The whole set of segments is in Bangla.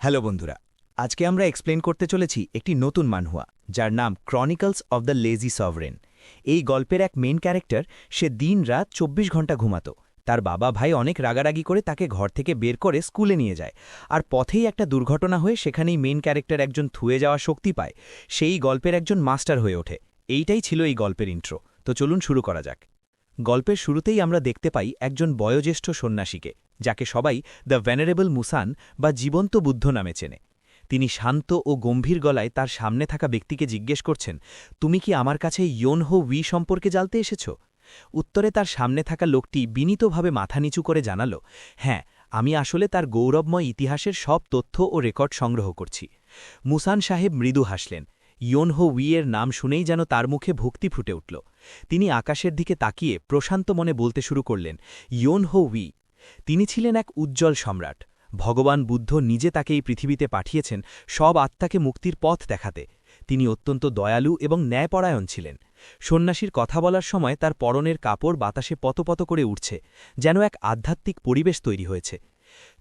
হ্যালো বন্ধুরা, আজকে আমরা এক্সপ্লেন করতে চলেছি একটি নতুন মানহুয়া যার নাম Chronicles of the lazy sovereign. এই গল্পের এক মেইন ক্যারেক্টার, সে দিন-রাত ২৪ ঘন্টা ঘুমাত। তার বাবা ভাই অনেক রাগারাগি করে তাকে ঘর থেকে বের করে স্কুলে নিয়ে যায়, আর পথেই একটা দুর্ঘটনা হয়ে সেখানেই মেইন ক্যারেক্টার একজন থুয়ে যাওয়া শক্তি পায়, সেই গল্পের একজন মাস্টার হয়ে ওঠে। এইটাই ছিল এই গল্পের ইন্ট্রো। তো চলুন শুরু করা যাক। গল্পের শুরুতেই আমরা দেখতে পাই একজন বয়োজ্যেষ্ঠ সন্ন্যাসীকে, যাকে সবাই দ্য ভেনারেবল মুসান বা জীবন্ত বুদ্ধ নামে চেনে। তিনি শান্ত ও গম্ভীর গলায় তার সামনে থাকা ব্যক্তিকে জিজ্ঞেস করছেন, তুমি কি আমার কাছে ইয়োনহো উই সম্পর্কে জানতে এসেছ? উত্তরে তার সামনে থাকা লোকটি বিনীতভাবে মাথা নিচু করে জানাল, হ্যাঁ, আমি আসলে তার গৌরবময় ইতিহাসের সব তথ্য ও রেকর্ড সংগ্রহ করছি। মুসান সাহেব মৃদু হাসলেন। ইয়োনহো উইয়ের নাম শুনেই যেন তার মুখে ভক্তি ফুটে উঠল। তিনি আকাশের দিকে তাকিয়ে প্রশান্ত মনে বলতে শুরু করলেন, ইয়োনহো উই, তিনি ছিলেন এক উজ্জ্বল সম্রাট। ভগবান বুদ্ধ নিজে তাকে এই পৃথিবীতে পাঠিয়েছেন সব আত্মাকে মুক্তির পথ দেখাতে। তিনি অত্যন্ত দয়ালু এবং ন্যায়পরায়ণ ছিলেন। সন্ন্যাসীর কথা বলার সময় তার পরনের কাপড় বাতাসে পতপত করে উঠছে, যেন এক আধ্যাত্মিক পরিবেশ তৈরি হয়েছে।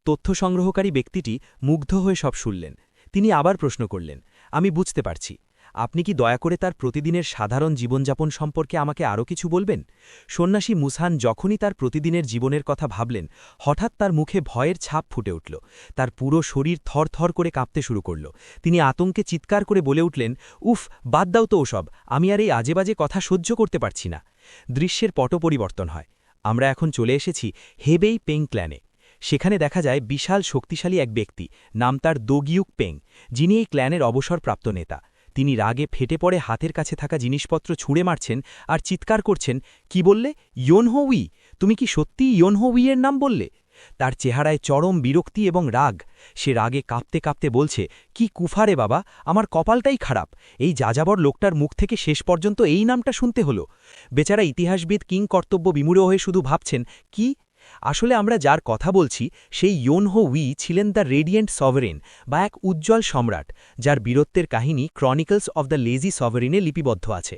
তথ্য সংগ্রহকারী ব্যক্তিটি মুগ্ধ হয়ে সব শুনলেন। তিনি আবার প্রশ্ন করলেন, আমি বুঝতে পারছি, আপনি কি দয়া করে তার প্রতিদিনের সাধারণ জীবনযাপন সম্পর্কে আমাকে আরও কিছু বলবেন? সন্ন্যাসী মুসান যখনই তার প্রতিদিনের জীবনের কথা ভাবলেন, হঠাৎ তার মুখে ভয়ের ছাপ ফুটে উঠল। তার পুরো শরীর থরথর করে কাঁপতে শুরু করল। তিনি আতঙ্কে চিৎকার করে বলে উঠলেন, উফ, বাদ দাও তো ওসব, আমি আর এই আজেবাজে কথা সহ্য করতে পারছি না। দৃশ্যের পট পরিবর্তন হয়। আমরা এখন চলে এসেছি হেবেই পেং ক্ল্যানে। সেখানে দেখা যায় বিশাল শক্তিশালী এক ব্যক্তি, নাম তার দোগিউক পেং, যিনি এই ক্ল্যানের অবসরপ্রাপ্ত নেতা। তিনি রাগে ফেটে পড়ে হাতের কাছে থাকা জিনিসপত্র ছুঁড়ে মারছেন আর চিৎকার করছেন, কি বললে? ইয়োনহো উই? তুমি কি সত্যিই ইয়োনহো উইয়ের নাম বললে? তার চেহারায় চরম বিরক্তি এবং রাগ। সে রাগে কাঁপতে কাঁপতে বলছে, কি কুফারে বাবা, আমার কপালটাই খারাপ। এই যাযাবর লোকটার মুখ থেকে শেষ পর্যন্ত এই নামটা শুনতে হলো। বেচারা ইতিহাসবিদ কিং কর্তব্য বিমূঢ় হয়ে শুধু ভাবছেন, কি? আসলে আমরা যার কথা বলছি সেই ইয়োনহো উই ছিলেন দ্য রেডিয়েন্ট সভারেন, বা এক উজ্জ্বল সম্রাট, যার বীরত্বের কাহিনী ক্রনিকলস অব দ্য লেজি সভারেনে লিপিবদ্ধ আছে।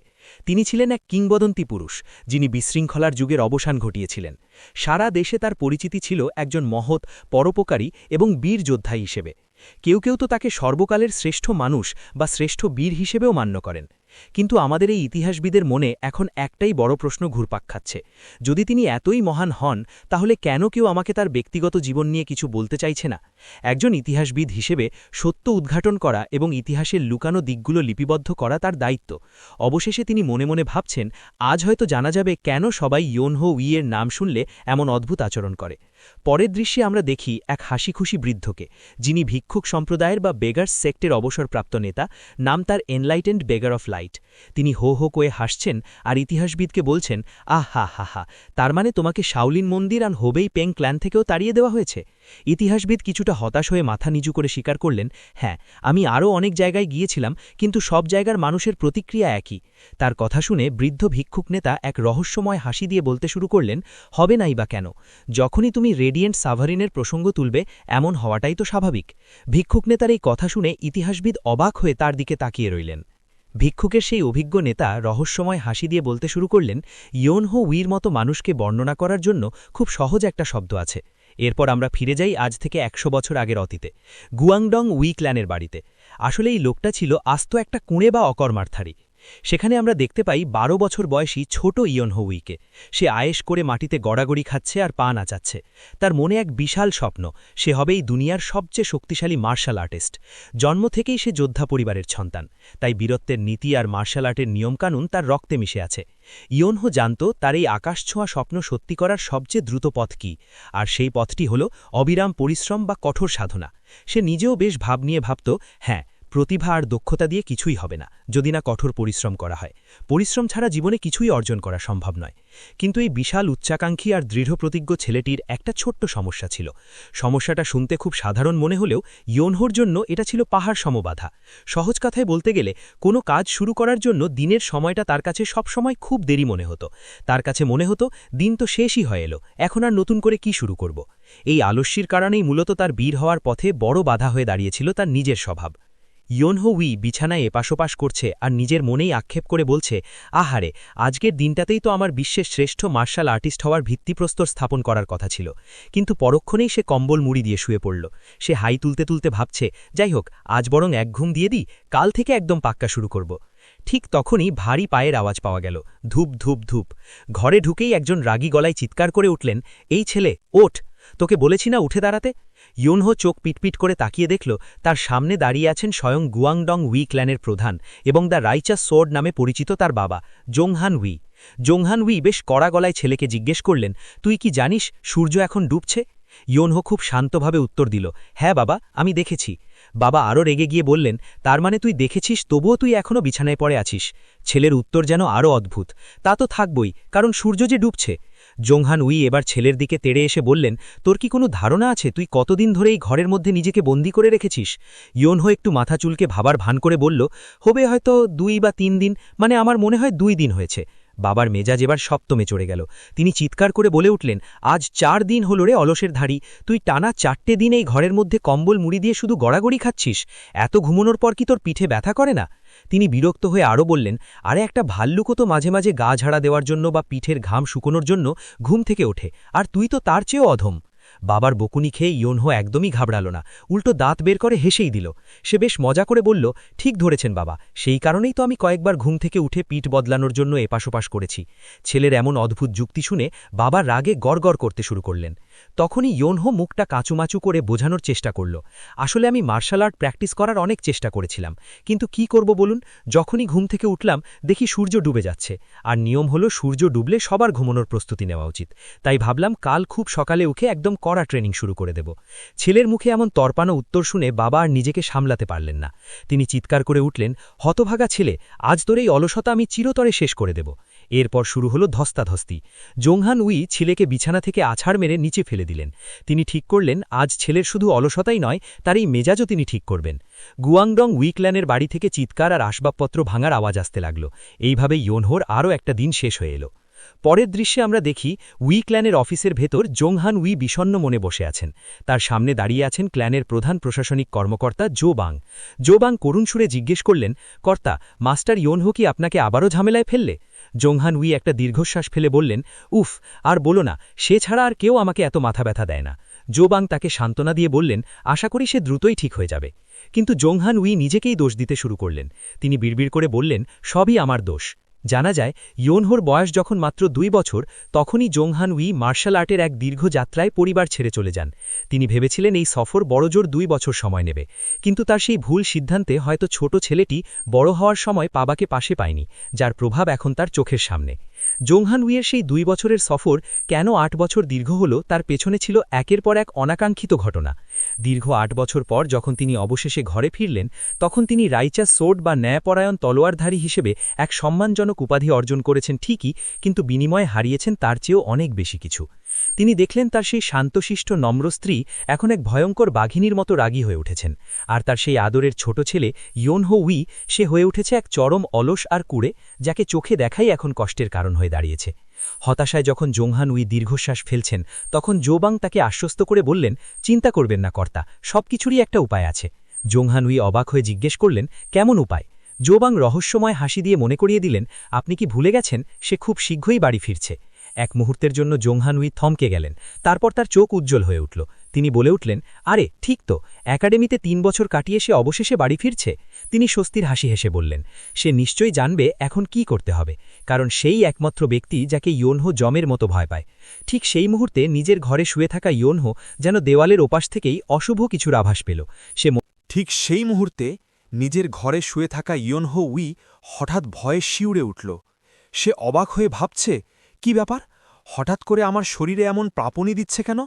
তিনি ছিলেন এক কিংবদন্তি পুরুষ, যিনি বিশৃঙ্খলার যুগের অবসান ঘটিয়েছিলেন। সারা দেশে তার পরিচিতি ছিল একজন মহৎ, পরোপকারী এবং বীর যোদ্ধা হিসেবে। কেউ কেউ তো তাকে সর্বকালের শ্রেষ্ঠ মানুষ বা শ্রেষ্ঠ বীর হিসেবেও মান্য করেন। কিন্তু আমাদের এই ইতিহাসবিদের মনে এখন একটাই বড় প্রশ্ন ঘুরপাক খাচ্ছে, যদি তিনি এতই মহান হন, তাহলে কেন কেউ আমাকে তার ব্যক্তিগত জীবন নিয়ে কিছু বলতে চাইছে না? একজন ইতিহাসবিদ হিসেবে সত্য উদ্ঘাটন করা এবং ইতিহাসের লুকানো দিকগুলো লিপিবদ্ধ করা তার দায়িত্ব। অবশেষে তিনি মনে মনে ভাবছেন, আজ হয়তো জানা যাবে কেন সবাই ইয়োনহো উইয়ের নাম শুনলে এমন অদ্ভুত আচরণ করে। পরের দৃশ্যে আমরা দেখি এক হাসিখুশি বৃদ্ধকে, যিনি ভিক্ষুক সম্প্রদায়ের বা বেগার্স সেক্টের অবসরপ্রাপ্ত নেতা। নাম তার এনলাইটেন্ড বেগার অফ লাইট। তিনি হো হো করে হাসছেন আর ইতিহাসবিদকে বলছেন, আহ হা হা হা, তার মানে তোমাকে শাওলিন মন্দির আর হোবেই পেং ক্ল্যান থেকেও তাড়িয়ে দেওয়া হয়েছে? ইতিহাসবিদ কিছুটা হতাশ হয়ে মাথা নিচু করে স্বীকার করলেন, হ্যাঁ, আমি আরও অনেক জায়গায় গিয়েছিলাম, কিন্তু সব জায়গার মানুষের প্রতিক্রিয়া একই। তার কথা শুনে বৃদ্ধ ভিক্ষুক নেতা এক রহস্যময় হাসি দিয়ে বলতে শুরু করলেন, হবে নাই বা কেন? যখনই তুমি রেডিয়েন্ট সাভারিনের প্রসঙ্গ তুলবে, এমন হওয়াটাই তো স্বাভাবিক। ভিক্ষুক নেতার এই কথা শুনে ইতিহাসবিদ অবাক হয়ে তার দিকে তাকিয়ে রইলেন। ভিক্ষুকের সেই অভিজ্ঞ নেতা রহস্যময় হাসি দিয়ে বলতে শুরু করলেন, ইয়োনহো উইর মতো মানুষকে বর্ণনা করার জন্য খুব সহজ একটা শব্দ আছে। এরপর আমরা ফিরে যাই আজ থেকে ১০০ বছর আগের অতীতে, গুয়াংডং উই ক্ল্যানের বাড়িতে। আসলে এই লোকটা ছিল আস্ত একটা কুঁড়ে বা অকর্মার্থারী। সেখানে আমরা দেখতে পাই ১২ বছর বয়সী ছোট ইয়োনহো উইকে। সে আয়েশ করে মাটিতে গড়াগড়ি খাচ্ছে আর পা নাচাচ্ছে। তার মনে এক বিশাল স্বপ্ন, সে হবে এই দুনিয়ার সবচেয়ে শক্তিশালী মার্শাল আর্টিস্ট। জন্ম থেকেই সে যোদ্ধা পরিবারের সন্তান, তাই বীরত্বের নীতি আর মার্শাল আর্টের নিয়মকানুন তার রক্তে মিশে আছে। ইয়োনহো জানত তার এই আকাশছোঁয়া স্বপ্ন সত্যি করার সবচেয়ে দ্রুত পথ কী, আর সেই পথটি হল অবিরাম পরিশ্রম বা কঠোর সাধনা। সে নিজেও বেশ ভাব নিয়ে ভাবত, হ্যাঁ, প্রতিভা আর দক্ষতা দিয়ে কিছুই হবে না যদি না কঠোর পরিশ্রম করা হয়। পরিশ্রম ছাড়া জীবনে কিছুই অর্জন করা সম্ভব নয়। কিন্তু এই বিশাল উচ্চাকাঙ্ক্ষী আর দৃঢ়প্রতিজ্ঞ ছেলেটির একটা ছোট্ট সমস্যা ছিল। সমস্যাটা শুনতে খুব সাধারণ মনে হলেও ইয়োনহোর জন্য এটা ছিল পাহাড় সমবাধা। সহজ কথায় বলতে গেলে, কোনো কাজ শুরু করার জন্য দিনের সময়টা তার কাছে সবসময় খুব দেরি মনে হতো। তার কাছে মনে হতো, দিন তো শেষই হয়ে এলো, এখন আর নতুন করে কি শুরু করব? এই আলস্যির কারণেই মূলত তার বীর হওয়ার পথে বড় বাধা হয়ে দাঁড়িয়েছিল তার নিজের স্বভাব। ইয়োনহো উই বিছানায় এপাশোপাশ করছে আর নিজের মনেই আক্ষেপ করে বলছে, আহারে, আজকের দিনটাতেই তো আমার বিশ্বের শ্রেষ্ঠ মার্শাল আর্টিস্ট হওয়ার ভিত্তিপ্রস্তর স্থাপন করার কথা ছিল, কিন্তু পরক্ষণেই সে কম্বল মুড়ি দিয়ে শুয়ে পড়ল। সে হাই তুলতে তুলতে ভাবছে, যাই হোক, আজ বরং এক ঘুম দিয়ে দিই, কাল থেকে একদম পাক্কা শুরু করব। ঠিক তখনই ভারী পায়ের আওয়াজ পাওয়া গেল, ধূপ ধূপ ধূপ। ঘরে ঢুকেই একজন রাগী গলায় চিৎকার করে উঠলেন, এই ছেলে, ওঠ! তোকে বলেছি না উঠে দাঁড়াতে। ইয়োনহো চোখ পিটপিট করে তাকিয়ে দেখল তার সামনে দাঁড়িয়ে আছেন স্বয়ং গুয়াংডং উই ক্ল্যানের প্রধান এবং দ্য রাইচাস সোর্ড নামে পরিচিত তার বাবা, জোংহান উই। জোংহান উই বেশ কড়া গলায় ছেলেকে জিজ্ঞেস করলেন, তুই কি জানিস সূর্য এখন ডুবছে? ইয়োনহো খুব শান্তভাবে উত্তর দিল, হ্যাঁ বাবা, আমি দেখেছি। বাবা আরও রেগে গিয়ে বললেন, তার মানে তুই দেখেছিস, তবুও তুই এখনও বিছানায় পড়ে আছিস? ছেলের উত্তর যেন আরও অদ্ভুত, তা তো থাকবই, কারণ সূর্য যে ডুবছে। জোংহান উই এবার ছেলের দিকে তেড়ে এসে বললেন, তোর কি কোনো ধারণা আছে তুই কতদিন ধরে এই ঘরের মধ্যে নিজেকে বন্দী করে রেখেছিস? ইয়োনহো একটু মাথা চুলকে ভাবার ভান করে বলল, হবে হয়তো 2 বা 3 দিন, মানে আমার মনে হয় 2 দিন হয়েছে। বাবার মেজাজ এবার সপ্তমে চড়ে গেল। তিনি চিৎকার করে বলে উঠলেন, আজ 4 দিন হল রে অলসের ধাড়ি, তুই টানা 4টে দিন এই ঘরের মধ্যে কম্বল মুড়ি দিয়ে শুধু গড়াগড়ি খাচ্ছিস। এত ঘুমানোর পর কি তোর পিঠে ব্যথা করে না? তিনি বিরক্ত হয়ে আরও বললেন, আরে একটা ভাল্লুকও তো মাঝে মাঝে গা ঝাড়া দেওয়ার জন্য বা পিঠের ঘাম শুকোনোর জন্য ঘুম থেকে ওঠে, আর তুই তো তার চেয়েও অধম। বাবার বকুনি খেয়ে ইয়োনহো একদমই ঘাবড়াল না, উল্টো দাঁত বের করে হেসেই দিল। সে বেশ মজা করে বলল, ঠিক ধরেছেন বাবা, সেই কারণেই তো আমি কয়েকবার ঘুম থেকে উঠে পিঠ বদলানোর জন্য এপাশোপাশ করেছি। ছেলের এমন অদ্ভুত যুক্তি শুনে বাবা রাগে গড়গড় করতে শুরু করলেন। তখনই ইয়োনহো মুখটা কাঁচুমাচু করে বোঝানোর চেষ্টা করল, আসলে আমি মার্শাল আর্ট প্র্যাকটিস করার অনেক চেষ্টা করেছিলাম, কিন্তু কি করব বলুন, যখনই ঘুম থেকে উঠলাম দেখি সূর্য ডুবে যাচ্ছে, আর নিয়ম হলো সূর্য ডুবলে সবার ঘুমানোর প্রস্তুতি নেওয়া উচিত, তাই ভাবলাম কাল খুব সকালে উঠে একদম কড়া ট্রেনিং শুরু করে দেব। ছেলের মুখে এমন তর্পানো উত্তর শুনে বাবা আর নিজেকে সামলাতে পারলেন না। তিনি চিৎকার করে উঠলেন, হতভাগা ছেলে, আজ তোর এই অলসতা আমি চিরতরে শেষ করে দেব। এরপর শুরু হলো ধস্তাধস্তি। জোংহান উই ছেলেকে বিছানা থেকে আছাড় মেরে নিচে ফেলে দিলেন। তিনি ঠিক করলেন আজ ছেলের শুধু অলসতাই নয়, তার এই মেজাজও তিনি ঠিক করবেন। গুয়াংডং উইক্ল্যানের বাড়ি থেকে চিৎকার আর আসবাবপত্র ভাঙার আওয়াজ আসতে লাগল। এইভাবে ইয়োনহোর আরও একটা দিন শেষ হয়ে এলো। পরের দৃশ্যে আমরা দেখি ক্ল্যানের অফিসের ভেতর জোংহান উই বিষণ্ণ মনে বসে আছেন। তার সামনে দাঁড়িয়ে আছেন ক্ল্যানের প্রধান প্রশাসনিক কর্মকর্তা জো বাং করুণ সুরে জিজ্ঞেস করলেন, কর্তা, মাস্টার ইয়োনহো কি আপনাকে আবারও ঝামেলায় ফেললে? জোংহান উই একটা দীর্ঘশ্বাস ফেলে বললেন, উফ, আর বলো না, সে ছাড়া আর কেউ আমাকে এত মাথা ব্যথা দেয় না। জো বাং তাকে সান্ত্বনা দিয়ে বললেন, আশা করি সে দ্রুতই ঠিক হয়ে যাবে। কিন্তু জোংহান উই নিজেকেই দোষ দিতে শুরু করলেন। তিনি বিড়বিড় করে বললেন, সবই আমার দোষ। জানা যায় ইয়োনহোর বয়স যখন মাত্র 2 বছর, তখনই জোংহান উই মার্শাল আর্টের এক দীর্ঘ যাত্রায় পরিবার ছেড়ে চলে যান। তিনি ভেবেছিলেন এই সফর বড়জোর 2 বছর সময় নেবে, কিন্তু তার সেই ভুল সিদ্ধান্তে হয়তো ছোট ছেলেটি বড় হওয়ার সময় বাবাকে পাশে পায়নি, যার প্রভাব এখন তার চোখের সামনে। জোংহান উইয়ের সেই 2 বছরের সফর কেন 8 বছর দীর্ঘ হল, তার পেছনে ছিল একের পর এক অনাকাঙ্ক্ষিত ঘটনা। দীর্ঘ 8 বছর পর যখন তিনি অবশেষে ঘরে ফিরলেন, তখন তিনি রাইচাস সোর্ড বা ন্যায়পরায়ণ তলোয়ারধারী হিসেবে এক সম্মানজনক উপাধি অর্জন করেছেন ঠিকই, কিন্তু বিনিময়ে হারিয়েছেন তার চেয়েও অনেক বেশি কিছু। তিনি দেখলেন তার সেই শান্তশিষ্ট নম্র স্ত্রী এখন এক ভয়ঙ্কর বাঘিনীর মতো রাগী হয়ে উঠেছেন, আর তার সেই আদরের ছোট ছেলে ইয়োনহো উই, সে হয়ে উঠেছে এক চরম অলস আর কুড়ে, যাকে চোখে দেখাই এখন কষ্টের কারণ হয়ে দাঁড়িয়েছে। হতাশায় যখন জোংহান উই দীর্ঘশ্বাস ফেলছেন, তখন জোবাং তাকে আশ্বস্ত করে বললেন, চিন্তা করবেন না কর্তা, সবকিছুরই একটা উপায় আছে। জোংহান উই অবাক হয়ে জিজ্ঞেস করলেন, কেমন উপায়? জোবাং রহস্যময় হাসি দিয়ে মনে করিয়ে দিলেন, আপনি কি ভুলে গেছেন সে খুব শীঘ্রই বাড়ি ফিরছে? এক মুহূর্তের জন্য জোংহান উই থমকে গেলেন, তারপর তার চোখ উজ্জ্বল হয়ে উঠল। তিনি বলে উঠলেন, আরে ঠিক তো, একাডেমিতে 3 বছর কাটিয়ে সে অবশেষে বাড়ি ফিরছে। তিনি স্বস্তির হাসি হেসে বললেন, সে নিশ্চয়ই জানবে এখন কি করতে হবে, কারণ সেই একমাত্র ব্যক্তি যাকে ইয়োনহো জমের মতো ভয় পায়। ঠিক সেই মুহূর্তে নিজের ঘরে শুয়ে থাকা ইয়োনহো যেন দেওয়ালের ওপাশ থেকেই অশুভ কিছুর আভাস পেল। ঠিক সেই মুহূর্তে নিজের ঘরে শুয়ে থাকা ইয়োনহো উই হঠাৎ ভয়ে শিউরে উঠল। সে অবাক হয়ে ভাবছে, কি ব্যাপার, হঠাৎ করে আমার শরীরে এমন প্রাপণী দিচ্ছে কেন?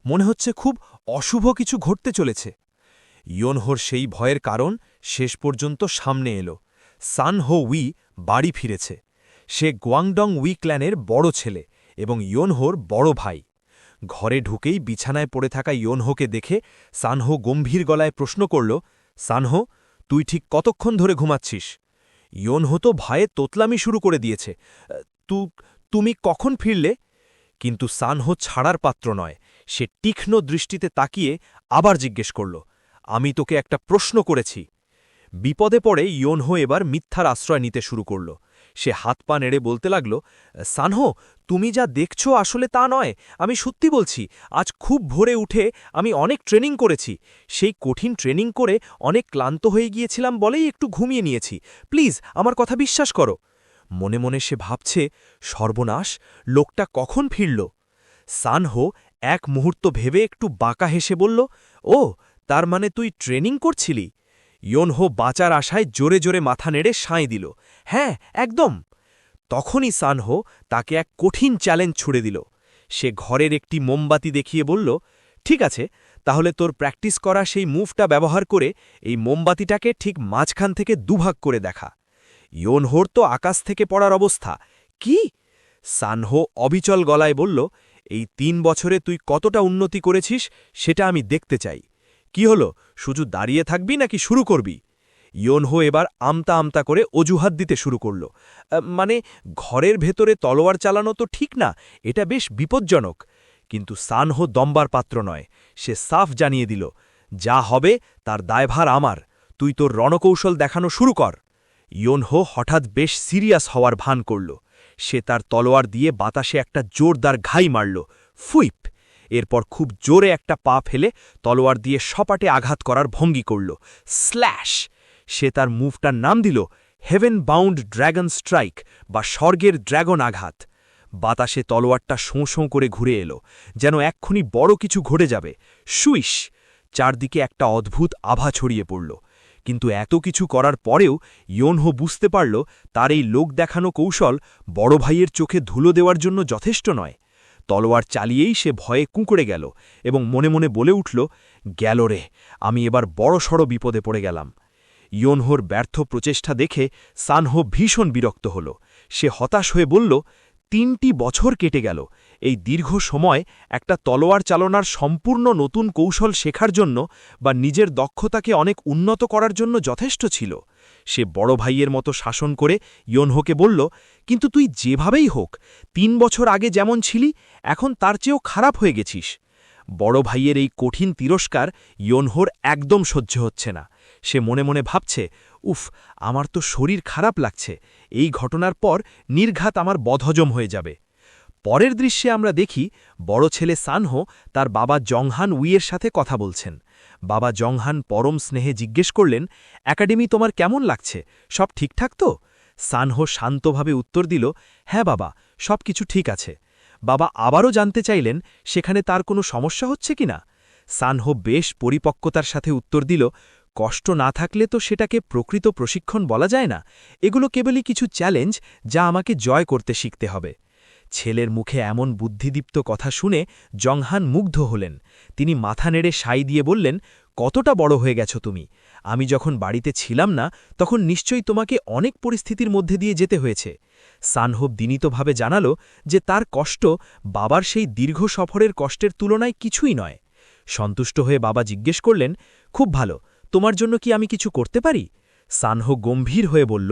মনে হচ্ছে খুব অশুভ কিছু ঘটতে চলেছে। ইয়োনহোর সেই ভয়ের কারণ শেষ পর্যন্ত সামনে এলো। সানহো উই বাড়ি ফিরেছে। সে গুয়াংডং উই ক্ল্যানের বড় ছেলে এবং ইয়োনহোর বড় ভাই। ঘরে ঢুকেই বিছানায় পড়ে থাকা ইয়োনহোকে দেখে সানহো গম্ভীর গলায় প্রশ্ন করল, সানহো, তুই ঠিক কতক্ষণ ধরে ঘুমাচ্ছিস? ইয়োনহো তো ভয়ে তোতলামি শুরু করে দিয়েছে। তুমি কখন ফিরলে? কিন্তু সানহো ছাড়ার পাত্র নয়। সে তীক্ষ্ণ দৃষ্টিতে তাকিয়ে আবার জিজ্ঞেস করল, আমি তোকে একটা প্রশ্ন করেছি। বিপদে পড়ে ইয়োনহো এবার মিথ্যার আশ্রয় নিতে শুরু করল। সে হাত পা নেড়ে বলতে লাগল, সানহো, তুমি যা দেখছো আসলে তা নয়, আমি সত্যি বলছি। আজ খুব ভোরে উঠে আমি অনেক ট্রেনিং করেছি। সেই কঠিন ট্রেনিং করে অনেক ক্লান্ত হয়ে গিয়েছিলাম বলেই একটু ঘুমিয়ে নিয়েছি। প্লিজ আমার কথা বিশ্বাস করো। মনে মনে সে ভাবছে, সর্বনাশ, লোকটা কখন ফিরল। সানহো এক মুহূর্ত ভেবে একটু বাঁকা হেসে বলল, ও, তার মানে তুই ট্রেনিং করছিলি? ইয়োনহো বাঁচার আশায় জোরে জোরে মাথা নেড়ে সাঁয় দিল, হ্যাঁ, একদম। তখনই সানহো তাকে এক কঠিন চ্যালেঞ্জ ছুড়ে দিল। সে ঘরের একটি মোমবাতি দেখিয়ে বলল, ঠিক আছে, তাহলে তোর প্র্যাকটিস করা সেই মুভটা ব্যবহার করে এই মোমবাতিটাকে ঠিক মাঝখান থেকে দুভাগ করে দেখা। ইয়োনহোর তো আকাশ থেকে পড়ার অবস্থা। কি? সানহো অবিচল গলায় বলল, এই ৩ বছরে তুই কতটা উন্নতি করেছিস সেটা আমি দেখতে চাই। কি হলো, শুধু দাঁড়িয়ে থাকবি নাকি শুরু করবি? ইয়োনহো এবার আমতা আমতা করে অজুহাত দিতে শুরু করল, মানে ঘরের ভেতরে তলোয়ার চালানো তো ঠিক না, এটা বেশ বিপজ্জনক। কিন্তু সানহো দম্বার পাত্র নয়। সে সাফ জানিয়ে দিল, যা হবে তার দায়ভার আমার, তুই তোর রণকৌশল দেখানো শুরু কর। ইয়োনহো হঠাৎ বেশ সিরিয়াস হওয়ার ভান করল। সে তার তলোয়ার দিয়ে বাতাসে একটা জোরদার ঘাই মারল, ফুইপ। এরপর খুব জোরে একটা পা ফেলে তলোয়ার দিয়ে সপাটে আঘাত করার ভঙ্গি করল, স্ল্যাশ। সে তার মুভটার নাম দিল হেভেন বাউন্ড ড্র্যাগন স্ট্রাইক, বা স্বর্গের ড্র্যাগন আঘাত। বাতাসে তলোয়ারটা শোঁ শোঁ করে ঘুরে এলো, যেন এক্ষুনি বড় কিছু ঘটে যাবে। সুইশ! চারদিকে একটা অদ্ভুত আভা ছড়িয়ে পড়ল। কিন্তু এত কিছু করার পরেও ইয়োনহো বুঝতে পারল তার এই লোক দেখানো কৌশল বড় ভাইয়ের চোখে ধুলো দেওয়ার জন্য যথেষ্ট নয়। তলোয়ার চালিয়েই সে ভয়ে কুঁকড়ে গেল এবং মনে মনে বলে উঠল, গেল রে, আমি এবার বড়সড় বিপদে পড়ে গেলাম। ইয়োনহোর ব্যর্থ প্রচেষ্টা দেখে সানহো ভীষণ বিরক্ত হল। সে হতাশ হয়ে বলল, ৩টি বছর কেটে গেল। এই দীর্ঘ সময় একটা তলোয়ার চালনার সম্পূর্ণ নতুন কৌশল শেখার জন্য বা নিজের দক্ষতাকে অনেক উন্নত করার জন্য যথেষ্ট ছিল। সে বড় ভাইয়ের মতো শাসন করে ইয়োনহোকে বলল, কিন্তু তুই যেভাবেই হোক ৩ বছর আগে যেমন ছিলি এখন তার চেয়েও খারাপ হয়ে গেছিস। বড় ভাইয়ের এই কঠিন তিরস্কার ইয়োনহোর একদম সহ্য হচ্ছে না। সে মনে মনে ভাবছে, উফ, আমার তো শরীর খারাপ লাগছে, এই ঘটনার পর নির্ঘাত আমার বদহজম হয়ে যাবে। পরের দৃশ্যে আমরা দেখি বড় ছেলে সানহো তার বাবা জংহান উইয়ের সাথে কথা বলছেন। বাবা জংহান পরম স্নেহে জিজ্ঞেস করলেন, একাডেমি তোমার কেমন লাগছে, সব ঠিকঠাক তো? সানহো শান্তভাবে উত্তর দিল, হ্যাঁ বাবা, সব কিছু ঠিক আছে। বাবা আবারও জানতে চাইলেন সেখানে তার কোনো সমস্যা হচ্ছে কিনা। সানহো বেশ পরিপক্কতার সাথে উত্তর দিল, কষ্ট না থাকলে তো সেটাকে প্রকৃত প্রশিক্ষণ বলা যায় না, এগুলো কেবলই কিছু চ্যালেঞ্জ যা আমাকে জয় করতে শিখতে হবে। ছেলের মুখে এমন বুদ্ধিদীপ্ত কথা শুনে জংহান মুগ্ধ হলেন। তিনি মাথা নেড়ে সাই দিয়ে বললেন, কতটা বড় হয়ে গেছ তুমি। আমি যখন বাড়িতে ছিলাম না তখন নিশ্চয়ই তোমাকে অনেক পরিস্থিতির মধ্যে দিয়ে যেতে হয়েছে। সানহো বিনীতভাবে জানালো যে তার কষ্ট বাবার সেই দীর্ঘ সফরের কষ্টের তুলনায় কিছুই নয়। সন্তুষ্ট হয়ে বাবা জিজ্ঞেস করলেন, খুব ভালো, তোমার জন্য কি আমি কিছু করতে পারি? সানহো গম্ভীর হয়ে বলল,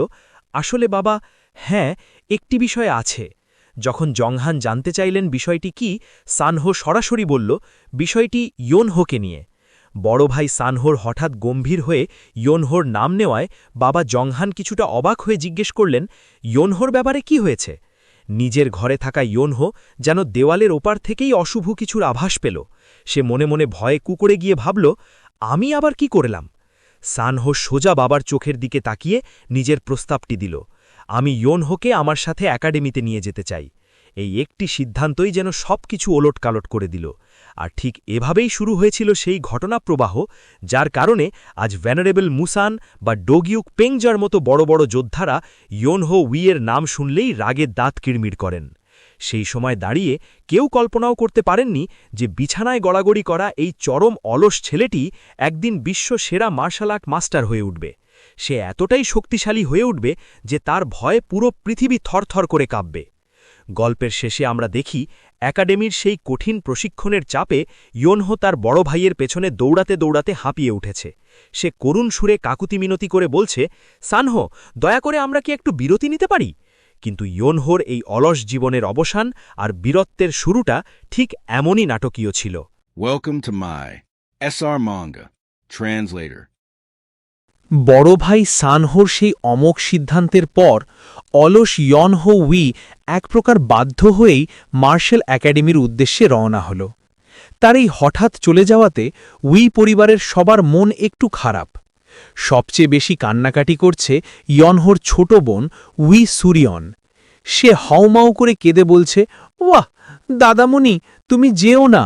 আসলে বাবা, হ্যাঁ, একটি বিষয় আছে। যখন জংহান জানতে চাইলেন বিষয়টি কি, সানহো সরাসরি বলল, বিষয়টি ইয়োনহোকে নিয়ে। বড় ভাই সানহোর হঠাৎ গম্ভীর হয়ে ইয়োনহোর নাম নেওয়ায় বাবা জংহান কিছুটা অবাক হয়ে জিজ্ঞেস করলেন, ইয়োনহোর ব্যাপারে কি হয়েছে? নিজের ঘরে থাকা ইয়োনহো যেন দেওয়ালের ওপার থেকেই অশুভ কিছুর আভাস পেল। সে মনে মনে ভয়ে কুকড়ে গিয়ে ভাবল, আমি আবার কি করলাম? সানহো সোজা বাবার চোখের দিকে তাকিয়ে নিজের প্রস্তাবটি দিল, আমি ইয়োনহোকে আমার সাথে একাডেমিতে নিয়ে যেতে চাই। এই একটি সিদ্ধান্তই যেন সব কিছু ওলটকালট করে দিল। আর ঠিক এভাবেই শুরু হয়েছিল সেই ঘটনাপ্রবাহ যার কারণে আজ ভ্যানারেবল মুসান বা ডোগিউক পেংজার মতো বড় বড় যোদ্ধারা ইয়োনহো উইয়ের নাম শুনলেই রাগে দাঁত কিড়মিড় করেন। সেই সময় দাঁড়িয়ে কেউ কল্পনাও করতে পারেননি যে বিছানায় গড়াগড়ি করা এই চরম অলস ছেলেটি একদিন বিশ্ব সেরা মার্শাল আর্ট মাস্টার হয়ে উঠবে। সে এতটাই শক্তিশালী হয়ে উঠবে যে তার ভয়ে পুরো পৃথিবী থরথর করে কাঁপবে। গল্পের শেষে আমরা দেখি একাডেমির সেই কঠিন প্রশিক্ষণের চাপে ইয়োনহো তার বড় ভাইয়ের পেছনে দৌড়াতে দৌড়াতে হাঁপিয়ে উঠেছে। সে করুণ সুরে কাকুতি মিনতি করে বলছে, সানহো, দয়া করে আমরা কি একটু বিরতি নিতে পারি? কিন্তু ইয়োনহোর এই অলস জীবনের অবসান আর বীরত্বের শুরুটা ঠিক এমনই নাটকীয় ছিল। Welcome to my SR Manga Translator. বড় ভাই সানহোর সেই অমোঘ সিদ্ধান্তের পর অলস ইয়নহো উই এক প্রকার বাধ্য হয়েই মার্শাল একাডেমির উদ্দেশ্যে রওনা হল। তার এই হঠাৎ চলে যাওয়াতে উই পরিবারের সবার মন একটু খারাপ। সবচেয়ে বেশি কান্নাকাটি করছে ইয়নহোর ছোট বোন উই সুরিয়ন। সে হাউমাউ করে কেঁদে বলছে, ওয়াহ দাদামণি, তুমি যেও না।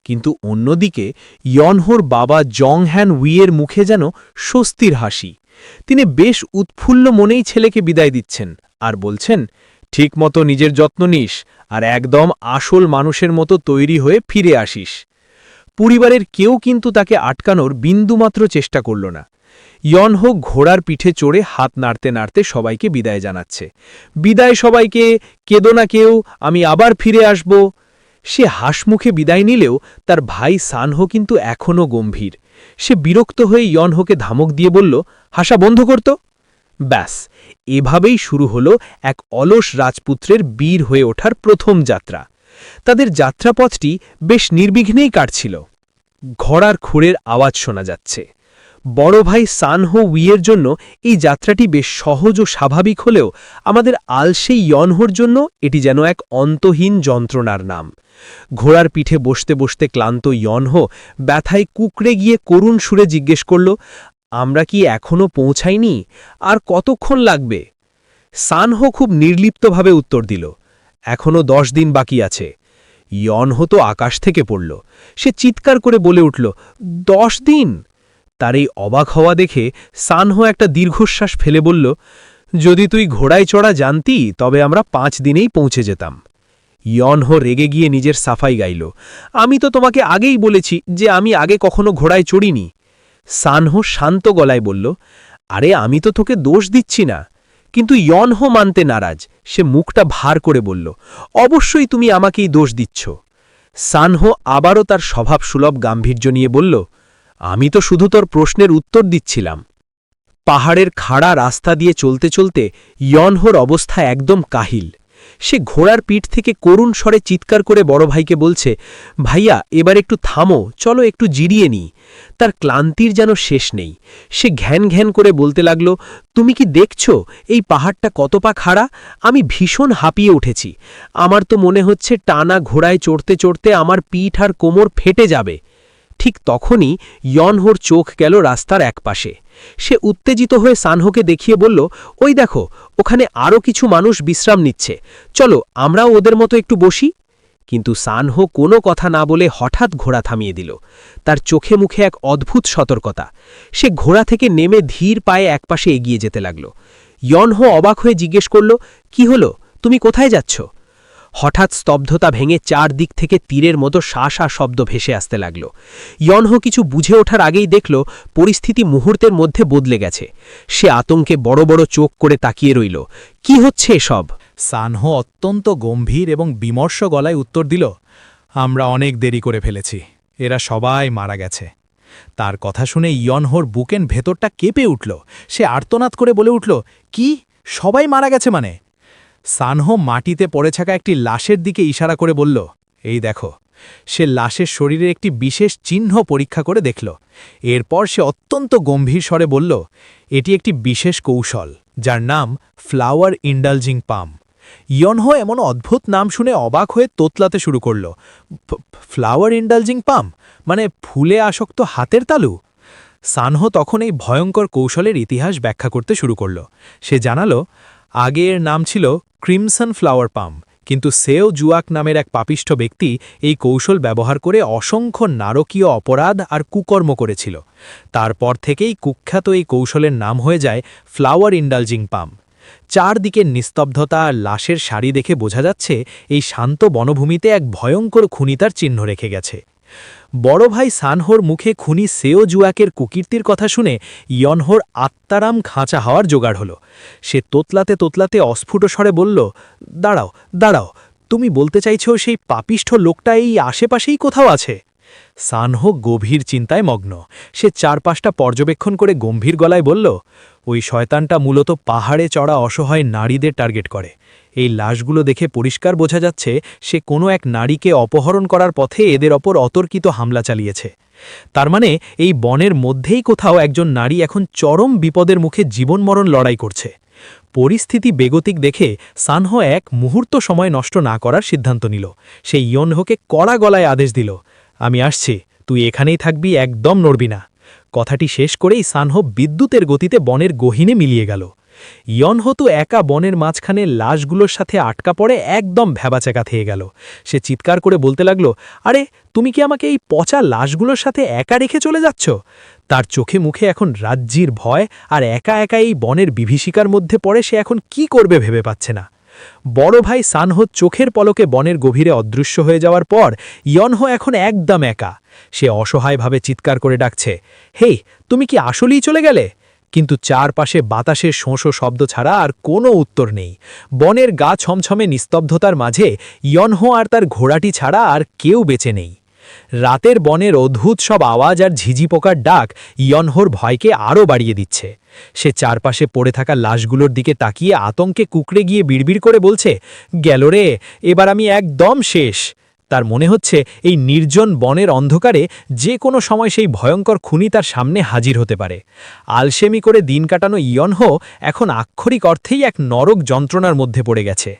কিন্তু অন্যদিকে ইয়নহোর বাবা জংহ্যান উইয়ের মুখে যেন স্বস্তির হাসি। তিনি বেশ উৎফুল্ল মনেই ছেলেকে বিদায় দিচ্ছেন আর বলছেন, ঠিকমতো নিজের যত্ন নিস আর একদম আসল মানুষের মতো তৈরি হয়ে ফিরে আসিস। পরিবারের কেউ কিন্তু তাকে আটকানোর বিন্দুমাত্র চেষ্টা করল না। ইয়নহো ঘোড়ার পিঠে চড়ে হাত নাড়তে নাড়তে সবাইকে বিদায় জানাচ্ছে। বিদায় সবাইকে, কেঁদো না কেউ, আমি আবার ফিরে আসব। সে হাসমুখে বিদায় নিলেও তার ভাই সানহো কিন্তু এখনও গম্ভীর। সে বিরক্ত হয়ে ইয়নহোকে ধমক দিয়ে বলল, হাসা বন্ধ করত। ব্যাস, এভাবেই শুরু হল এক অলস রাজপুত্রের বীর হয়ে ওঠার প্রথম যাত্রা। তাদের যাত্রাপথটি বেশ নির্বিঘ্নেই কাটছিল। ঘোড়ার খুঁড়ের আওয়াজ শোনা যাচ্ছে। বড় ভাই সানহো উইয়ের জন্য এই যাত্রাটি বেশ সহজ ও স্বাভাবিক হলেও আমাদের আলসে ইয়নহোর জন্য এটি যেন এক অন্তহীন যন্ত্রণার নাম। ঘোড়ার পিঠে বসতে বসতে ক্লান্ত ইয়নহো ব্যথায় কুকড়ে গিয়ে করুণ সুরে জিজ্ঞেস করল, আমরা কি এখনও পৌঁছাইনি? আর কতক্ষণ লাগবে? সানহো খুব নির্লিপ্তভাবে উত্তর দিল, এখনও 10 দিন বাকি আছে। ইয়নহো তো আকাশ থেকে পড়ল। সে চিৎকার করে বলে উঠল, 10 দিন? তার এই অবাক হওয়া দেখে সানহো একটা দীর্ঘশ্বাস ফেলে বলল, যদি তুই ঘোড়ায় চড়া জানতি তবে আমরা 5 দিনেই পৌঁছে যেতাম। ইয়নহো রেগে গিয়ে নিজের সাফাই গাইল, আমি তো তোমাকে আগেই বলেছি যে আমি আগে কখনো ঘোড়ায় চড়িনি। সানহো শান্ত গলায় বলল, আরে আমি তো তোকে দোষ দিচ্ছি না। কিন্তু ইয়নহো মানতে নারাজ। সে মুখটা ভার করে বলল, অবশ্যই তুমি আমাকেই দোষ দিচ্ছ। সানহো আবারও তার স্বভাবসুলভ গাম্ভীর্য নিয়ে বলল, আমি তো শুধু তোর প্রশ্নের উত্তর দিচ্ছিলাম। পাহাড়ের খাড়া রাস্তা দিয়ে চলতে চলতে ইয়নহোর অবস্থা একদম কাহিল। সে ঘোড়ার পিঠ থেকে করুণ স্বরে চিৎকার করে বড় ভাইকে বলছে, ভাইয়া এবার একটু থামো, চলো একটু জিরিয়ে নিই। তার ক্লান্তির যেন শেষ নেই। সে ঘ্যান ঘ্যান করে বলতে লাগল, তুমি কি দেখছো এই পাহাড়টা কত পা খাড়া? আমি ভীষণ হাঁপিয়ে উঠেছি। আমার তো মনে হচ্ছে টানা ঘোড়ায় চড়তে চড়তে আমার পিঠ আর কোমর ফেটে যাবে। ঠিক তখনই ইয়নহোর চোখ গেল রাস্তার একপাশে। সে উত্তেজিত হয়ে সানহোকে দেখিয়ে বলল, ওই দেখো, ওখানে আরও কিছু মানুষ বিশ্রাম নিচ্ছে, চলো আমরাও ওদের মতো একটু বসি। কিন্তু সানহো কোনো কথা না বলে হঠাৎ ঘোড়া থামিয়ে দিল। তার চোখে মুখে এক অদ্ভুত সতর্কতা। সে ঘোড়া থেকে নেমে ধীর পায়ে একপাশে এগিয়ে যেতে লাগল। ইয়নহো অবাক হয়ে জিজ্ঞেস করল, কি হলো, তুমি কোথায় যাচ্ছ? হঠাৎ স্তব্ধতা ভেঙে চারদিক থেকে তীরের মতো শা শব্দ ভেসে আসতে লাগল। ইয়নহো কিছু বুঝে ওঠার আগেই দেখল পরিস্থিতি মুহূর্তের মধ্যে বদলে গেছে। সে আতঙ্কে বড় বড় চোখ করে তাকিয়ে রইল। কি হচ্ছে এসব? সানহো অত্যন্ত গম্ভীর এবং বিমর্ষ গলায় উত্তর দিল, আমরা অনেক দেরি করে ফেলেছি, এরা সবাই মারা গেছে। তার কথা শুনে ইয়নহোর বুকের ভেতরটা কেঁপে উঠল। সে আর্তনাদ করে বলে উঠল, কি, সবাই মারা গেছে মানে? সানহো মাটিতে পড়ে থাকা একটি লাশের দিকে ইশারা করে বলল, এই দেখো। সে লাশের শরীরে একটি বিশেষ চিহ্ন পরীক্ষা করে দেখল। এরপর সে অত্যন্ত গম্ভীর স্বরে বলল, এটি একটি বিশেষ কৌশল, যার নাম ফ্লাওয়ার ইন্ডালজিং পাম। ইয়নহো এমন অদ্ভুত নাম শুনে অবাক হয়ে তোতলাতে শুরু করল। ফ্লাওয়ার ইন্ডালজিং পাম মানে ফুলে আসক্ত হাতের তালু? সানহো তখন এই ভয়ঙ্কর কৌশলের ইতিহাস ব্যাখ্যা করতে শুরু করল। সে জানালো, আগে এর নাম ছিল ক্রিমসন ফ্লাওয়ার পাম, কিন্তু সেও জুয়াক নামের এক পাপিষ্ঠ ব্যক্তি এই কৌশল ব্যবহার করে অসংখ্য নারকীয় অপরাধ আর কুকর্ম করেছিল। তারপর থেকেই কুখ্যাত এই কৌশলের নাম হয়ে যায় ফ্লাওয়ার ইন্ডালজিং পাম। চারদিকের নিস্তব্ধতা আর লাশের সারি দেখে বোঝা যাচ্ছে এই শান্ত বনভূমিতে এক ভয়ঙ্কর খুনি তার চিহ্ন রেখে গেছে। বড় ভাই সানহোর মুখে খুনি সেও জুয়াকের কুকীর্তির কথা শুনে ইয়নহোর আত্মারাম খাঁচা হওয়ার জোগাড় হল। সে তোতলাতে তোতলাতে অস্ফুট স্বরে বলল, দাঁড়াও দাঁড়াও, তুমি বলতে চাইছো সেই পাপিষ্ঠ লোকটা এই আশেপাশেই কোথাও আছে? সানহো গভীর চিন্তায় মগ্ন। সে চারপাশটা পর্যবেক্ষণ করে গম্ভীর গলায় বলল, ওই শয়তানটা মূলত পাহাড়ে চড়া অসহায় নারীদের টার্গেট করে। এই লাশগুলো দেখে পরিষ্কার বোঝা যাচ্ছে সে কোনো এক নারীকে অপহরণ করার পথে এদের ওপর অতর্কিত হামলা চালিয়েছে। তার মানে এই বনের মধ্যেই কোথাও একজন নারী এখন চরম বিপদের মুখে জীবনমরণ লড়াই করছে। পরিস্থিতি বেগতিক দেখে সানহো এক মুহূর্ত সময় নষ্ট না করার সিদ্ধান্ত নিল। সে ইয়নহোকে কড়া গলায় আদেশ দিল, আমি আসছি, তুই এখানেই থাকবি, একদম নড়বি না। কথাটি শেষ করেই সানহো বিদ্যুতের গতিতে বনের গহীনে মিলিয়ে গেল। ইয়নহো তো একা বনের মাঝখানে লাশগুলোর সাথে আটকা পড়ে একদম ভ্যাবাচাকা খেয়ে গেল। সে চিৎকার করে বলতে লাগল, আরে তুমি কি আমাকে এই পচা লাশগুলোর সাথে একা রেখে চলে যাচ্ছ? তার চোখে মুখে এখন রাজ্যির ভয়, আর একা একা এই বনের বিভীষিকার মধ্যে পড়ে সে এখন কি করবে ভেবে পাচ্ছে না। বড় ভাই সানহো চোখের পলকে বনের গভীরে অদৃশ্য হয়ে যাওয়ার পর ইয়নহো এখন একদম একা। সে অসহায়ভাবে চিৎকার করে ডাকছে, হেই, তুমি কি আসলেই চলে গেলে? কিন্তু চারপাশে বাতাসের শোঁশো শব্দ ছাড়া আর কোনো উত্তর নেই। বনের গা ছমছমে নিস্তব্ধতার মাঝে ইয়নহো আর তার ঘোড়াটি ছাড়া আর কেউ বেঁচে নেই। রাতের বনের অদ্ভুত সব আওয়াজ আর ঝিঝি পোকার ডাক ইয়নহোর ভয়কে আরও বাড়িয়ে দিচ্ছে। সে চারপাশে পড়ে থাকা লাশগুলোর দিকে তাকিয়ে আতঙ্কে কুকড়ে গিয়ে বিড়বিড় করে বলছে, গেল রে, এবার আমি একদম শেষ। তার মনে হচ্ছে এই নির্জন বনের অন্ধকারে যে কোনো সময় সেই ভয়ঙ্কর খুনি তার সামনে হাজির হতে পারে। আলসেমি করে দিন কাটানো ইয়নহো এখন আক্ষরিক অর্থেই এক নরক যন্ত্রণার মধ্যে পড়ে গেছে।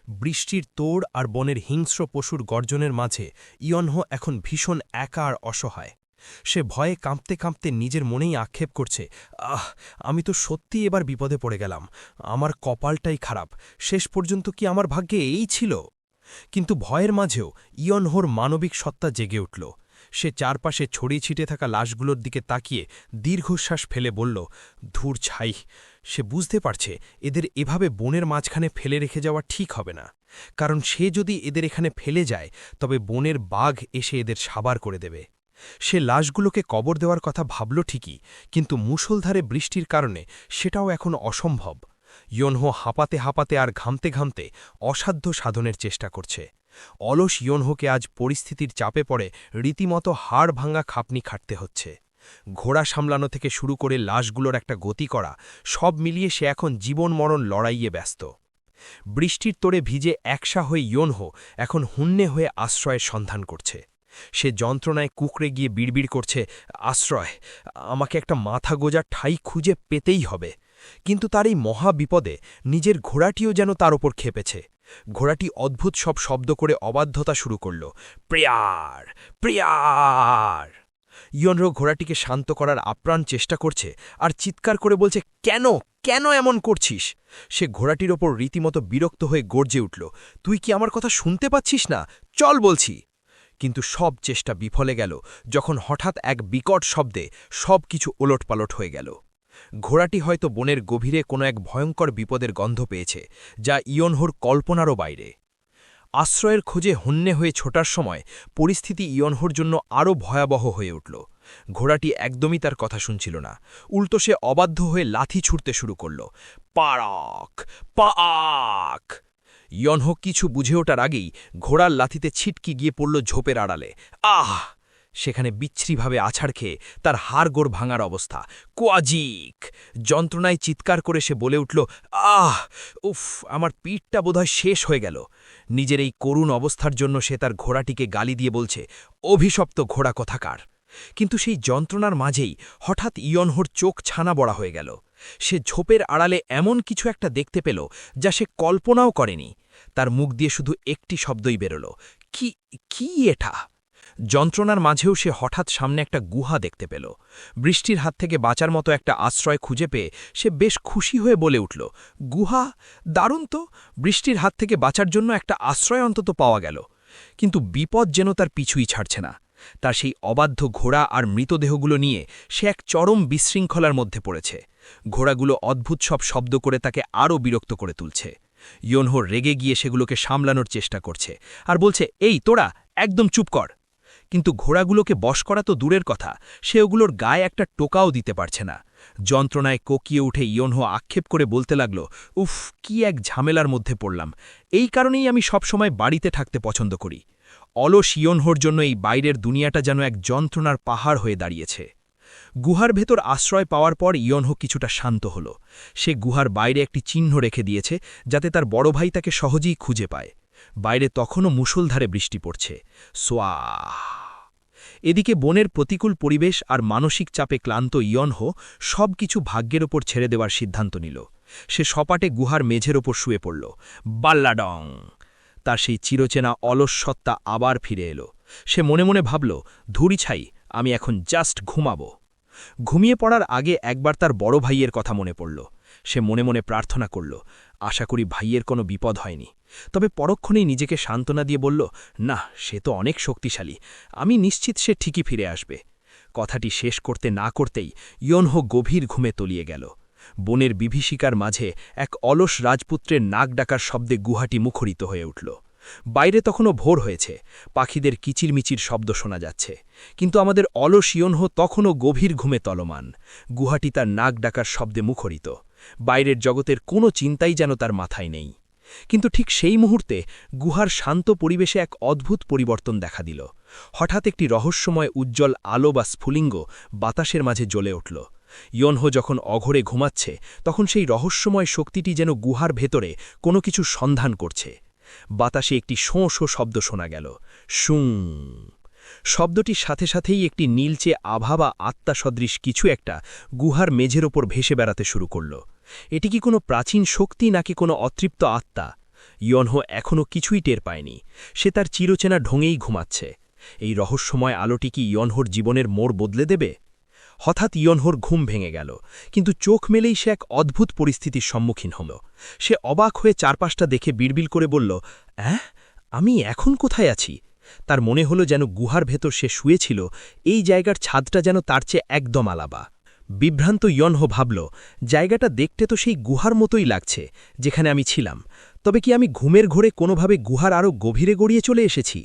বৃষ্টির তোড় আর বনের হিংস্র পশুর গর্জনের মাঝে ইয়নহো এখন ভীষণ একা আর অসহায়। সে ভয়ে কাঁপতে কাঁপতে নিজের মনেই আক্ষেপ করছে, আমি তো সত্যি এবার বিপদে পড়ে গেলাম, আমার কপালটাই খারাপ, শেষ পর্যন্ত কি আমার ভাগ্যে এই ছিল? কিন্তু ভয়ের মাঝেও ইয়নহোর মানবিক সত্তা জেগে উঠল। সে চারপাশে ছড়িয়ে ছিটে থাকা লাশগুলোর দিকে তাকিয়ে দীর্ঘশ্বাস ফেলে বলল, ধুর ছাই। সে বুঝতে পারছে এদের এভাবে বনের মাঝখানে ফেলে রেখে যাওয়া ঠিক হবে না, কারণ সে যদি এদের এখানে ফেলে যায় তবে বনের বাঘ এসে এদের সাবার করে দেবে। সে লাশগুলোকে কবর দেওয়ার কথা ভাবল ঠিকই, কিন্তু মুষলধারে বৃষ্টির কারণে সেটাও এখন অসম্ভব। ইয়নহো হাঁপাতে হাঁপাতে আর ঘামতে ঘামতে অসাধ্য সাধনের চেষ্টা করছে। অলস ইয়নহোকে আজ পরিস্থিতির চাপে পড়ে রীতিমতো হাড় ভাঙা খাপনি খাটতে হচ্ছে। ঘোড়া সামলানো থেকে শুরু করে লাশগুলোর একটা গতি করা, সব মিলিয়ে সে এখন জীবন মরণ লড়াইয়ে ব্যস্ত। বৃষ্টির তোড়ে ভিজে একসা হয়ে ইয়নহো এখন হুন্নে হয়ে আশ্রয়ের সন্ধান করছে। সে যন্ত্রণায় কুকড়ে গিয়ে বিড়বিড় করছে, আশ্রয়, আমাকে একটা মাথা গোজা ঠাই খুঁজে পেতেই হবে। কিন্তু তার এই মহা বিপদে নিজের ঘোড়াটিও যেন তার ওপর খেপেছে। ঘোড়াটি অদ্ভুত সব শব্দ করে অবাধ্যতা শুরু করল, প্রিয়ার, প্রিয়ার। ইয়নহো ঘোড়াটিকে শান্ত করার আপ্রাণ চেষ্টা করছে আর চিৎকার করে বলছে, কেন, কেন এমন করছিস? সে ঘোড়াটির ওপর রীতিমতো বিরক্ত হয়ে গর্জে উঠল, তুই কি আমার কথা শুনতে পাচ্ছিস না? চল বলছি। কিন্তু সব চেষ্টা বিফলে গেল যখন হঠাৎ এক বিকট শব্দে সব কিছু ওলটপালট হয়ে গেল। ঘোড়াটি হয়তো বনের গভীরে কোনো এক ভয়ঙ্কর বিপদের গন্ধ পেয়েছে, যা ইয়নহোর কল্পনারও বাইরে। আশ্রয়ের খোঁজে হন্যে হয়ে ছোটার সময় পরিস্থিতি ইয়নহোর জন্য আরও ভয়াবহ হয়ে উঠল। ঘোড়াটি একদমই তার কথা শুনছিল না, উল্টো সে অবাধ্য হয়ে লাথি ছুটতে শুরু করল, পাড়ক, পাক। ইয়নহো কিছু বুঝে ওঠার আগেই ঘোড়ার লাথিতে ছিটকি গিয়ে পড়ল ঝোপের আড়ালে। আহ! সেখানে বিচ্ছিরিভাবে আছাড় খেয়ে তার হাড়গোড় ভাঙার অবস্থা। কোয়াজিক! যন্ত্রণায় চিৎকার করে সে বলে উঠল, আহ! উফ, আমার পিঠটা বোধহয় শেষ হয়ে গেল। নিজের এই করুণ অবস্থার জন্য সে তার ঘোড়াটিকে গালি দিয়ে বলছে, অভিশপ্ত ঘোড়া কোথাকার। কিন্তু সেই যন্ত্রণার মাঝেই হঠাৎ ইয়নহোর চোখ ছানা বড়া হয়ে গেল। সে ঝোপের আড়ালে এমন কিছু একটা দেখতে পেল যা সে কল্পনাও করেনি। তার মুখ দিয়ে শুধু একটি শব্দই বেরোল, কি, কি এটা? যন্ত্রণার মাঝেও সে হঠাৎ সামনে একটা গুহা দেখতে পেল। বৃষ্টির হাত থেকে বাঁচার মতো একটা আশ্রয় খুঁজে পেয়ে সে বেশ খুশি হয়ে বলে উঠল, গুহা, দারুণ তো! বৃষ্টির হাত থেকে বাঁচার জন্য একটা আশ্রয় অন্তত পাওয়া গেল। কিন্তু বিপদ যেন তার পিছুই ছাড়ছে না। তার সেই অবাধ্য ঘোড়া আর মৃতদেহগুলো নিয়ে সে এক চরম বিশৃঙ্খলার মধ্যে পড়েছে। ঘোড়াগুলো অদ্ভুত সব শব্দ করে তাকে আরও বিরক্ত করে তুলছে। ইয়নহো রেগে গিয়ে সেগুলোকে সামলানোর চেষ্টা করছে আর বলছে, এই তোরা একদম চুপ কর। কিন্তু ঘোড়াগুলোকে বশ করা তো দূরের কথা, সে ওগুলোর গায়ে একটা টোকাও দিতে পারছে না। যন্ত্রণায় কোকিয়ে উঠে ইয়নহো আক্ষেপ করে বলতে লাগল, উফ, কি এক ঝামেলার মধ্যে পড়লাম। এই কারণেই আমি সবসময় বাড়িতে থাকতে পছন্দ করি। অলস ইয়নহোর জন্য এই বাইরের দুনিয়াটা যেন এক যন্ত্রণার পাহাড় হয়ে দাঁড়িয়েছে। গুহার ভেতর আশ্রয় পাওয়ার পর ইয়নহো কিছুটা শান্ত হল। সে গুহার বাইরে একটি চিহ্ন রেখে দিয়েছে, যাতে তার বড় ভাই তাকে সহজেই খুঁজে পায়। বাইরে তখনও মুষলধারে বৃষ্টি পড়ছে। সোয়া! এদিকে বনের প্রতিকূল পরিবেশ আর মানসিক চাপে ক্লান্ত ইয়নহো সবকিছু ভাগ্যের ওপর ছেড়ে দেওয়ার সিদ্ধান্ত নিল। সে সপাটে গুহার মেঝের ওপর শুয়ে পড়ল। বাল্লাডং! তার সেই চিরচেনা অলস সত্তা আবার ফিরে এলো। সে মনে মনে ভাবল, ধুরি ছাই, আমি এখন জাস্ট ঘুমাবো। ঘুমিয়ে পড়ার আগে একবার তার বড় ভাইয়ের কথা মনে পড়ল। সে মনে মনে প্রার্থনা করল, আশা করি ভাইয়ের কোনো বিপদ হয়নি। তবে পরক্ষণেই নিজেকে সান্ত্বনা দিয়ে বলল, না, সে তো অনেক শক্তিশালী, আমি নিশ্চিত সে ঠিকই ফিরে আসবে। কথাটি শেষ করতে না করতেই ইয়নহো গভীর ঘুমে তলিয়ে গেল। বনের বিভীষিকার মাঝে এক অলস রাজপুত্রের নাক ডাকার শব্দে গুহাটি মুখরিত হয়ে উঠল। বাইরে তখনও ভোর হয়েছে, পাখিদের কিচিরমিচির শব্দ শোনা যাচ্ছে, কিন্তু আমাদের অলস ইয়নহো তখনও গভীর ঘুমে তলমান। গুহাটি তার নাক ডাকার শব্দে মুখরিত। বাইরের জগতের কোনো চিন্তাই যেন তার মাথায় নেই। কিন্তু ঠিক সেই মুহূর্তে গুহার শান্ত পরিবেশে এক অদ্ভুত পরিবর্তন দেখা দিল। হঠাৎ একটি রহস্যময় উজ্জ্বল আলো বা স্ফুলিঙ্গ বাতাসের মাঝে জ্বলে উঠল। ইয়নহো যখন অঘরে ঘুমাচ্ছে, তখন সেই রহস্যময় শক্তিটি যেন গুহার ভেতরে কোনো কিছু সন্ধান করছে। বাতাসে একটি শোঁ শোঁ শব্দ শোনা গেল, শুঁ। শব্দটির সাথে সাথেই একটি নীলচে আভা বা আত্মা সদৃশ কিছু একটা গুহার মেঝের ওপর ভেসে বেড়াতে শুরু করল। এটি কি কোনো প্রাচীন শক্তি নাকি কোনো অতৃপ্ত আত্মা? ইয়নহো এখনও কিছুই টের পায়নি। সে তার চিরচেনা ঢঙেই ঘুমাচ্ছে। এই রহস্যময় আলোটি কি ইয়নহোর জীবনের মোড় বদলে দেবে? হঠাৎ ইয়নহোর ঘুম ভেঙে গেল, কিন্তু চোখ মেলেই সে এক অদ্ভুত পরিস্থিতির সম্মুখীন হল। সে অবাক হয়ে চারপাশটা দেখে বিড়বিড় করে বলল, আমি এখন কোথায় আছি? তার মনে হলো যেন গুহার ভেতর সে শুয়েছিল, এই জায়গার ছাদটা যেন তার চেয়ে একদম আলাদা। বিভ্রান্ত ইয়নহো ভাবল, জায়গাটা দেখতে তো সেই গুহার মতোই লাগছে যেখানে আমি ছিলাম। তবে কি আমি ঘুমের ঘোরে কোনোভাবে গুহার আরও গভীরে গড়িয়ে চলে এসেছি?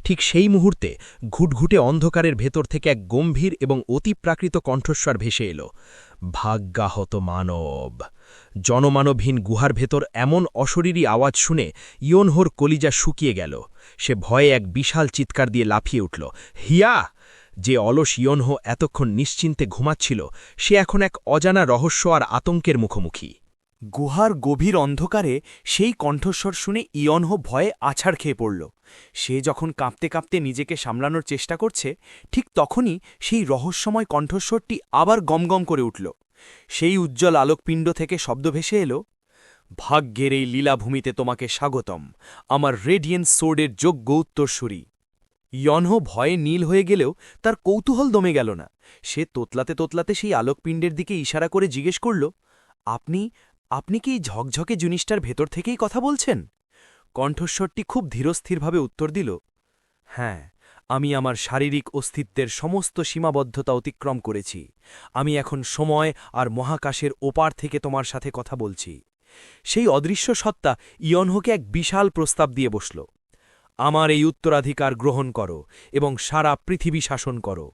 ঠিক সেই মুহূর্তে ঘুটঘুটে অন্ধকারের ভেতর থেকে এক গম্ভীর এবং অতিপ্রাকৃত কণ্ঠস্বর ভেসে এল, ভাগ্যাহত মানব। জনমানবহীন গুহার ভেতর এমন অশরীরী আওয়াজ শুনে ইয়নহোর কলিজা শুকিয়ে গেল। সে ভয়ে এক বিশাল চিৎকার দিয়ে লাফিয়ে উঠল, হিয়া! যে অলস ইয়নহো এতক্ষণ নিশ্চিন্তে ঘুমাচ্ছিল, সে এখন এক অজানা রহস্য আর আতঙ্কের মুখোমুখি। গুহার গভীর অন্ধকারে সেই কণ্ঠস্বর শুনে ইয়নহো ভয়ে আছাড় খেয়ে পড়ল। সে যখন কাঁপতে কাঁপতে নিজেকে সামলানোর চেষ্টা করছে, ঠিক তখনই সেই রহস্যময় কণ্ঠস্বরটি আবার গমগম করে উঠল। সেই উজ্জ্বল আলোকপিণ্ড থেকে শব্দ ভেসে এল, ভাগ্যের এই লীলাভূমিতে তোমাকে স্বাগতম, আমার রেডিয়েন্ট সোর্ডের যোগ্য উত্তরসূরি। ইয়নহো ভয়ে নীল হয়ে গেলেও তার কৌতূহল দমে গেল না। সে তোতলাতে তোতলাতে সেই আলোকপিণ্ডের দিকে ইশারা করে জিজ্ঞেস করল, আপনি কি এই ঝকঝকে জিনিসটার ভেতর থেকেই কথা বলছেন? কণ্ঠস্বরটি খুব ধীরস্থিরভাবে উত্তর দিল, হ্যাঁ, আমি আমার শারীরিক অস্তিত্বের সমস্ত সীমাবদ্ধতা অতিক্রম করেছি। আমি এখন সময় আর মহাকাশের ওপার থেকে তোমার সাথে কথা বলছি। সেই অদৃশ্য সত্তা ইয়নহোকে এক বিশাল প্রস্তাব দিয়ে বসল, আমার এই উত্তরাধিকার গ্রহণ করো এবং সারা পৃথিবী শাসন করো।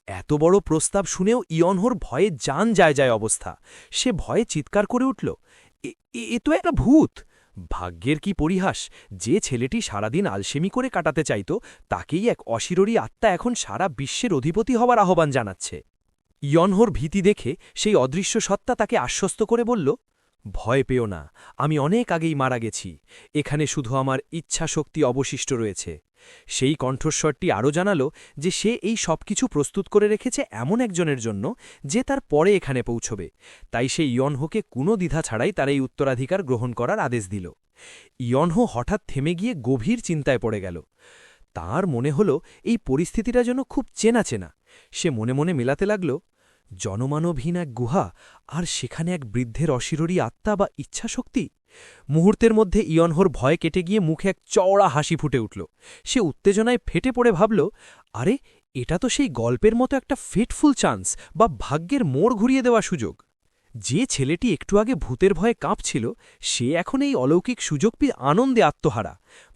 এত বড় প্রস্তাব শুনেও ইয়নহোর ভয়ে জান যায় অবস্থা। সে ভয়ে চিৎকার করে উঠল, এ তো একটা ভূত! ভাগ্যের কি পরিহাস! যে ছেলেটি সারাদিন আলসেমি করে কাটাতে চাইত, তাকেই এক অশিরোরী আত্মা এখন সারা বিশ্বের অধিপতি হওয়ার আহ্বান জানাচ্ছে। ইয়নহোর ভীতি দেখে সেই অদৃশ্য সত্তা তাকে আশ্বস্ত করে বলল, ভয় পেও না, আমি অনেক আগেই মারা গেছি। এখানে শুধু আমার ইচ্ছাশক্তি অবশিষ্ট রয়েছে। সেই কণ্ঠস্বরটি আরও জানাল যে সে এই সবকিছু প্রস্তুত করে রেখেছে এমন একজনের জন্য যে তার পরে এখানে পৌঁছবে। তাই সে ইয়নহোকে কোনো দ্বিধা ছাড়াই তার এই উত্তরাধিকার গ্রহণ করার আদেশ দিল। ইয়নহো হঠাৎ থেমে গিয়ে গভীর চিন্তায় পড়ে গেল। তার মনে হল এই পরিস্থিতিটা যেন খুব চেনা চেনা। সে মনে মনে মেলাতে লাগল, জনমানবহীন এক গুহা, আর সেখানে এক বৃদ্ধের অশিরোরী আত্মা বা ইচ্ছাশক্তি। মুহূর্তের মধ্যে ইয়নহোর ভয় কেটে গিয়ে মুখে এক চওড়া হাসি ফুটে উঠল। সে উত্তেজনায় ফেটে পড়ে ভাবল, আরে, এটা তো সেই গল্পের মতো একটা ফেটফুল চান্স বা ভাগ্যের মোড় ঘুরিয়ে দেওয়া সুযোগ। যে ছেলেটি একটু আগে ভূতের ভয়ে কাঁপছিল, সে এখন এই অলৌকিক সুযোগ পেয়ে আনন্দে আত্মহারা।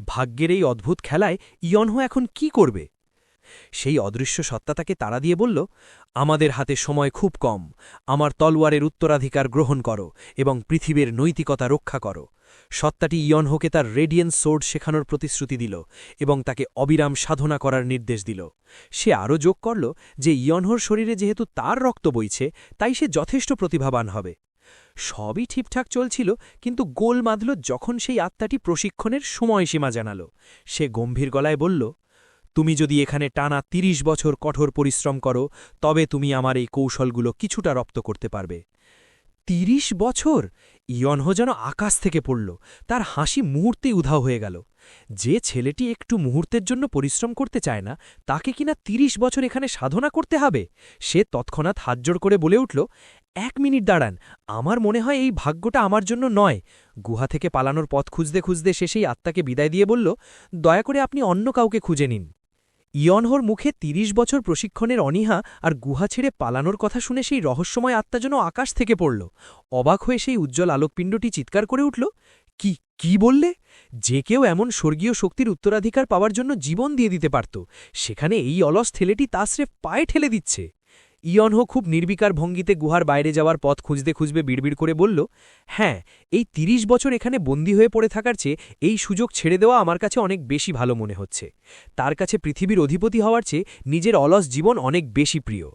ভাগ্যের এই অদ্ভুত খেলায় ইয়নহো এখন কি করবে? সেই অদৃশ্য সত্তা তাকে তাড়া দিয়ে বলল, আমাদের হাতে সময় খুব কম। আমার তলোয়ারের উত্তরাধিকার গ্রহণ করো এবং পৃথিবীর নৈতিকতা রক্ষা করো। সত্তাটি ইয়নহোকে তার রেডিয়েন্ট সোর্ড শেখানোর প্রতিশ্রুতি দিল এবং তাকে অবিরাম সাধনা করার নির্দেশ দিল। সে আরও যোগ করল যে ইয়নহোর শরীরে যেহেতু তার রক্ত বইছে, তাই সে যথেষ্ট প্রতিভাবান হবে। সবই ঠিকঠাক চলছিল, কিন্তু গোল বাঁধল যখন সেই আত্মাটি প্রশিক্ষণের সময়সীমা জানাল। সে গম্ভীর গলায় বলল, তুমি যদি এখানে টানা ৩০ বছর কঠোর পরিশ্রম করো তবে তুমি আমার এই কৌশলগুলো কিছুটা রপ্ত করতে পারবে। ৩০ বছর! ইয়নহো যেন আকাশ থেকে পড়ল, তার হাসি মুহূর্তেই উধাও হয়ে গেল। যে ছেলেটি একটু মুহূর্তের জন্য পরিশ্রম করতে চায় না, তাকে কিনা ৩০ বছর এখানে সাধনা করতে হবে? সে তৎক্ষণাৎ হাতজোড় করে বলে উঠল, ১ মিনিট দাঁড়ান, আমার মনে হয় এই ভাগ্যটা আমার জন্য নয়। গুহা থেকে পালানোর পথ খুঁজতে খুঁজতে সে সেই আত্মাকে বিদায় দিয়ে বলল, দয়া করে আপনি অন্য কাউকে খুঁজে নিন। ইয়নহোর মুখে ৩০ বছর প্রশিক্ষণের অনীহা আর গুহা ছেড়ে পালানোর কথা শুনে সেই রহস্যময় আত্মা যেন আকাশ থেকে পড়ল। অবাক হয়ে সেই উজ্জ্বল আলোকপিণ্ডটি চিৎকার করে উঠল, কি বললে? যে কেউ এমন স্বর্গীয় শক্তির উত্তরাধিকার পাওয়ার জন্য জীবন দিয়ে দিতে পারত, সেখানে এই অলস ছেলেটি তা স্রেফ পায়ে ঠেলে দিচ্ছে। ইয়নহো খুব নির্বিকার ভঙ্গিতে গুহার বাইরে যাওয়ার পথ খুঁজতে খুঁজতে বিড়বিড় করে বলল, হ্যাঁ, এই ৩০ বছর এখানে বন্দী হয়ে পড়ে থাকার চেয়ে এই সুযোগ ছেড়ে দেওয়া আমার কাছে অনেক বেশি ভালো মনে হচ্ছে। তার কাছে পৃথিবীর অধিপতি হওয়ার চেয়ে নিজের অলস জীবন অনেক বেশি প্রিয়।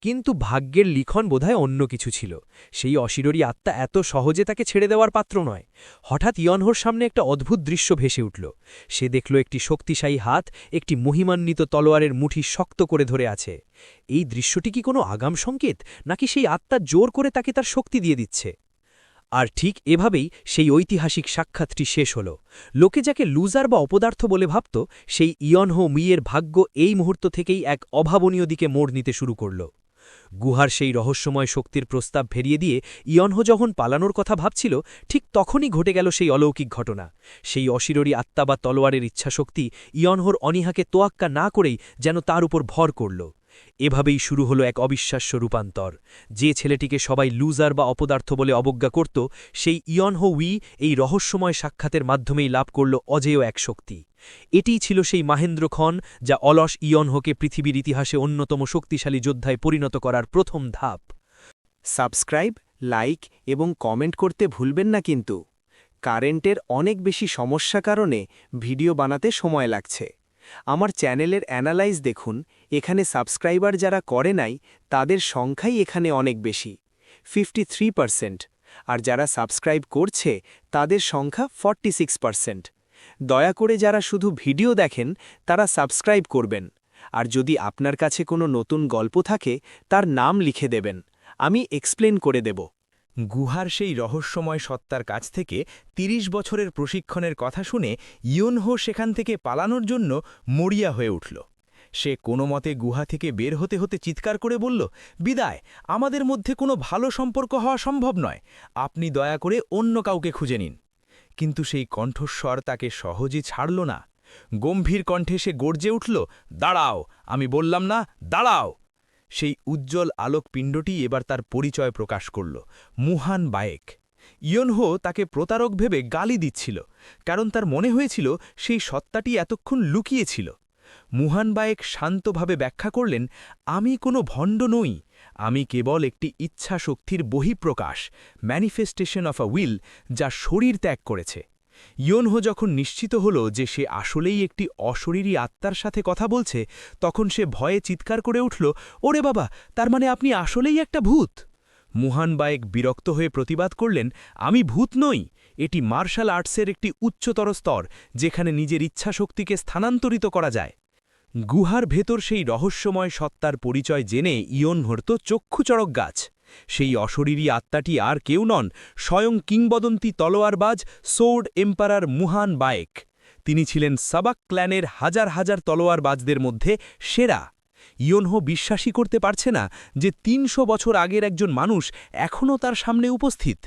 কিন্তু ভাগ্যের লিখন বোধহয় অন্য কিছু ছিল। সেই অশিরোরী আত্মা এত সহজে তাকে ছেড়ে দেওয়ার পাত্র নয়। হঠাৎ ইয়নহোর সামনে একটা অদ্ভুত দৃশ্য ভেসে উঠল। সে দেখল একটি শক্তিশালী হাত একটি মহিমান্বিত তলোয়ারের মুঠি শক্ত করে ধরে আছে। এই দৃশ্যটি কি কোনো আগাম সংকেত, নাকি সেই আত্মা জোর করে তাকে তার শক্তি দিয়ে দিচ্ছে? আর ঠিক এভাবেই সেই ঐতিহাসিক সাক্ষাৎটি শেষ হল। লোকে যাকে লুজার বা অপদার্থ বলে ভাবত, সেই ইয়নহো মিয়ের ভাগ্য এই মুহূর্ত থেকেই এক অভাবনীয় দিকে মোড় নিতে শুরু করল। গুহার সেই রহস্যময় শক্তির প্রস্তাব ভেরিয়ে দিয়ে ইয়নহো যখন পালানোর কথা ভাবছিল, ঠিক তখনই ঘটে গেল সেই অলৌকিক ঘটনা। সেই অশিরোরী আত্মা বা তলোয়ারের ইচ্ছাশক্তি ইয়নহোর অনীহাকে তোয়াক্কা না করেই যেন তার উপর ভর করল। এভাবেই শুরু হলো এক অবিশ্বাস্য রূপান্তর। যে ছেলেটিকে সবাই লুজার বা অপদার্থ বলে অবজ্ঞা করত, সেই ইয়নহো উই এই রহস্যময় সাক্ষাতের মাধ্যমেই লাভ করল অজেয় এক শক্তি। এটিই ছিল সেই মাহেন্দ্র খন, যা অলস ইয়নহোকে পৃথিবীর ইতিহাসে অন্যতম শক্তিশালী যোদ্ধায় পরিণত করার প্রথম ধাপ। সাবস্ক্রাইব, লাইক এবং কমেন্ট করতে ভুলবেন না কিন্তু। কারেন্টের অনেক বেশি সমস্যা কারণে ভিডিও বানাতে সময় লাগছে। আমার চ্যানেলের অ্যানালাইজ দেখুন, এখানে সাবস্ক্রাইবার যারা করে নাই তাদের সংখ্যাই এখানে অনেক বেশি, 53%, আর যারা সাবস্ক্রাইব করছে তাদের সংখ্যা 46%। দয়া করে যারা শুধু ভিডিও দেখেন তারা সাবস্ক্রাইব করবেন, আর যদি আপনার কাছে কোনো নতুন গল্প থাকে তার নাম লিখে দেবেন, আমি এক্সপ্লেন করে দেব। গুহার সেই রহস্যময় সত্তার কাছ থেকে ৩০ বছরের প্রশিক্ষণের কথা শুনে ইয়নহো সেখান থেকে পালানোর জন্য মরিয়া হয়ে উঠল। সে কোনো মতে গুহা থেকে বের হতে হতে চিৎকার করে বলল, বিদায়, আমাদের মধ্যে কোনো ভালো সম্পর্ক হওয়া সম্ভব নয়, আপনি দয়া করে অন্য কাউকে খুঁজে নিন। কিন্তু সেই কণ্ঠস্বর তাকে সহজে ছাড়ল না। গম্ভীর কণ্ঠে সে গর্জে উঠল, দাঁড়াও, আমি বললাম না, দাঁড়াও। সেই উজ্জ্বল আলোকপিণ্ডটি এবার তার পরিচয় প্রকাশ করল, মুহান বায়েক। ইয়নহো তাকে প্রতারক ভেবে গালি দিচ্ছিল, কারণ তার মনে হয়েছিল সেই সত্তাটি এতক্ষণ লুকিয়েছিল। মুহান বায়েক শান্তভাবে ব্যাখ্যা করলেন, আমি কোনো ভণ্ড নই, আমি কেবল একটি ইচ্ছা শক্তির বহিঃপ্রকাশ, ম্যানিফেস্টেশন অফ আ উইল, যা শরীর ত্যাগ করেছে। ইয়নহো যখন নিশ্চিত হল যে সে আসলেই একটি অশরীরী আত্মার সাথে কথা বলছে, তখন সে ভয়ে চিৎকার করে উঠল, ওরে বাবা, তার মানে আপনি আসলেই একটা ভূত। মুহান বায়েক বিরক্ত হয়ে প্রতিবাদ করলেন, আমি ভূত নই, এটি মার্শাল আর্টসের একটি উচ্চতর স্তর, যেখানে নিজের ইচ্ছাশক্তিকে স্থানান্তরিত করা যায়। গুহার ভেতর সেই রহস্যময় সত্তার পরিচয় জেনে ইয়নহোর তো চক্ষুচড়ক গাছ। সেই অশরীরী আত্মাটি আর কেউ নন, স্বয়ং কিংবদন্তি তলোয়ারবাজ সোর্ড এম্পারার মুহান বায়েক। তিনি ছিলেন সাবাক ক্ল্যানের হাজার হাজার তলোয়ারবাজদের মধ্যে সেরা। ইয়নহো বিশ্বাসই করতে পারছে না যে ৩০০ বছর আগের একজন মানুষ এখনও তার সামনে উপস্থিত।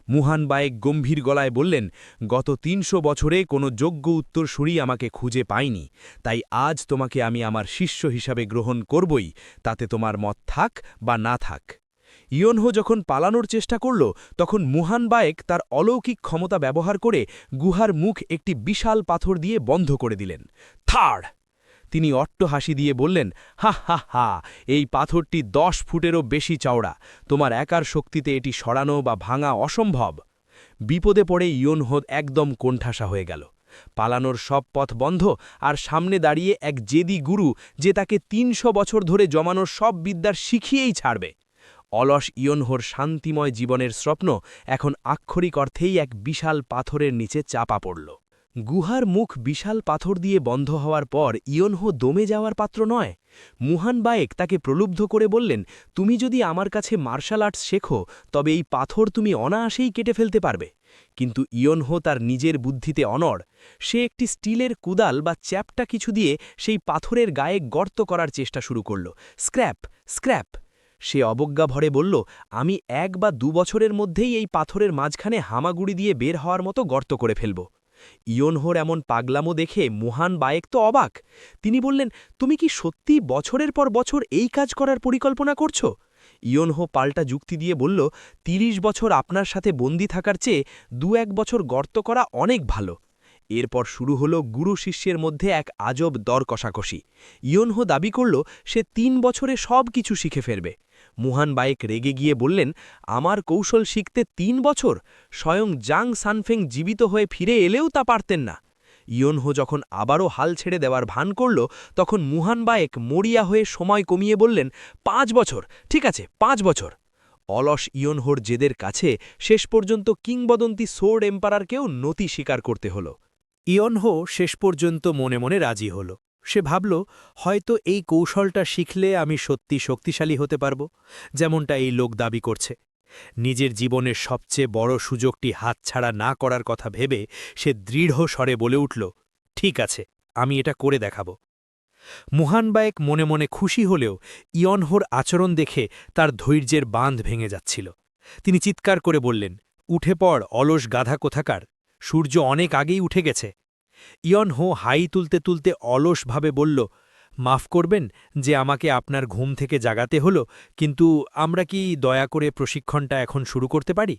মুহান বায়েক গম্ভীর গলায় বললেন, গত ৩০০ বছরে কোনো যোগ্য উত্তরসূরি আমাকে খুঁজে পায়নি, তাই আজ তোমাকে আমি আমার শিষ্য হিসাবে গ্রহণ করবই, তাতে তোমার মত থাক বা না থাক। ইয়নহো যখন পালানোর চেষ্টা করল, তখন মুহান বায়েক তার অলৌকিক ক্ষমতা ব্যবহার করে গুহার মুখ একটি বিশাল পাথর দিয়ে বন্ধ করে দিলেন। থাড়! তিনি অট্ট হাসি দিয়ে বললেন, হা হা হা, এই পাথরটি ১০ ফুটেরও বেশি চওড়া, তোমার একার শক্তিতে এটি সরানো বা ভাঙা অসম্ভব। বিপদে পড়ে ইয়নহো একদম কোণঠাসা হয়ে গেল। পালানোর সব পথ বন্ধ, আর সামনে দাঁড়িয়ে এক জেদি গুরু, যে তাকে ৩০০ বছর ধরে জমানোর সব বিদ্যার শিখিয়েই ছাড়বে। অলস ইয়নহোর শান্তিময় জীবনের স্বপ্ন এখন আক্ষরিক অর্থেই এক বিশাল পাথরের নিচে চাপা পড়ল। গুহার মুখ বিশাল পাথর দিয়ে বন্ধ হওয়ার পর ইয়নহো দমে যাওয়ার পাত্র নয়। মুহান বায়েক তাকে প্রলুব্ধ করে বললেন, তুমি যদি আমার কাছে মার্শাল আর্টস শেখো তবে এই পাথর তুমি অনায়াসেই কেটে ফেলতে পারবে। কিন্তু ইয়নহো তার নিজের বুদ্ধিতে অনড়। সে একটি স্টিলের কুদাল বা চ্যাপটা কিছু দিয়ে সেই পাথরের গায়ে গর্ত করার চেষ্টা শুরু করল। Scrap scrap. সে অবজ্ঞা ভরে বলল, আমি 1 বা 2 বছরের মধ্যেই এই পাথরের মাঝখানে হামাগুড়ি দিয়ে বের হওয়ার মতো গর্ত করে ফেলব। ইয়নহোর এমন পাগলামো দেখে মুহান বায়েক তো অবাক। তিনি বললেন, তুমি কি সত্যি বছরের পর বছর এই কাজ করার পরিকল্পনা করছো? ইয়নহো পাল্টা যুক্তি দিয়ে বলল, 30 বছর আপনার সাথে বন্দী থাকার চেয়ে 2-1 বছর গর্ত করা অনেক ভালো। এরপর শুরু হলো গুরু শিষ্যের মধ্যে এক আজব দর কষাকষি। ইয়নহো দাবি করল সে 3 বছরে সব কিছু শিখে ফেলবে। মুহান বায়েক রেগে গিয়ে বললেন, আমার কৌশল শিখতে 3 বছর? স্বয়ং জাং সানফেং জীবিত হয়ে ফিরে এলেও তা পারতেন না। ইয়নহো যখন আবারও হাল ছেড়ে দেওয়ার ভান করল, তখন মুহান বায়েক মরিয়া হয়ে সময় কমিয়ে বললেন, 5 বছর, ঠিক আছে 5 বছর। অলস ইয়নহোর জেদের কাছে শেষ পর্যন্ত কিংবদন্তি সোর্ড এম্পারারকেও নতি স্বীকার করতে হল। ইয়নহো শেষ পর্যন্ত মনে মনে রাজি হল। সে ভাবল, হয়তো এই কৌশলটা শিখলে আমি সত্যি শক্তিশালী হতে পারব, যেমনটা এই লোক দাবি করছে। নিজের জীবনের সবচেয়ে বড় সুযোগটি হাতছাড়া না করার কথা ভেবে সে দৃঢ় স্বরে বলে উঠল, ঠিক আছে, আমি এটা করে দেখাব। মুহান বায়েক মনে মনে খুশি হলেও ইয়নহোর আচরণ দেখে তার ধৈর্যের বাঁধ ভেঙে যাচ্ছিল। তিনি চিৎকার করে বললেন, উঠে পড় অলস গাধা কোথাকার, সূর্য অনেক আগেই উঠে গেছে। ইয়নহো হাই তুলতে তুলতে অলসভাবে বলল, মাফ করবেন যে আমাকে আপনার ঘুম থেকে জাগাতে হলো, কিন্তু আমরা কি দয়া করে প্রশিক্ষণটা এখন শুরু করতে পারি?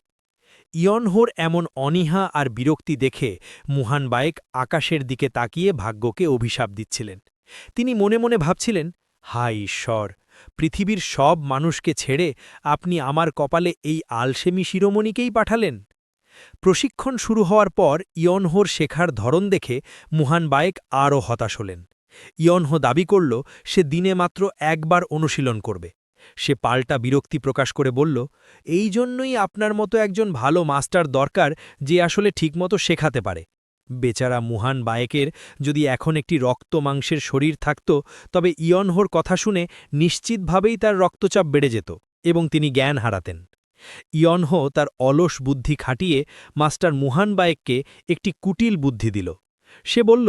ইয়নহোর এমন অনীহা আর বিরক্তি দেখে মুহান বায়েক আকাশের দিকে তাকিয়ে ভাগ্যকে অভিশাপ দিচ্ছিলেন। তিনি মনে মনে ভাবছিলেন, হায় ঈশ্বর, পৃথিবীর সব মানুষকে ছেড়ে আপনি আমার কপালে এই আলসেমি শিরোমণিকেই পাঠালেন। প্রশিক্ষণ শুরু হওয়ার পর ইয়নহোর শেখার ধরন দেখে মুহান বায়েক আরও হতাশ হলেন। ইয়নহো দাবি করল সে দিনে মাত্র 1 বার অনুশীলন করবে। সে পাল্টা বিরক্তি প্রকাশ করে বলল, এই জন্যই আপনার মতো একজন ভালো মাস্টার দরকার যে আসলে ঠিকমতো শেখাতে পারে। বেচারা মুহান বায়েকের যদি এখন একটি রক্ত মাংসের শরীর থাকত, তবে ইয়নহোর কথা শুনে নিশ্চিতভাবেই তার রক্তচাপ বেড়ে যেত এবং তিনি জ্ঞান হারাতেন। ইয়নহো তার অলস বুদ্ধি খাটিয়ে মাস্টার মুহান বায়েককে একটি কুটিল বুদ্ধি দিল। সে বলল,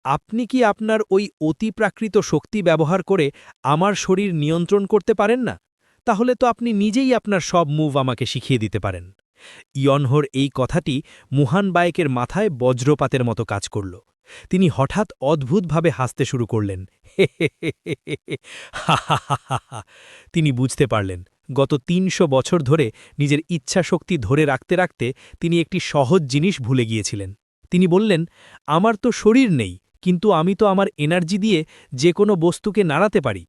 আপনি কি আপনার ওই অতিপ্রাকৃত শক্তি ব্যবহার করে আমার শরীর নিয়ন্ত্রণ করতে পারেন না? তাহলে তো আপনি নিজেই আপনার সব মুভ আমাকে শিখিয়ে দিতে পারেন। ইয়নহোর এই কথাটি মুহান বায়েকের মাথায় বজ্রপাতের মতো কাজ করল। তিনি হঠাৎ অদ্ভুতভাবে হাসতে শুরু করলেন। তিনি বুঝতে পারলেন, গত 300 বছর ধরে নিজের ইচ্ছাশক্তি ধরে রাখতে রাখতে তিনি একটি সহজ জিনিস ভুলে গিয়েছিলেন। তিনি বললেন, আমার তো শরীর নেই, কিন্তু আমি তো আমার এনার্জি দিয়ে যে কোনো বস্তুকে নাড়াতে পারি।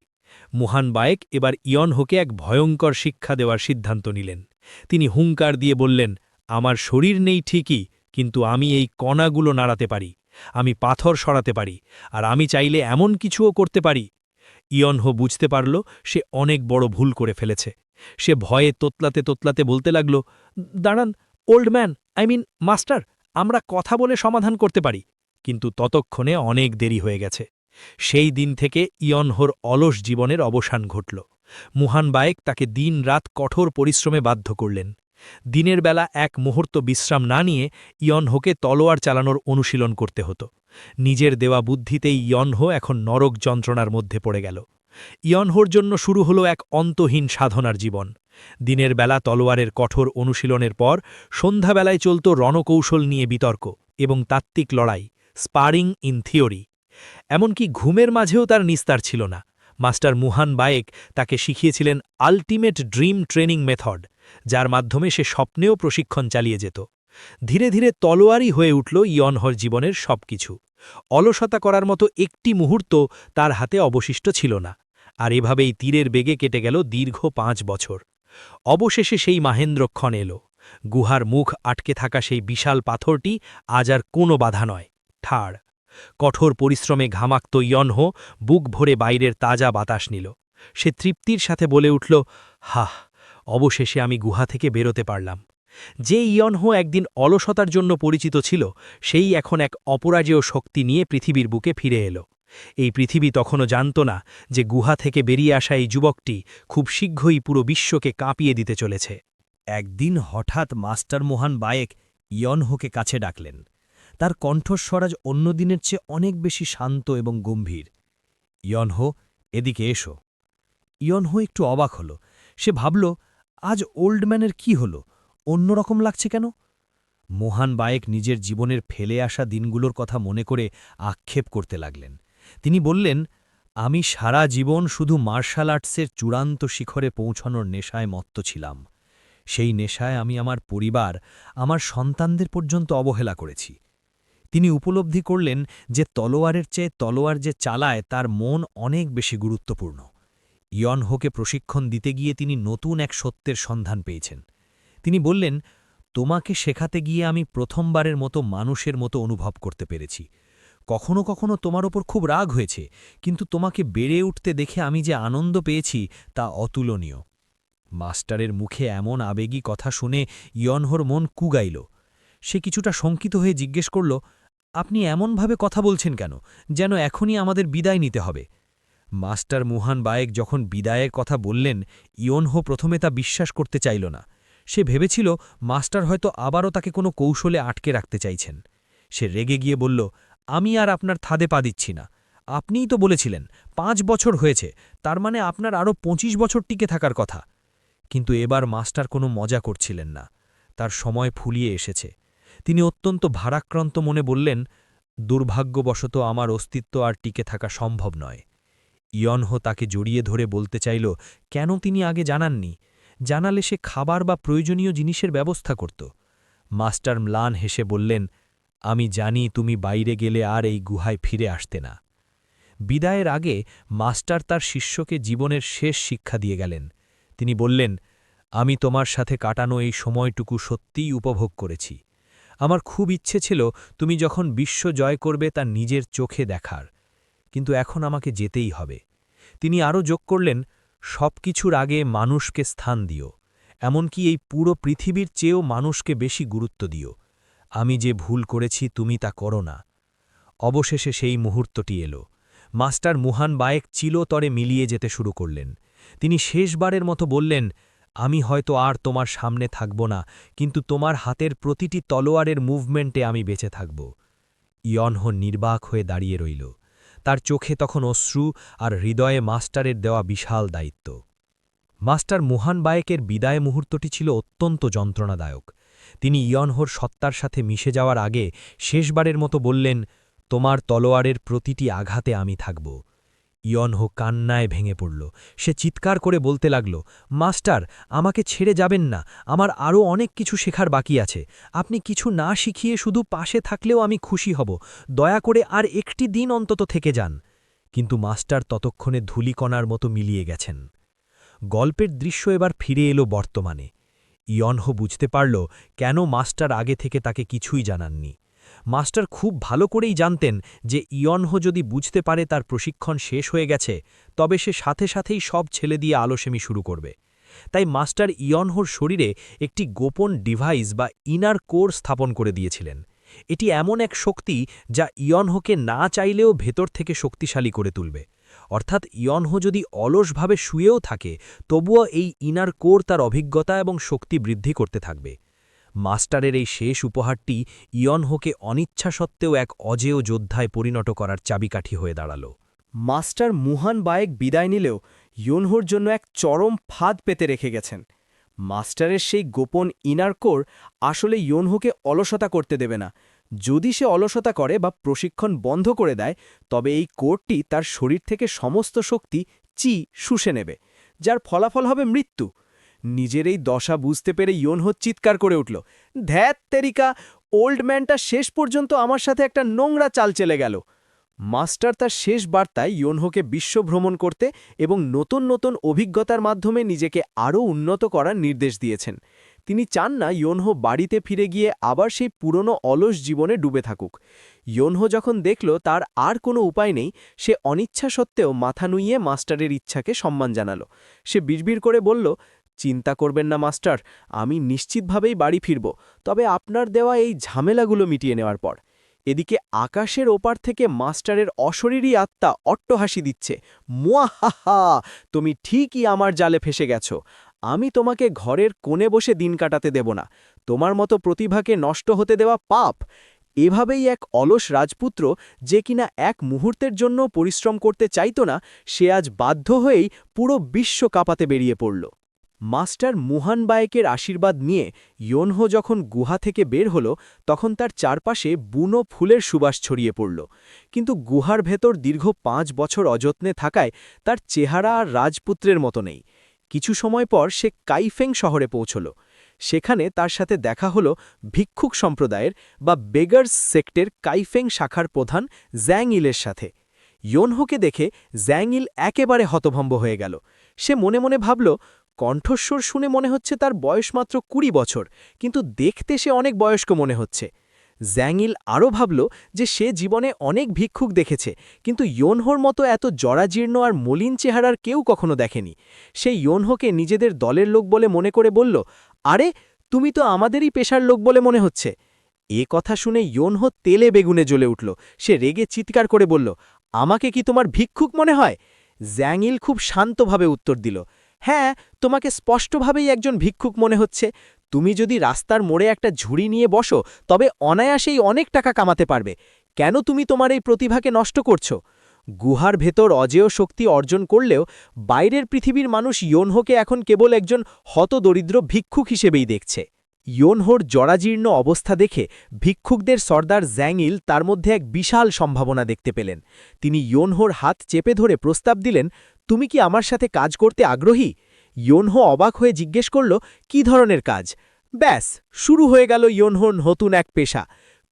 মুহান বায়েক এবার ইয়নহোকে এক ভয়ঙ্কর শিক্ষা দেওয়ার সিদ্ধান্ত নিলেন। তিনি হুঙ্কার দিয়ে বললেন, আমার শরীর নেই ঠিকই, কিন্তু আমি এই কণাগুলো নাড়াতে পারি, আমি পাথর সরাতে পারি, আর আমি চাইলে এমন কিছুও করতে পারি। ইয়নহো বুঝতে পারল সে অনেক বড় ভুল করে ফেলেছে। সে ভয়ে তোতলাতে তোতলাতে বলতে লাগল, দাঁড়ান ওল্ড ম্যান, মাস্টার, আমরা কথা বলে সমাধান করতে পারি। কিন্তু ততক্ষণে অনেক দেরি হয়ে গেছে। সেই দিন থেকে ইয়নহোর অলস জীবনের অবসান ঘটল। মুহান বায়েক তাকে দিন-রাত কঠোর পরিশ্রমে বাধ্য করলেন। দিনের বেলা এক মুহূর্ত বিশ্রাম না নিয়ে ইয়নহোকে তলোয়ার চালানোর অনুশীলন করতে হতো। নিজের দেওয়া বুদ্ধিতেই ইয়নহো এখন নরক যন্ত্রণার মধ্যে পড়ে গেল। ইয়নহোর জন্য শুরু হলো এক অন্তহীন সাধনার জীবন। দিনের বেলা তলোয়ারের কঠোর অনুশীলনের পর সন্ধ্যাবেলায় চলত রণকৌশল নিয়ে বিতর্ক এবং তাত্ত্বিক লড়াই, স্পারিং ইন থিওরি। এমনকি ঘুমের মাঝেও তার নিস্তার ছিল না। মাস্টার মুহান বায়েক তাকে শিখিয়েছিলেন আল্টিমেট ড্রিম ট্রেনিং মেথড, যার মাধ্যমে সে স্বপ্নেও প্রশিক্ষণ চালিয়ে যেত। ধীরে ধীরে তলোয়ারই হয়ে উঠল ইয়নহোর জীবনের সবকিছু। অলসতা করার মতো একটি মুহূর্ত তার হাতে অবশিষ্ট ছিল না। আর এভাবেই তীরের বেগে কেটে গেল দীর্ঘ 5 বছর। অবশেষে সেই মাহেন্দ্রক্ষণ এল। গুহার মুখ আটকে থাকা সেই বিশাল পাথরটি আজ আর কোনো বাধা নয়, ঠাড়। কঠোর পরিশ্রমে ঘামাক্ত ইয়নহো বুক ভরে বাইরের তাজা বাতাস নিল। সে তৃপ্তির সাথে বলে উঠল, হাহ, অবশেষে আমি গুহা থেকে বেরোতে পারলাম। যে ইয়নহো একদিন অলসতার জন্য পরিচিত ছিল সেই এখন এক অপরাজেয় শক্তি নিয়ে পৃথিবীর বুকে ফিরে এলো। এই পৃথিবী তখনও জানত না যে গুহা থেকে বেরিয়ে আসা এই যুবকটি খুব শীঘ্রই পুরো বিশ্বকে কাঁপিয়ে দিতে চলেছে। একদিন হঠাৎ মাস্টার মোহান বায়েক ইয়নহোকে কাছে ডাকলেন। তার কণ্ঠস্বর আজ অন্য দিনের চেয়ে অনেক বেশি শান্ত এবং গম্ভীর। ইয়নহো, এদিকে এসো। ইয়নহো একটু অবাক হল। সে ভাবল, আজ ওল্ড ম্যানের কি হল, অন্যরকম লাগছে কেন? মোহান বায়েক নিজের জীবনের ফেলে আসা দিনগুলোর কথা মনে করে আক্ষেপ করতে লাগলেন। তিনি বললেন, আমি সারা জীবন শুধু মার্শাল আর্টসের চূড়ান্ত শিখরে পৌঁছানোর নেশায় মত্ত ছিলাম। সেই নেশায় আমি আমার পরিবার, আমার সন্তানদের পর্যন্ত অবহেলা করেছি। তিনি উপলব্ধি করলেন যে তলোয়ারের চেয়ে তলোয়ার যে চালায় তার মন অনেক বেশি গুরুত্বপূর্ণ। ইয়নহোকে প্রশিক্ষণ দিতে গিয়ে তিনি নতুন এক সত্যের সন্ধান পেয়েছেন। তিনি বললেন, তোমাকে শেখাতে গিয়ে আমি প্রথমবারের মতো মানুষের মতো অনুভব করতে পেরেছি। কখনো কখনো তোমার ওপর খুব রাগ হয়েছে, কিন্তু তোমাকে বেড়ে উঠতে দেখে আমি যে আনন্দ পেয়েছি তা অতুলনীয়। মাস্টারের মুখে এমন আবেগী কথা শুনে ইয়নহোর মন কুগাইল। সে কিছুটা শঙ্কিত হয়ে জিজ্ঞেস করল, আপনি এমনভাবে কথা বলছেন কেন, যেন এখনই আমাদের বিদায় নিতে হবে? মাস্টার মুহান বায়েক যখন বিদায়ের কথা বললেন, ইয়নহো প্রথমে তা বিশ্বাস করতে চাইল না। সে ভেবেছিল মাস্টার হয়তো আবারও তাকে কোনো কৌশলে আটকে রাখতে চাইছেন। সে রেগে গিয়ে বলল, আমি আর আপনার থাদে পা দিচ্ছি না। আপনিই তো বলেছিলেন 5 বছর হয়েছে, তার মানে আপনার আরও 25 বছর টিকে থাকার কথা। কিন্তু এবার মাস্টার কোনো মজা করছিলেন না। তার সময় ফুলিয়ে এসেছে। তিনি অত্যন্ত ভারাক্রান্ত মনে বললেন, দুর্ভাগ্যবশত আমার অস্তিত্ব আর টিকে থাকা সম্ভব নয়। ইয়নহো তাকে জড়িয়ে ধরে বলতে চাইল, কেন তিনি আগে জানাননি? জানালে সে খাবার বা প্রয়োজনীয় জিনিসের ব্যবস্থা করত। মাস্টার ম্লান হেসে বললেন, আমি জানি তুমি বাইরে গেলে আর এই গুহায় ফিরে আসতে না। বিদায়ের আগে মাস্টার তার শিষ্যকে জীবনের শেষ শিক্ষা দিয়ে গেলেন। তিনি বললেন, আমি তোমার সাথে কাটানো এই সময়টুকু সত্যিই উপভোগ করেছি। আমার খুব ইচ্ছে ছিল তুমি যখন বিশ্ব জয় করবে তা নিজের চোখে দেখার, কিন্তু এখন আমাকে যেতেই হবে। তিনি আরও যোগ করলেন, সব কিছুর আগে মানুষকে স্থান দিও, এমনকি এই পুরো পৃথিবীর চেয়েও মানুষকে বেশি গুরুত্ব দিও। আমি যে ভুল করেছি তুমি তা করো না। অবশেষে সেই মুহূর্তটি এলো। মাস্টার মুহান বায়েক চিলতরে মিলিয়ে যেতে শুরু করলেন। তিনি শেষবারের মতো বললেন, আমি হয়তো আর তোমার সামনে থাকব না, কিন্তু তোমার হাতের প্রতিটি তলোয়ারের মুভমেন্টে আমি বেঁচে থাকব। ইয়নহো নির্বাক হয়ে দাঁড়িয়ে রইল। তার চোখে তখন অশ্রু আর হৃদয়ে মাস্টারের দেওয়া বিশাল দায়িত্ব। মাস্টার মুহান বায়েকের বিদায় মুহূর্তটি ছিল অত্যন্ত যন্ত্রণাদায়ক। তিনি ইয়নহোর সত্তার সাথে মিশে যাওয়ার আগে শেষবারের মতো বললেন, তোমার তলোয়ারের প্রতিটি আঘাতে আমি থাকব। ইয়নহো কান্নায় ভেঙে পড়ল। সে চিৎকার করে বলতে লাগল, মাস্টার, আমাকে ছেড়ে যাবেন না, আমার আরও অনেক কিছু শেখার বাকি আছে। আপনি কিছু না শিখিয়ে শুধু পাশে থাকলেও আমি খুশি হব। দয়া করে আর একটি দিন অন্তত থেকে যান। কিন্তু মাস্টার ততক্ষণে ধূলিকণার মতো মিলিয়ে গেছেন। গল্পের দৃশ্য এবার ফিরে এলো বর্তমানে। ইয়নহো বুঝতে পারল কেন মাস্টার আগে থেকে তাকে কিছুই জানাননি। মাস্টার খুব ভালো করেই জানতেন যে ইয়নহো যদি বুঝতে পারে তার প্রশিক্ষণ শেষ হয়ে গেছে, তবে সে সাথে সাথেই সব ছেলে দিয়ে আলসেমি শুরু করবে। তাই মাস্টার ইয়নহোর শরীরে একটি গোপন ডিভাইস বা ইনার কোর স্থাপন করে দিয়েছিলেন। এটি এমন এক শক্তি যা ইয়নহোকে না চাইলেও ভেতর থেকে শক্তিশালী করে তুলবে। অর্থাৎ ইয়নহো যদি অলসভাবে শুয়েও থাকে, তবুও এই ইনার কোর তার অভিজ্ঞতা এবং শক্তি বৃদ্ধি করতে থাকবে। মাস্টারের এই শেষ উপহারটি ইয়নহোকে অনিচ্ছা সত্ত্বেও এক অজেয় যোদ্ধায় পরিণত করার চাবিকাঠি হয়ে দাঁড়াল। মাস্টার মুহান বায়েক বিদায় নিলেও ইয়নহোর জন্য এক চরম ফাঁদ পেতে রেখে গেছেন। মাস্টারের সেই গোপন ইনার কোর আসলে ইয়নহোকে অলসতা করতে দেবে না। যদি সে অলসতা করে বা প্রশিক্ষণ বন্ধ করে দেয়, তবে এই কোরটি তার শরীর থেকে সমস্ত শক্তি শুষে নেবে, যার ফলাফল হবে মৃত্যু। নিজের এই দশা বুঝতে পেরে ইয়নহো চিৎকার করে উঠল, ধ্যাত তেরিকা, ওল্ড ম্যানটা শেষ পর্যন্ত আমার সাথে একটা নোংরা চাল চেলে গেল। মাস্টার তার শেষ বার্তায় ইয়নহোকে বিশ্ব ভ্রমণ করতে এবং নতুন নতুন অভিজ্ঞতার মাধ্যমে নিজেকে আরও উন্নত করার নির্দেশ দিয়েছেন। তিনি চান না ইয়নহো বাড়িতে ফিরে গিয়ে আবার সেই পুরনো অলস জীবনে ডুবে থাকুক। ইয়নহো যখন দেখল তার আর কোনো উপায় নেই, সে অনিচ্ছা সত্ত্বেও মাথা নুইয়ে মাস্টারের ইচ্ছাকে সম্মান জানাল। সে বিড়বিড় করে বলল, চিন্তা করবেন না মাস্টার, আমি নিশ্চিতভাবেই বাড়ি ফিরব, তবে আপনার দেওয়া এই ঝামেলাগুলো মিটিয়ে নেওয়ার পর। এদিকে আকাশের ওপার থেকে মাস্টারের অশরীরী আত্মা অট্টহাসি দিচ্ছে। মুয়াহাহা, তুমি ঠিকই আমার জালে ফেসে গেছো। আমি তোমাকে ঘরের কোণে বসে দিন কাটাতে দেব না। তোমার মতো প্রতিভাকে নষ্ট হতে দেওয়া পাপ। এভাবেই এক অলস রাজপুত্র, যে কিনা এক মুহূর্তের জন্য পরিশ্রম করতে চাইত না, সে আজ বাধ্য হয়েই পুরো বিশ্ব কাঁপাতে বেরিয়ে পড়ল। মাস্টার মুহান বায়েকের আশীর্বাদ নিয়ে ইয়োনহো যখন গুহা থেকে বের হল, তখন তার চারপাশে বুনো ফুলের সুবাস ছড়িয়ে পড়ল। কিন্তু গুহার ভেতর দীর্ঘ 5 বছর অযত্নে থাকায় তার চেহারা আর রাজপুত্রের মতো নেই। কিছু সময় পর সে কাইফেং শহরে পৌঁছল। সেখানে তার সাথে দেখা হল ভিক্ষুক সম্প্রদায়ের বা বেগার্স সেক্টের কাইফেং শাখার প্রধান জ্যাং ইলের সাথে। ইয়োনহোকে দেখে জ্যাং ইল একেবারে হতভম্ব হয়ে গেল। সে মনে মনে ভাবল, কণ্ঠস্বর শুনে মনে হচ্ছে তার বয়স মাত্র 20 বছর, কিন্তু দেখতে সে অনেক বয়স্ক মনে হচ্ছে। জ্যাংইল আরও ভাবল যে সে জীবনে অনেক ভিক্ষুক দেখেছে, কিন্তু ইয়োনহোর মতো এত জরাজীর্ণ আর মলিন চেহারার কেউ কখনো দেখেনি। সে ইয়োনহোকে নিজেদের দলের লোক বলে মনে করে বলল, আরে, তুমি তো আমাদেরই পেশার লোক বলে মনে হচ্ছে। এ কথা শুনে ইয়োনহো তেলে বেগুনে জ্বলে উঠল। সে রেগে চিৎকার করে বলল, আমাকে কি তোমার ভিক্ষুক মনে হয়? জ্যাংইল খুব শান্তভাবে উত্তর দিল, হ্যাঁ, তোমাকে স্পষ্টভাবেই একজন ভিক্ষুক মনে হচ্ছে। তুমি যদি রাস্তার মোড়ে একটা ঝুড়ি নিয়ে বসো, তবে অনায়াসেই অনেক টাকা কামাতে পারবে। কেন তুমি তোমার এই প্রতিভাকে নষ্ট করছো? গুহার ভেতর অজেয় শক্তি অর্জন করলেও বাইরের পৃথিবীর মানুষ ইয়োনহোকে এখন কেবল একজন হতদরিদ্র ভিক্ষুক হিসেবেই দেখছে। ইয়োনহোর জরাজীর্ণ অবস্থা দেখে ভিক্ষুকদের সর্দার জ্যাংইল তার মধ্যে এক বিশাল সম্ভাবনা দেখতে পেলেন। তিনি ইয়োনহোর হাত চেপে ধরে প্রস্তাব দিলেন, তুমি কি আমার সাথে কাজ করতে আগ্রহী? ইয়োনহো অবাক হয়ে জিজ্ঞেস করল, কি ধরনের কাজ? ব্যাস, শুরু হয়ে গেল ইয়োনহোর নতুন এক পেশা।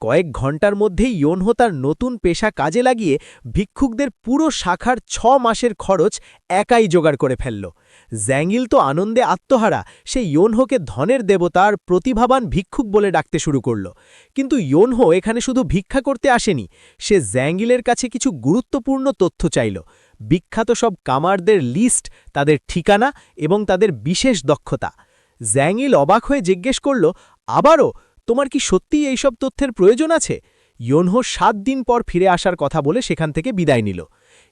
কয়েক ঘন্টার মধ্যেই ইয়োনহো তার নতুন পেশা কাজে লাগিয়ে ভিক্ষুকদের পুরো শাখার 6 মাসের খরচ একাই জোগাড় করে ফেলল। জ্যাংইল তো আনন্দে আত্মহারা। সে ইয়োনহোকে ধনের দেবতা আর প্রতিভাবান ভিক্ষুক বলে ডাকতে শুরু করল। কিন্তু ইয়োনহো এখানে শুধু ভিক্ষা করতে আসেনি, সে জ্যাংইলের কাছে কিছু গুরুত্বপূর্ণ তথ্য চাইল। বিখ্যাত সব কামারদের লিস্ট, তাদের ঠিকানা এবং তাদের বিশেষ দক্ষতা। জ্যাংইল অবাক হয়ে জিজ্ঞেস করল, আবারও, তোমার কি সত্যিই এইসব তথ্যের প্রয়োজন আছে? ইয়োনহো 7 দিন পর ফিরে আসার কথা বলে সেখান থেকে বিদায় নিল।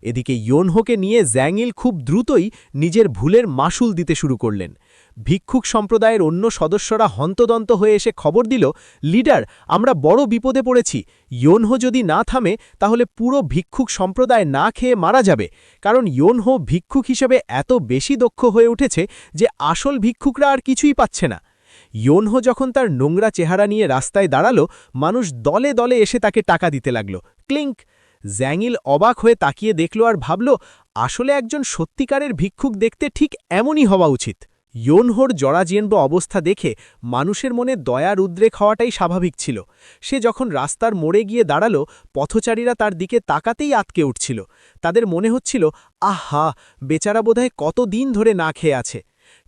এদিকে ইয়োনহোকে নিয়ে জ্যাংইল খুব দ্রুতই নিজের ভুলের মাসুল দিতে শুরু করলেন। ভিক্ষুক সম্প্রদায়ের অন্য সদস্যরা হন্তদন্ত হয়ে এসে খবর দিল, লিডার, আমরা বড় বিপদে পড়েছি। ইয়োনহো যদি না থামে, তাহলে পুরো ভিক্ষুক সম্প্রদায় না খেয়ে মারা যাবে, কারণ ইয়োনহো ভিক্ষুক হিসেবে এত বেশি দক্ষ হয়ে উঠেছে যে আসল ভিক্ষুকরা আর কিছুই পাচ্ছে না। ইয়োনহো যখন তার নোংরা চেহারা নিয়ে রাস্তায় দাঁড়ালো, মানুষ দলে দলে এসে তাকে টাকা দিতে লাগল। ক্লিঙ্ক! জ্যাংইল অবাক হয়ে তাকিয়ে দেখল আর ভাবল, আসলে একজন সত্যিকারের ভিক্ষুক দেখতে ঠিক এমনই হওয়া উচিত। ইয়োনহোর জরাজীর্ণ অবস্থা দেখে মানুষের মনে দয়ার উদ্রেক হওয়াটাই স্বাভাবিক ছিল। সে যখন রাস্তার মোড়ে গিয়ে দাঁড়াল, পথচারীরা তার দিকে তাকাতেই আটকে উঠছিল। তাদের মনে হচ্ছিল, আহা, বেচারা বোধহয় কতদিন ধরে না খেয়ে আছে।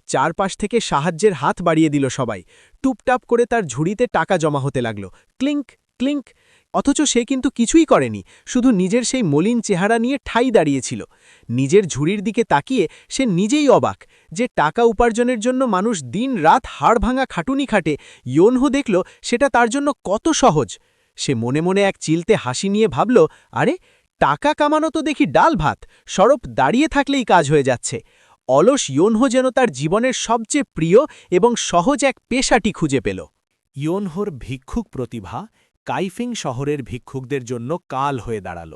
চারপাশ থেকে সাহায্যের হাত বাড়িয়ে দিল সবাই। টুপটাপ করে তার ঝুড়িতে টাকা জমা হতে লাগল। ক্লিঙ্ক ক্লিঙ্ক! অথচ সে কিন্তু কিছুই করেনি, শুধু নিজের সেই মলিন চেহারা নিয়ে ঠাই দাঁড়িয়েছিল। নিজের ঝুড়ির দিকে তাকিয়ে সে নিজেই অবাক যে টাকা উপার্জনের জন্য মানুষ দিন রাত হাড় ভাঙা খাটুনি খাটে, ইয়োনহো দেখল সেটা তার জন্য কত সহজ। সে মনে মনে এক চিলতে হাসি নিয়ে ভাবল, আরে, টাকা কামানো তো দেখি ডাল ভাত, সরব দাঁড়িয়ে থাকলেই কাজ হয়ে যাচ্ছে। অলস ইয়োনহো যেন তার জীবনের সবচেয়ে প্রিয় এবং সহজ এক পেশাটি খুঁজে পেল। ইয়োনহোর ভিক্ষুক প্রতিভা কাইফিং শহরের ভিক্ষুকদের জন্য কাল হয়ে দাঁড়াল।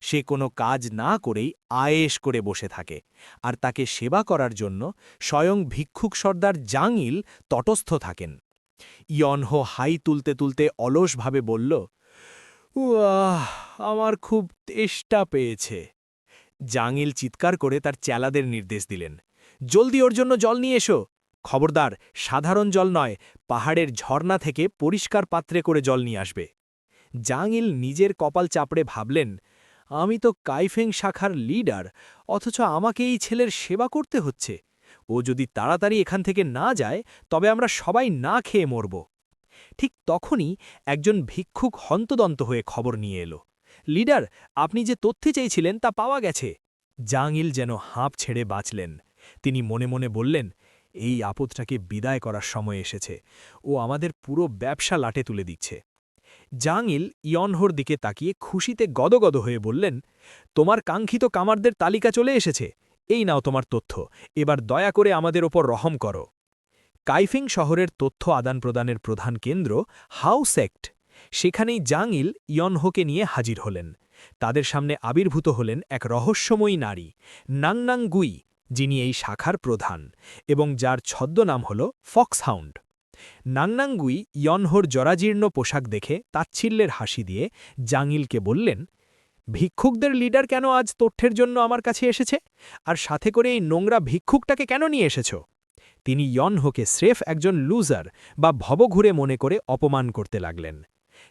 সে কোনো কাজ না করেই আয়েশ করে বসে থাকে, আর তাকে সেবা করার জন্য স্বয়ং ভিক্ষুক সর্দার জাংইল তটস্থ থাকেন। ইয়োনহো হাই তুলতে তুলতে অলসভাবে বলল, উয়াহ, আমার খুব তেষ্টা পেয়েছে। জাংইল চিৎকার করে তার চেলাদের নির্দেশ দিলেন, জলদি ওর জন্য জল নিয়ে এসো। খবরদার, সাধারণ জল নয়, পাহাড়ের ঝর্ণা থেকে পরিষ্কার পাত্রে করে জল নিয়ে আসবে। জাংইল নিজের কপাল চাপড়ে ভাবলেন, আমি তো কাইফেং শাখার লিডার, অথচ আমাকে এই ছেলের সেবা করতে হচ্ছে। ও যদি তাড়াতাড়ি এখান থেকে না যায়, তবে আমরা সবাই না খেয়ে মরব। ঠিক তখনই একজন ভিক্ষুক হন্তদন্ত হয়ে খবর নিয়ে এলো, লিডার, আপনি যে তথ্যে চেয়েছিলেন তা পাওয়া গেছে। জাংইল যেন হাঁপ ছেড়ে বাঁচলেন। তিনি মনে মনে বললেন, এই আপদটাকে বিদায় করার সময় এসেছে। ও আমাদের পুরো ব্যবসা লাটে তুলে দিচ্ছে। জাংইল ইয়নহোর দিকে তাকিয়ে খুশিতে গদগদ হয়ে বললেন, তোমার কাঙ্ক্ষিত কামারদের তালিকা চলে এসেছে। এই নাও তোমার তথ্য, এবার দয়া করে আমাদের ওপর রহম করো। কাইফিং শহরের তথ্য আদান প্রদানের প্রধান কেন্দ্র হাউসেক্ট। সেখানেই জাংইল ইয়নহোকে নিয়ে হাজির হলেন। তাদের সামনে আবির্ভূত হলেন এক রহস্যময়ী নারী, নাংনাং গুই, যিনি এই শাখার প্রধান এবং যার ছদ্মনাম হল ফক্সহাউন্ড। নাংনাঙ্গুই ইয়নহোর জরাজীর্ণ পোশাক দেখে তাচ্ছিল্যের হাসি দিয়ে জাংইলকে বললেন, ভিক্ষুকদের লিডার কেন আজ তথ্যের জন্য আমার কাছে এসেছে, আর সাথে করে এই নোংরা ভিক্ষুকটাকে কেন নিয়ে এসেছ? তিনি ইয়নহোকে স্রেফ একজন লুজার বা ভবঘুরে মনে করে অপমান করতে লাগলেন।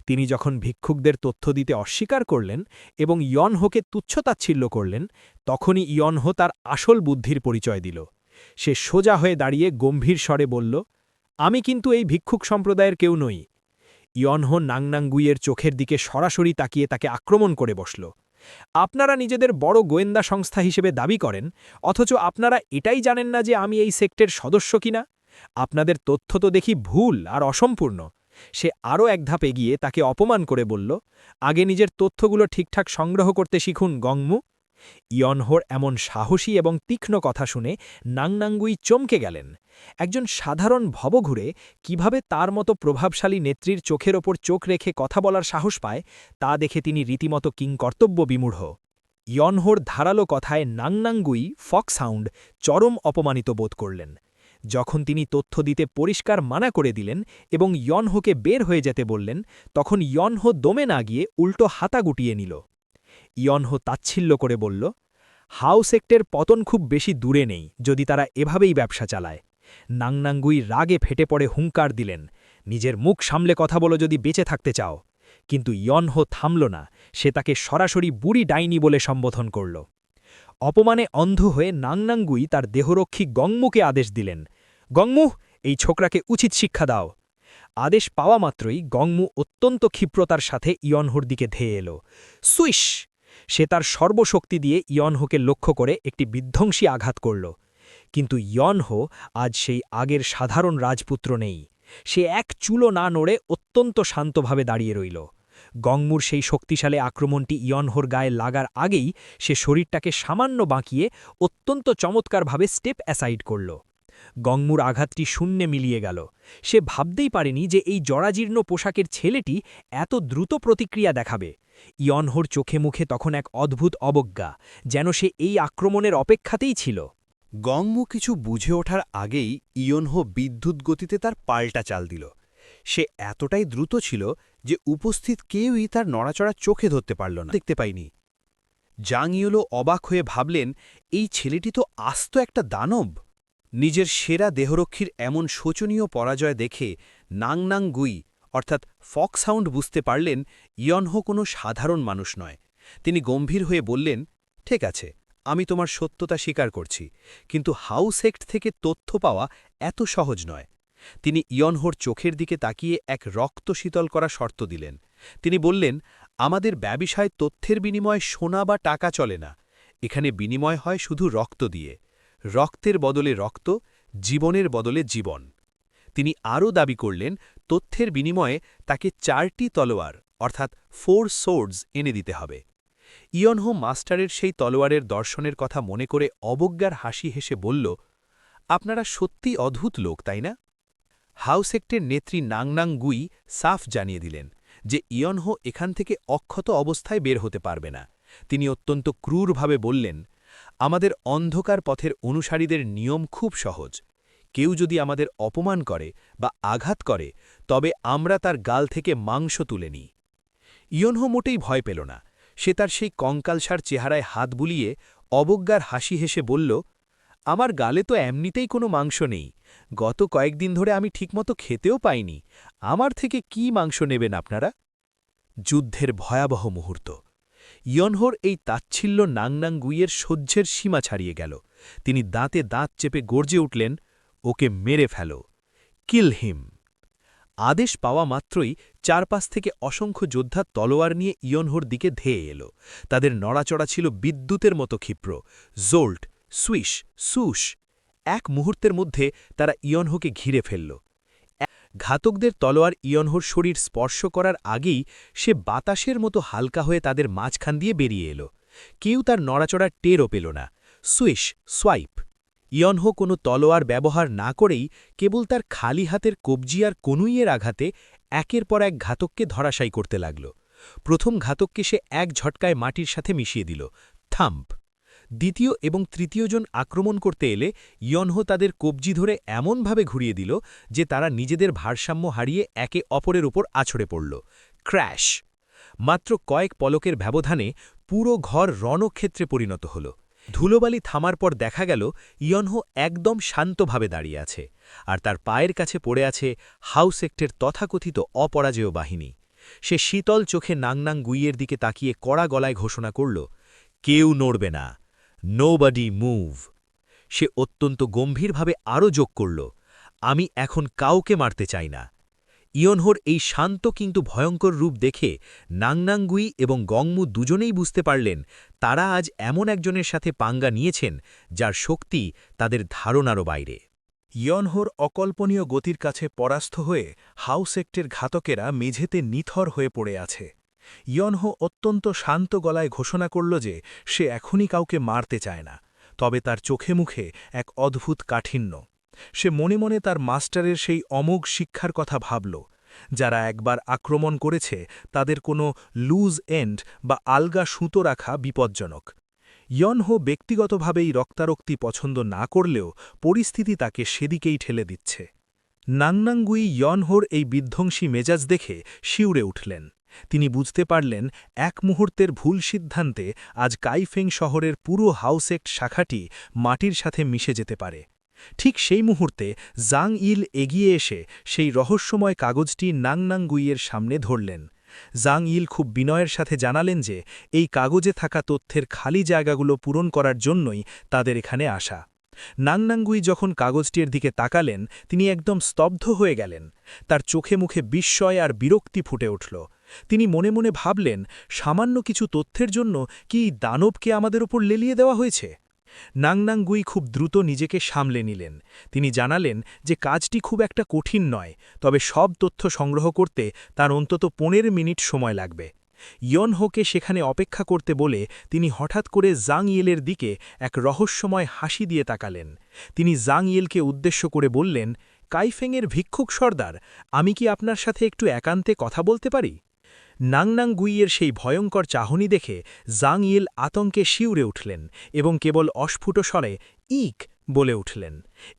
তিনি যখন ভিক্ষুকদের তথ্য দিতে অস্বীকার করলেন এবং ইয়নহোকে তুচ্ছতাচ্ছিল্য করলেন, তখনই ইয়নহো তার আসল বুদ্ধির পরিচয় দিল। সে সোজা হয়ে দাঁড়িয়ে গম্ভীর স্বরে বলল, আমি কিন্তু এই ভিক্ষুক সম্প্রদায়ের কেউ নই। ইয়নহো নাংনাঙ্গুইয়ের চোখের দিকে সরাসরি তাকিয়ে তাকে আক্রমণ করে বসল। আপনারা নিজেদের বড় গোয়েন্দা সংস্থা হিসেবে দাবি করেন, অথচ আপনারা এটাই জানেন না যে আমি এই সেক্টের সদস্য কিনা? আপনাদের তথ্য তো দেখি ভুল আর অসম্পূর্ণ। সে আরও এক ধাপ এগিয়ে তাকে অপমান করে বলল, আগে নিজের তথ্যগুলো ঠিকঠাক সংগ্রহ করতে শিখুন গংমু। ইয়নহোর এমন সাহসী এবং তীক্ষ্ণ কথা শুনে নাংনাঙ্গুই চমকে গেলেন। একজন সাধারণ ভবঘুরে কিভাবে তার মতো প্রভাবশালী নেত্রীর চোখের ওপর চোখ রেখে কথা বলার সাহস পায়, তা দেখে তিনি রীতিমতো কিংকর্তব্য বিমূঢ়। ইয়নহোর ধারালো কথায় নাংনাঙ্গুই ফক্সহাউন্ড চরম অপমানিত বোধ করলেন। যখন তিনি তথ্য দিতে পরিষ্কার মানা করে দিলেন এবং ইয়নহোকে বের হয়ে যেতে বললেন, তখন ইয়নহো দমে না গিয়ে উল্টো হাতা গুটিয়ে নিল। ইয়নহো তাচ্ছিল্য করে বলল, হাউসেক্টের পতন খুব বেশি দূরে নেই যদি তারা এভাবেই ব্যবসা চালায়। নাংনাঙ্গুই রাগে ফেটে পড়ে হুঙ্কার দিলেন, নিজের মুখ সামলে কথা বলো যদি বেঁচে থাকতে চাও। কিন্তু ইয়নহো থামল না, সে তাকে সরাসরি বুড়ি ডাইনি বলে সম্বোধন করল। অপমানে অন্ধ হয়ে নাংনাঙ্গুই তার দেহরক্ষী গংমুকে আদেশ দিলেন, গংমু, এই ছোকরাকে উচিত শিক্ষা দাও। আদেশ পাওয়া মাত্রই গংমু অত্যন্ত ক্ষিপ্রতার সাথে ইয়নহোর দিকে ধেয়ে এল। সুইশ! সে তার সর্বশক্তি দিয়ে ইয়নহোকে লক্ষ্য করে একটি বিধ্বংসী আঘাত করল। কিন্তু ইয়নহো আজ সেই আগের সাধারণ রাজপুত্র নেই। সে এক চুলো না নড়ে অত্যন্ত শান্তভাবে দাঁড়িয়ে রইল। গংমুর সেই শক্তিশালী আক্রমণটি ইয়নহোর গায়ে লাগার আগেই সে শরীরটাকে সামান্য বাঁকিয়ে অত্যন্ত চমৎকারভাবে স্টেপ অ্যাসাইড করল। গংমুর আঘাতটি শূন্যে মিলিয়ে গেল। সে ভাবতেই পারেনি যে এই জরাজীর্ণ পোশাকের ছেলেটি এত দ্রুত প্রতিক্রিয়া দেখাবে। ইয়নহোর চোখে মুখে তখন এক অদ্ভুত অবজ্ঞা, যেন সে এই আক্রমণের অপেক্ষাতেই ছিল। গংমু কিছু বুঝে ওঠার আগেই ইয়নহো বিদ্যুৎ গতিতে তার পাল্টা চাল দিল। সে এতটাই দ্রুত ছিল যে উপস্থিত কেউই তার নড়াচড়া চোখে ধরতে পারল না, দেখতে পাইনি। জাংইলও অবাক হয়ে ভাবলেন, এই ছেলেটি তো আস্ত একটা দানব। নিজের সেরা দেহরক্ষীর এমন শোচনীয় পরাজয় দেখে নাংনাঙ্গুই অর্থাৎ ফক্সহাউন্ড বুঝতে পারলেন ইয়নহো কোনো সাধারণ মানুষ নয়। তিনি গম্ভীর হয়ে বললেন, ঠিক আছে, আমি তোমার সত্যতা স্বীকার করছি, কিন্তু হাউসেক্ট থেকে তথ্য পাওয়া এত সহজ নয়। তিনি ইয়নহোর চোখের দিকে তাকিয়ে এক রক্ত শীতল করা শর্ত দিলেন। তিনি বললেন, আমাদের ব্যবসায় তথ্যের বিনিময়ে সোনা বা টাকা চলে না, এখানে বিনিময় হয় শুধু রক্ত দিয়ে। রক্তের বদলে রক্ত, জীবনের বদলে জীবন। তিনি আরও দাবি করলেন, তথ্যের বিনিময়ে তাকে 4টি তলোয়ার অর্থাৎ 4 সোর্ডস এনে দিতে হবে। ইয়নহো মাস্টারের সেই তলোয়ারের দর্শনের কথা মনে করে অবজ্ঞার হাসি হেসে বলল, আপনারা সত্যি অদ্ভুত লোক, তাই না? হাউসেক্টের নেত্রী নাংনাঙ্গুই সাফ জানিয়ে দিলেন যে ইয়নহো এখান থেকে অক্ষত অবস্থায় বের হতে পারবে না। তিনি অত্যন্ত ক্রূরভাবে বললেন, আমাদের অন্ধকার পথের অনুসারীদের নিয়ম খুব সহজ। কেউ যদি আমাদের অপমান করে বা আঘাত করে, তবে আমরা তার গাল থেকে মাংস তুলে নিই। ইয়নহো মোটেই ভয় পেল না। সে তার সেই কঙ্কালসার চেহারায় হাত বুলিয়ে অবজ্ঞার হাসি হেসে বলল, আমার গালে তো এমনিতেই কোনো মাংস নেই। গত কয়েকদিন ধরে আমি ঠিকমতো খেতেও পাইনি। আমার থেকে কি মাংস নেবেন আপনারা? যুদ্ধের ভয়াবহ মুহূর্ত। ইয়নহোর এই তাচ্ছিল্য নাংনাঙ্গুইয়ের সহ্যের সীমা ছাড়িয়ে গেল। তিনি দাঁতে দাঁত চেপে গর্জে উঠলেন, ওকে মেরে ফেলো, কিল হিম। আদেশ পাওয়া মাত্রই চারপাশ থেকে অসংখ্য যোদ্ধা তলোয়ার নিয়ে ইয়নহোর দিকে ধেয়ে এল। তাদের নড়াচড়া ছিল বিদ্যুতের মতো ক্ষিপ্র। জোল্ট, সুইশ, সুশ। এক মুহূর্তের মধ্যে তারা ইয়নহোকে ঘিরে ফেলল। ঘাতকদের তলোয়ার ইয়নহোর শরীর স্পর্শ করার আগেই সে বাতাসের মতো হালকা হয়ে তাদের মাঝখান দিয়ে বেরিয়ে এলো। কেউ তার নড়াচড়ার টেরও পেল না। সুইশ, সোয়াইপ। ইয়নহো কোনো তলোয়ার ব্যবহার না করেই কেবল তার খালি হাতের কবজি আর কনুইয়ের আঘাতে একের পর এক ঘাতককে ধরাশায়ী করতে লাগল। প্রথম ঘাতককে সে এক ঝটকায় মাটির সাথে মিশিয়ে দিল, থাম্প। দ্বিতীয় এবং তৃতীয়জন আক্রমণ করতে এলে ইয়নহো তাদের কবজি ধরে এমনভাবে ঘুরিয়ে দিল যে তারা নিজেদের ভারসাম্য হারিয়ে একে অপরের উপর আছড়ে পড়ল, ক্র্যাশ। মাত্র কয়েক পলকের ব্যবধানে পুরো ঘর রণক্ষেত্রে পরিণত হল। ধুলোবালি থামার পর দেখা গেল ইয়নহো একদম শান্তভাবে দাঁড়িয়ে আছে, আর তার পায়ের কাছে পড়ে আছে হাউসেক্টের তথাকথিত অপরাজেয় বাহিনী। সে শীতল চোখে নাংনাং গুইয়ের দিকে তাকিয়ে কড়া গলায় ঘোষণা করল, কেউ নড়বে না, নোবডি মুভ। সে অত্যন্ত গম্ভীরভাবে আরও যোগ করল, আমি এখন কাউকে মারতে চাই না। ইয়নহোর এই শান্ত কিন্তু ভয়ঙ্কর রূপ দেখে নাংনাংগুই এবং গংমু দুজনেই বুঝতে পারলেন তারা আজ এমন একজনের সাথে পাঙ্গা নিয়েছেন যার শক্তি তাদের ধারণারও বাইরে। ইয়নহোর অকল্পনীয় গতির কাছে পরাস্ত হয়ে হাউসেক্টের ঘাতকেরা মেঝেতে নিথর হয়ে পড়ে আছে। ইয়নহো অত্যন্ত শান্ত গলায় ঘোষণা করল যে সে এখনই কাউকে মারতে চায় না, তবে তার চোখে মুখে এক অদ্ভুত কাঠিন্য। সে মনে মনে তার মাস্টারের সেই অমোঘ শিক্ষার কথা ভাবল, যারা একবার আক্রমণ করেছে তাদের কোনো লুজ এন্ড বা আলগা সুতো রাখা বিপজ্জনক। ইয়নহো ব্যক্তিগতভাবেই রক্তারক্তি পছন্দ না করলেও পরিস্থিতি তাকে সেদিকেই ঠেলে দিচ্ছে। নাংনাংগুই ইয়নহোর এই বিধ্বংসী মেজাজ দেখে শিউরে উঠলেন। তিনি বুঝতে পারলেন এক মুহূর্তের ভুল সিদ্ধান্তে আজ কাইফেং শহরের পুরো হাউসেক্ট শাখাটি মাটির সাথে মিশে যেতে পারে। ঠিক সেই মুহূর্তে জাং ইল এগিয়ে এসে সেই রহস্যময় কাগজটি নাংনাংগুইয়ের সামনে ধরলেন। জাং ইল খুব বিনয়ের সাথে জানালেন যে এই কাগজে থাকা তথ্যের খালি জায়গাগুলো পূরণ করার জন্যই তাদের এখানে আসা। নাংনাংগুই যখন কাগজটির দিকে তাকালেন তিনি একদম স্তব্ধ হয়ে গেলেন। তার চোখে মুখে বিস্ময় আর বিরক্তি ফুটে উঠল। তিনি মনে মনে ভাবলেন, সামান্য কিছু তথ্যের জন্য কি দানবকে আমাদের ওপর লেলিয়ে দেওয়া হয়েছে? নাংনাংগুই খুব দ্রুত নিজেকে সামলে নিলেন। তিনি জানালেন যে কাজটি খুব একটা কঠিন নয়, তবে সব তথ্য সংগ্রহ করতে তার অন্তত 15 মিনিট সময় লাগবে। ইয়নহোকে সেখানে অপেক্ষা করতে বলে তিনি হঠাৎ করে জাং ইয়েলের দিকে এক রহস্যময় হাসি দিয়ে তাকালেন। তিনি জাং ইয়েলকে উদ্দেশ্য করে বললেন, কাইফেংয়ের ভিক্ষুক সর্দার, আমি কি আপনার সাথে একটু একান্তে কথা বলতে পারি? নাংনাংগুইয়ের সেই ভয়ঙ্কর চাহনি দেখে জাং ইল আতঙ্কে শিউরে উঠলেন এবং কেবল অস্ফুট স্বরে ইক বলে উঠলেন।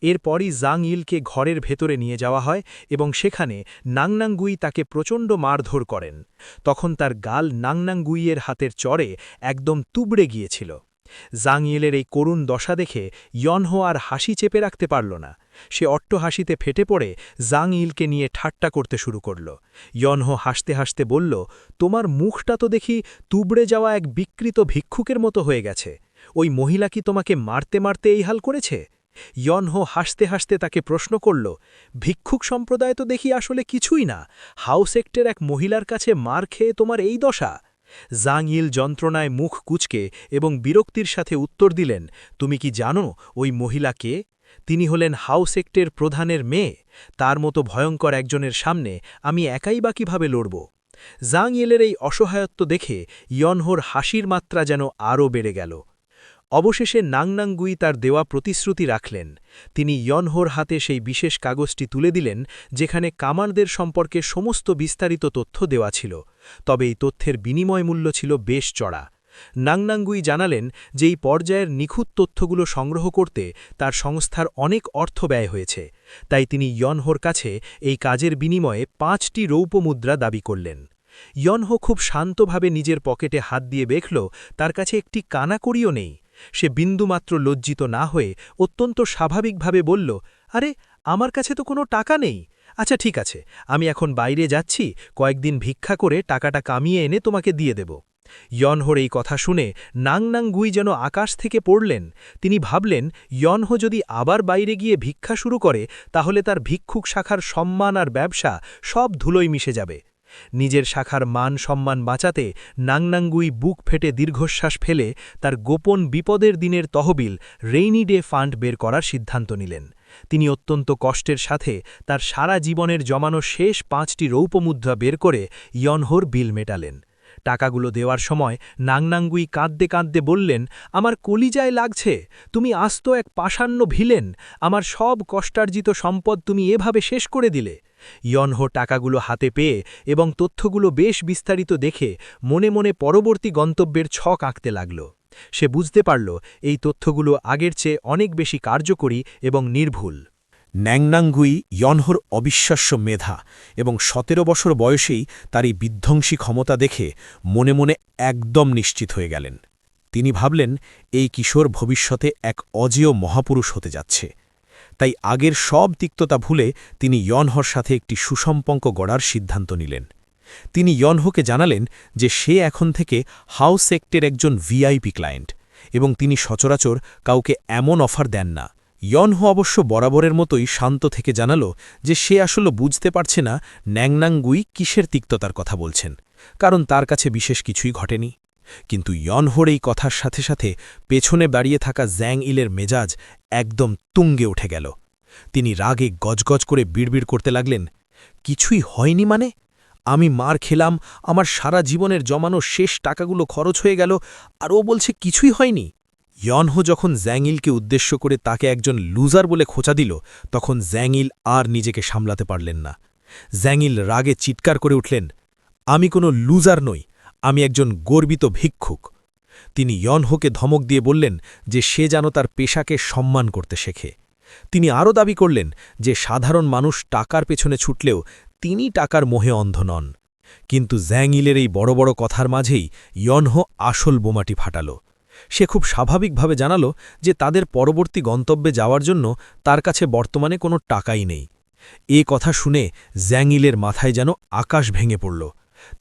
এরপরই জাং ইলকে ঘরের ভেতরে নিয়ে যাওয়া হয় এবং সেখানে নাংনাংগুই তাকে প্রচণ্ড মারধর করেন। তখন তার গাল নাংনাংগুইয়ের হাতের চড়ে একদম তুবড়ে গিয়েছিল। জাং ইলের এই করুণ দশা দেখে ইয়নহো আর হাসি চেপে রাখতে পারল না। সে অট্টহাসিতে ফেটে পড়ে জাং ইলকে নিয়ে ঠাট্টা করতে শুরু করল। ইয়নহো হাসতে হাসতে বলল, তোমার মুখটা তো দেখি তুবড়ে যাওয়া এক বিকৃত ভিক্ষুকের মতো হয়ে গেছে। ওই মহিলা কি তোমাকে মারতে মারতে এই হাল করেছে? ইয়নহো হাসতে হাসতে তাকে প্রশ্ন করল, ভিক্ষুক সম্প্রদায় তো দেখি আসলে কিছুই না, হাউসেক্টের এক মহিলার কাছে মার খেয়ে তোমার এই দশা? জাং ইল যন্ত্রণায় মুখ কুঁচকে এবং বিরক্তির সাথে উত্তর দিলেন, তুমি কি জানো ওই মহিলা কে? তিনি হলেন হাউসেক্টের প্রধানের মেয়ে। তার মতো ভয়ঙ্কর একজনের সামনে আমি একাই বা কিভাবে লড়ব? জাং ইলের এই অসহায়ত্ব দেখে ইয়নহোর হাসির মাত্রা যেন আরও বেড়ে গেল। অবশেষে নাংনাংগুই তার দেওয়া প্রতিশ্রুতি রাখলেন। তিনি ইয়নহোর হাতে সেই বিশেষ কাগজটি তুলে দিলেন যেখানে কামানদের সম্পর্কে সমস্ত বিস্তারিত তথ্য দেওয়া ছিল, তবে এই তথ্যের বিনিময় মূল্য ছিল বেশ চড়া। নাংনাংগুই জানালেন যে এই পর্যায়ের নিখুঁত তথ্যগুলো সংগ্রহ করতে তার সংস্থার অনেক অর্থ ব্যয় হয়েছে, তাই তিনি ইয়নহোর কাছে এই কাজের বিনিময়ে 5টি রৌপ্য মুদ্রা দাবি করলেন। ইয়নহো খুব শান্তভাবে নিজের পকেটে হাত দিয়ে দেখল তার কাছে একটি কানাকড়িও নেই। সে বিন্দুমাত্র লজ্জিত না হয়ে অত্যন্ত স্বাভাবিকভাবে বলল, আরে আমার কাছে তো কোনো টাকা নেই। আচ্ছা ঠিক আছে, আমি এখন বাইরে যাচ্ছি, কয়েকদিন ভিক্ষা করে টাকাটা কামিয়ে এনে তোমাকে দিয়ে দেব। ইয়নহোর এই কথা শুনে নাংনাংগুই যেন আকাশ থেকে পড়লেন। তিনি ভাবলেন, ইয়নহো যদি আবার বাইরে গিয়ে ভিক্ষা শুরু করে তাহলে তার ভিক্ষুক শাখার সম্মান আর ব্যবসা সব ধুলোয় মিশে যাবে। নিজের শাখার মান সম্মান বাঁচাতে নাংনাঙ্গুই বুক ফেটে দীর্ঘশ্বাস ফেলে তার গোপন বিপদের দিনের তহবিল রেইনি ডে ফান্ড বের করার সিদ্ধান্ত নিলেন। তিনি অত্যন্ত কষ্টের সাথে তার সারা জীবনের জমানো শেষ 5টি রৌপ্যমুদ্রা বের করে ইয়নহোর বিল মেটালেন। টাকাগুলো দেওয়ার সময় নাংনাঙ্গুই কাঁদতে কাঁদতে বললেন, আমার কলিজায় লাগছে, তুমি আস্ত এক পাষাণ্য ভিলেন, আমার সব কষ্টার্জিত সম্পদ তুমি এভাবে শেষ করে দিলে। ইয়নহো টাকাগুলো হাতে পেয়ে এবং তথ্যগুলো বেশ বিস্তারিত দেখে মনে মনে পরবর্তী গন্তব্যের ছক আঁকতে লাগল। সে বুঝতে পারল এই তথ্যগুলো আগের চেয়ে অনেক বেশি কার্যকরী এবং নির্ভুল। ন্যাংনাঙ্গুই ইয়নহোর অবিশ্বাস্য মেধা এবং 17 বছর বয়সেই তার এই বিধ্বংসী ক্ষমতা দেখে মনে মনে একদম নিশ্চিত হয়ে গেলেন। তিনি ভাবলেন এই কিশোর ভবিষ্যতে এক অজেয় মহাপুরুষ হতে যাচ্ছে। তাই আগের সব তিক্ততা ভুলে তিনি ইয়নহোর সাথে একটি সুসম্পর্ক গড়ার সিদ্ধান্ত নিলেন। তিনি ইয়নহোকে জানালেন যে সে এখন থেকে হাউস সেক্টের একজন ভিআইপি ক্লায়েন্ট এবং তিনি সচরাচর কাউকে এমন অফার দেন না। ইয়নহো অবশ্য বরাবরের মতোই শান্ত থেকে জানালো যে সে আসলে বুঝতে পারছে না ন্যাংনাঙ্গুই কিসের তিক্ততার কথা বলছেন, কারণ তার কাছে বিশেষ কিছুই ঘটেনি। কিন্তু ইয়নহোর এই কথার সাথে সাথে পেছনে দাঁড়িয়ে থাকা জ্যাং ইলের মেজাজ একদম তুঙ্গে উঠে গেল। তিনি রাগে গজগজ করে বিড়বিড় করতে লাগলেন, কিছুই হয়নি মানে? আমি মার খেলাম, আমার সারা জীবনের জমানো শেষ টাকাগুলো খরচ হয়ে গেল, আর ও বলছে কিছুই হয়নি। ইয়নহো যখন জ্যাংইলকে উদ্দেশ্য করে তাকে একজন লুজার বলে খোঁচা দিল, তখন জ্যাংইল আর নিজেকে সামলাতে পারলেন না। জ্যাংইল রাগে চিৎকার করে উঠলেন, আমি কোনো লুজার নই, আমি একজন গর্বিত ভিক্ষুক। তিনি ইয়নহোকে ধমক দিয়ে বললেন যে সে যেন তার পেশাকে সম্মান করতে শেখে। তিনি আরও দাবি করলেন যে সাধারণ মানুষ টাকার পেছনে ছুটলেও তিনি টাকার মোহে অন্ধ নন। কিন্তু জ্যাংইলের এই বড় বড় কথার মাঝেই ইয়নহো আসল বোমাটি ফাটাল। সে খুব স্বাভাবিকভাবে জানালো যে তাদের পরবর্তী গন্তব্যে যাওয়ার জন্য তার কাছে বর্তমানে কোনো টাকাই নেই। এ কথা শুনে জ্যাংইলের মাথায় যেন আকাশ ভেঙে পড়ল।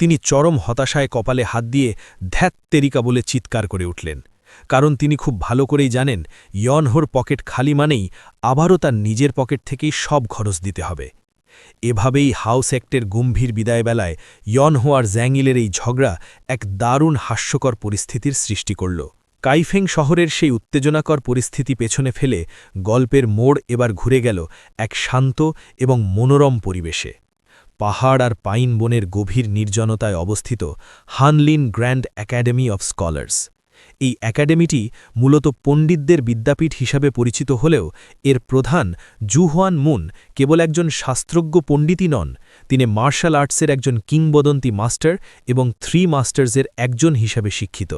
তিনি চরম হতাশায় কপালে হাত দিয়ে ধ্যাত তেরিকা বলে চিৎকার করে উঠলেন, কারণ তিনি খুব ভালো করেই জানেন ইয়নহোর পকেট খালি মানেই আবারও তার নিজের পকেট থেকেই সব খরচ দিতে হবে। এভাবেই হাউস অ্যাক্টের গম্ভীর বিদায়বেলায় ইয়নহো আর জ্যাংইলের এই ঝগড়া এক দারুণ হাস্যকর পরিস্থিতির সৃষ্টি করল। কাইফেং শহরের সেই উত্তেজনাকর পরিস্থিতি পেছনে ফেলে গল্পের মোড় এবার ঘুরে গেল এক শান্ত এবং মনোরম পরিবেশে। পাহাড় আর পাইন বনের গভীর নির্জনতায় অবস্থিত হানলিন গ্র্যান্ড একাডেমি অফ স্কলার্স। এই একাডেমিটি মূলত পণ্ডিতদের বিদ্যাপীঠ হিসাবে পরিচিত হলেও এর প্রধান জুহুয়ান মুন কেবল একজন শাস্ত্রজ্ঞ পণ্ডিতই নন, তিনি মার্শাল আর্টসের একজন কিংবদন্তি মাস্টার এবং 3 মাস্টার্সের একজন হিসাবে শিক্ষিত।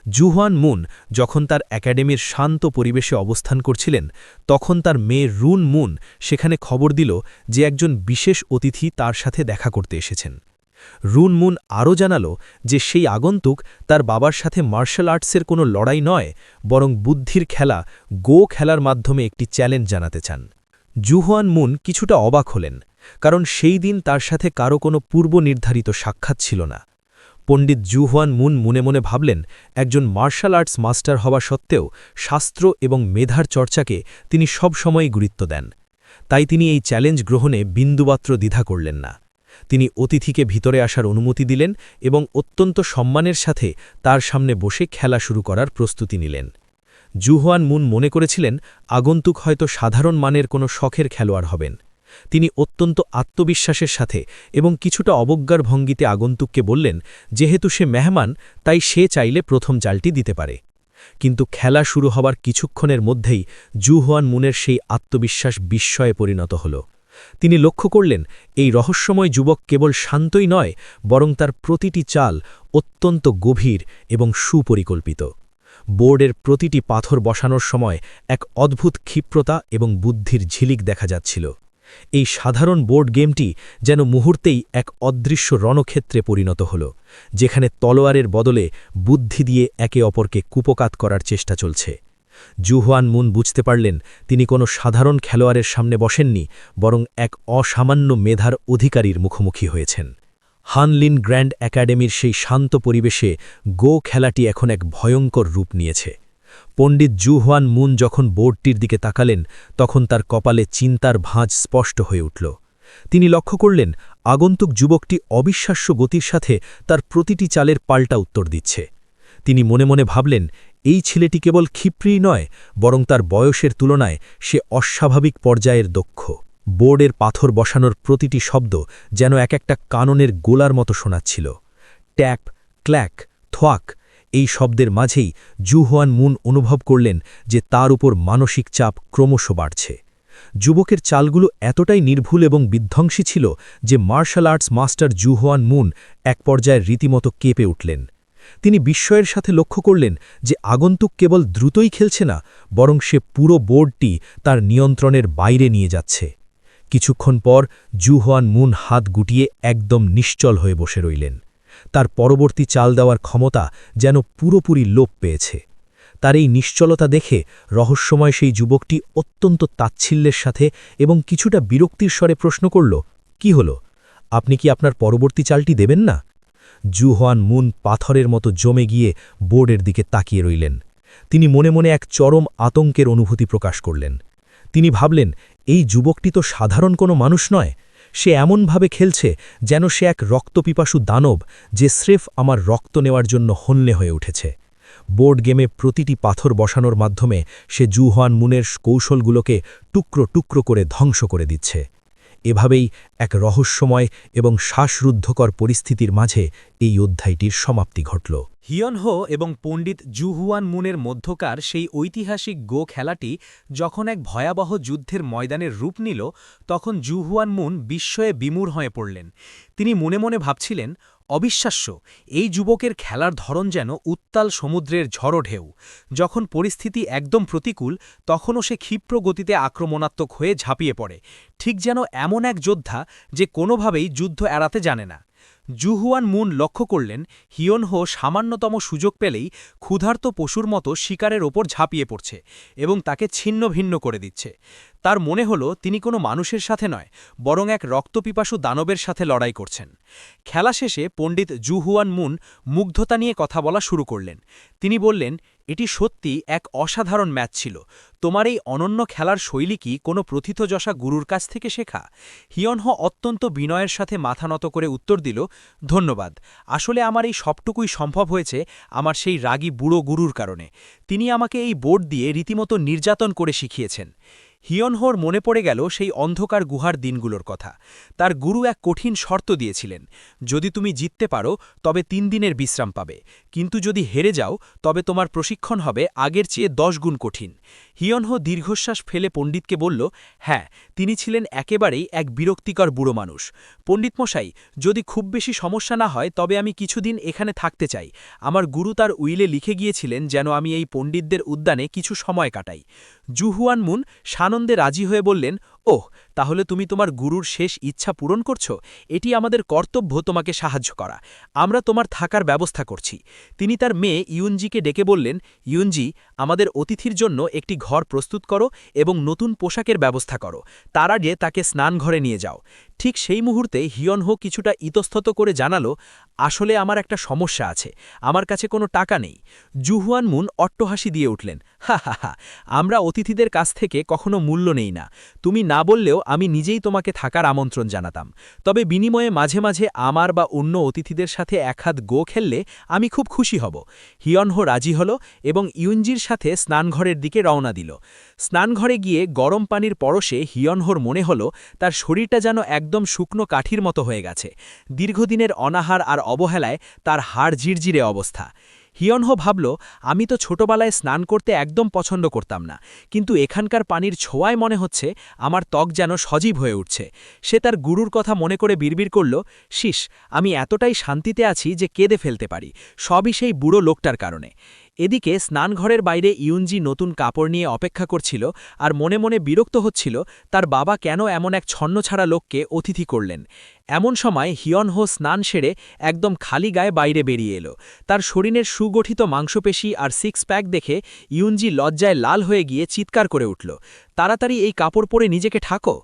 জুহুয়ান মুন যখন তার একাডেমির শান্ত পরিবেশে অবস্থান করছিলেন, তখন তার মেয়ে রুন মুন সেখানে খবর দিল যে একজন বিশেষ অতিথি তার সাথে দেখা করতে এসেছেন। রুন মুন আরও জানালো যে সেই আগন্তুক তার বাবার সাথে মার্শাল আর্টসের কোনো লড়াই নয়, বরং বুদ্ধির খেলা গো খেলার মাধ্যমে একটি চ্যালেঞ্জ জানাতে চান। জুহুয়ান মুন কিছুটা অবাক হলেন, কারণ সেই দিন তার সাথে কারও কোনো পূর্ব নির্ধারিত সাক্ষাৎ ছিল না। পণ্ডিত জুহুয়ান মুন মনে মনে ভাবলেন, একজন মার্শাল আর্টস মাস্টার হওয়া সত্ত্বেও শাস্ত্র এবং মেধার চর্চাকে তিনি সবসময়ই গুরুত্ব দেন। তাই তিনি এই চ্যালেঞ্জ গ্রহণে বিন্দুমাত্র দ্বিধা করলেন না। তিনি অতিথিকে ভিতরে আসার অনুমতি দিলেন এবং অত্যন্ত সম্মানের সাথে তার সামনে বসে খেলা শুরু করার প্রস্তুতি নিলেন। জুহুয়ান মুন মনে করেছিলেন আগন্তুক হয়তো সাধারণ মানের কোনো শখের খেলোয়াড় হবেন। তিনি অত্যন্ত আত্মবিশ্বাসের সাথে এবং কিছুটা অবজ্ঞার ভঙ্গিতে আগন্তুককে বললেন যেহেতু সে মেহমান, তাই সে চাইলে প্রথম চালটি দিতে পারে। কিন্তু খেলা শুরু হবার কিছুক্ষণের মধ্যেই জুহুয়ান মুনের সেই আত্মবিশ্বাস বিস্ময়ে পরিণত হল। তিনি লক্ষ্য করলেন এই রহস্যময় যুবক কেবল শান্তই নয়, বরং তার প্রতিটি চাল অত্যন্ত গভীর এবং সুপরিকল্পিত। বোর্ডের প্রতিটি পাথর বসানোর সময় এক অদ্ভুত ক্ষিপ্রতা এবং বুদ্ধির ঝিলিক দেখা যাচ্ছিল। এই সাধারণ বোর্ড গেমটি যেন মুহূর্তেই এক অদৃশ্য রণক্ষেত্রে পরিণত হল, যেখানে তলোয়ারের বদলে বুদ্ধি দিয়ে একে অপরকে কুপকাত করার চেষ্টা চলছে। জুহুয়ান মুন বুঝতে পারলেন তিনি কোনো সাধারণ খেলোয়াড়ের সামনে বসেননি, বরং এক অসামান্য মেধার অধিকারীর মুখোমুখি হয়েছেন। হানলিন গ্র্যান্ড একাডেমির সেই শান্ত পরিবেশে গো খেলাটি এখন এক ভয়ঙ্কর রূপ নিয়েছে। পণ্ডিত জুহুয়ান মুন যখন বোর্ডটির দিকে তাকালেন, তখন তার কপালে চিন্তার ভাঁজ স্পষ্ট হয়ে উঠল। তিনি লক্ষ্য করলেন আগন্তুক যুবকটি অবিশ্বাস্য গতির সাথে তার প্রতিটি চালের পাল্টা উত্তর দিচ্ছে। তিনি মনে মনে ভাবলেন, এই ছেলেটি কেবল ক্ষিপ্রী নয়, বরং তার বয়সের তুলনায় সে অস্বাভাবিক পর্যায়ের দক্ষ। বোর্ডের পাথর বসানোর প্রতিটি শব্দ যেন এক একটা কাননের গোলার মতো শোনাচ্ছিল। ট্যাপ, ক্ল্যাক, থোয়াক, এই শব্দের মাঝেই জুহুয়ান মুন অনুভব করলেন যে তার উপর মানসিক চাপ ক্রমশ বাড়ছে। যুবকের চালগুলো এতটাই নির্ভুল এবং বিধ্বংসী ছিল যে মার্শাল আর্টস মাস্টার জুহুয়ান মুন এক পর্যায়ে রীতিমতো কেঁপে উঠলেন। তিনি বিস্ময়ের সাথে লক্ষ্য করলেন যে আগন্তুক কেবল দ্রুতই খেলছে না, বরং সে পুরো বোর্ডটি তার নিয়ন্ত্রণের বাইরে নিয়ে যাচ্ছে। কিছুক্ষণ পর জুহুয়ান মুন হাত গুটিয়ে একদম নিশ্চল হয়ে বসে রইলেন। তার পরবর্তী চাল দেওয়ার ক্ষমতা যেন পুরোপুরি লোপ পেয়েছে। তার এই নিশ্চলতা দেখে রহস্যময় সেই যুবকটি অত্যন্ত তাচ্ছিল্যের সাথে এবং কিছুটা বিরক্তির স্বরে প্রশ্ন করল, কি হল, আপনি কি আপনার পরবর্তী চালটি দেবেন না? জুহুয়ান মুন পাথরের মতো জমে গিয়ে বোর্ডের দিকে তাকিয়ে রইলেন। তিনি মনে মনে এক চরম আতঙ্কের অনুভূতি প্রকাশ করলেন। তিনি ভাবলেন, এই যুবকটি তো সাধারণ কোনো মানুষ নয়। সে এমনভাবে খেলছে যেন সে এক রক্তপিপাসু দানব, যে স্রেফ আমার রক্ত নেওয়ার জন্য হন্যে হয়ে উঠেছে। বোর্ড গেমে প্রতিটি পাথর বসানোর মাধ্যমে সে জুহুয়ান মুনের কৌশলগুলোকে টুকরো টুকরো করে ধ্বংস করে দিচ্ছে। এভাবেই এক রহস্যময় এবং শ্বাসরুদ্ধকর পরিস্থিতির মাঝে এই অধ্যায়টির সমাপ্তি ঘটল। হিয়নহো এবং পণ্ডিত জুহুয়ান মুনের মধ্যকার সেই ঐতিহাসিক গো খেলাটি যখন এক ভয়াবহ যুদ্ধের ময়দানের রূপ নিল, তখন জুহুয়ান মুন বিস্ময়ে বিমূঢ় হয়ে পড়লেন। তিনি মনে মনে ভাবছিলেন, অবিশ্বাস্য, এই যুবকের খেলার ধরন যেন উত্তাল সমুদ্রের ঝড়ো ঢেউ। যখন পরিস্থিতি একদম প্রতিকূল, তখনও সে ক্ষিপ্র গতিতে আক্রমণাত্মক হয়ে ঝাঁপিয়ে পড়ে, ঠিক যেন এমন এক যোদ্ধা যে কোনোভাবেই যুদ্ধ এড়াতে জানে না। জুহুয়ান মুন লক্ষ্য করলেন, হিয়নহো সামান্যতম সুযোগ পেলেই ক্ষুধার্ত পশুর মতো শিকারের ওপর ঝাঁপিয়ে পড়ছে এবং তাকে ছিন্ন ভিন্ন করে দিচ্ছে। তার মনে হল তিনি কোনো মানুষের সাথে নয়, বরং এক রক্তপিপাসু দানবের সাথে লড়াই করছেন। খেলা শেষে পণ্ডিত জুহুয়ান মুন মুগ্ধতা নিয়ে কথা বলা শুরু করলেন। তিনি বললেন, এটি সত্যি এক অসাধারণ ম্যাচ ছিল। তোমার এই অনন্য খেলার শৈলী কি কোনো প্রথিতযশা গুরুর কাছ থেকে শেখা? হিয়নহো অত্যন্ত বিনয়ের সাথে মাথা নত করে উত্তর দিল, ধন্যবাদ। আসলে আমার এই সবটুকুই সম্ভব হয়েছে আমার সেই রাগী বুড়ো গুরুর কারণে। তিনি আমাকে এই বোর্ড দিয়ে রীতিমতো নির্যাতন করে শিখিয়েছেন। হিয়নহোর মনে পড়ে গেল সেই অন্ধকার গুহার দিনগুলোর কথা। তার গুরু এক কঠিন শর্ত দিয়েছিলেন, যদি তুমি জিততে পারো তবে 3 দিনের বিশ্রাম পাবে, কিন্তু যদি হেরে যাও তবে তোমার প্রশিক্ষণ হবে আগের চেয়ে 10 গুণ কঠিন। হিয়নহো দীর্ঘশ্বাস ফেলে পণ্ডিতকে বলল, হ্যাঁ, তিনি ছিলেন একেবারেই এক বিরক্তিকর বুড়ো মানুষ। পণ্ডিত মশাই, যদি খুব বেশি সমস্যা না হয় তবে আমি কিছুদিন এখানে থাকতে চাই। আমার গুরু তার উইলে লিখে গিয়েছিলেন যেন আমি এই পণ্ডিতদের উদ্যানে কিছু সময় কাটাই। জুহুয়ান মুন সানন্দে রাজি হয়ে বললেন, ওহ, তাহলে তুমি তোমার গুরুর শেষ ইচ্ছা পূরণ করছো। এটি আমাদের কর্তব্য তোমাকে সাহায্য করা। আমরা তোমার থাকার ব্যবস্থা করছি। তিনি তার মেয়ে ইউনজিকে ডেকে বললেন, ইউনজি, আমাদের অতিথির জন্য একটি ঘর প্রস্তুত করো এবং নতুন পোশাকের ব্যবস্থা করো। তার আগে তাকে স্নানঘরে নিয়ে যাও। ঠিক সেই মুহূর্তে হিয়নহো কিছুটা ইতস্তত করে জানালো, আসলে আমার একটা সমস্যা আছে, আমার কাছে কোনো টাকা নেই। জুহুয়ান মুন অট্টহাসি দিয়ে উঠলেন, হা হা হা, আমরা অতিথিদের কাছ থেকে কখনো মূল্য নেই না। তুমি না বললেও আমি নিজেই তোমাকে থাকার আমন্ত্রণ জানাতাম। তবে বিনিময়ে মাঝে মাঝে আমার বা অন্য অতিথিদের সাথে এক হাত গো খেললে আমি খুব খুশি হব। হিয়নহো রাজি হল এবং ইউনজির সাথে স্নানঘরের দিকে রওনা দিল। স্নানঘরে গিয়ে গরম পানির পরশে হিয়নহোর মনে হল তার শরীরটা যেন একদম শুকনো কাঠির মতো হয়ে গেছে। দীর্ঘদিনের অনাহার আর অবহেলায় তার হাড় জিরজিরে অবস্থা। হিয়নহো ভাবল, আমি তো ছোটবেলায় স্নান করতে একদম পছন্দ করতাম না, কিন্তু এখানকার পানির ছোঁয়ায় মনে হচ্ছে আমার ত্বক যেন সজীব হয়ে উঠছে। সে তার গুরুর কথা মনে করে বিড়বিড় করল, শীষ, আমি এতটাই শান্তিতে আছি যে কেঁদে ফেলতে পারি, সবই সেই বুড়ো লোকটার কারণে। এদিকে স্নানঘরের বাইরে ইউনজি নতুন কাপড় নিয়ে অপেক্ষা করছিল আর মনে মনে বিরক্ত হচ্ছিল তার বাবা কেন এমন এক ছন্নছাড়া লোককে অতিথি করলেন। এমন সময় হিয়নহো স্নান সেরে একদম খালি গায়ে বাইরে বেরিয়ে এলো। তার শরীরের সুগঠিত মাংসপেশি আর 6 প্যাক দেখে ইউনজি লজ্জায় লাল হয়ে গিয়ে চিৎকার করে উঠল, তাড়াতাড়ি এই কাপড় পরে নিজেকে ঠাকো।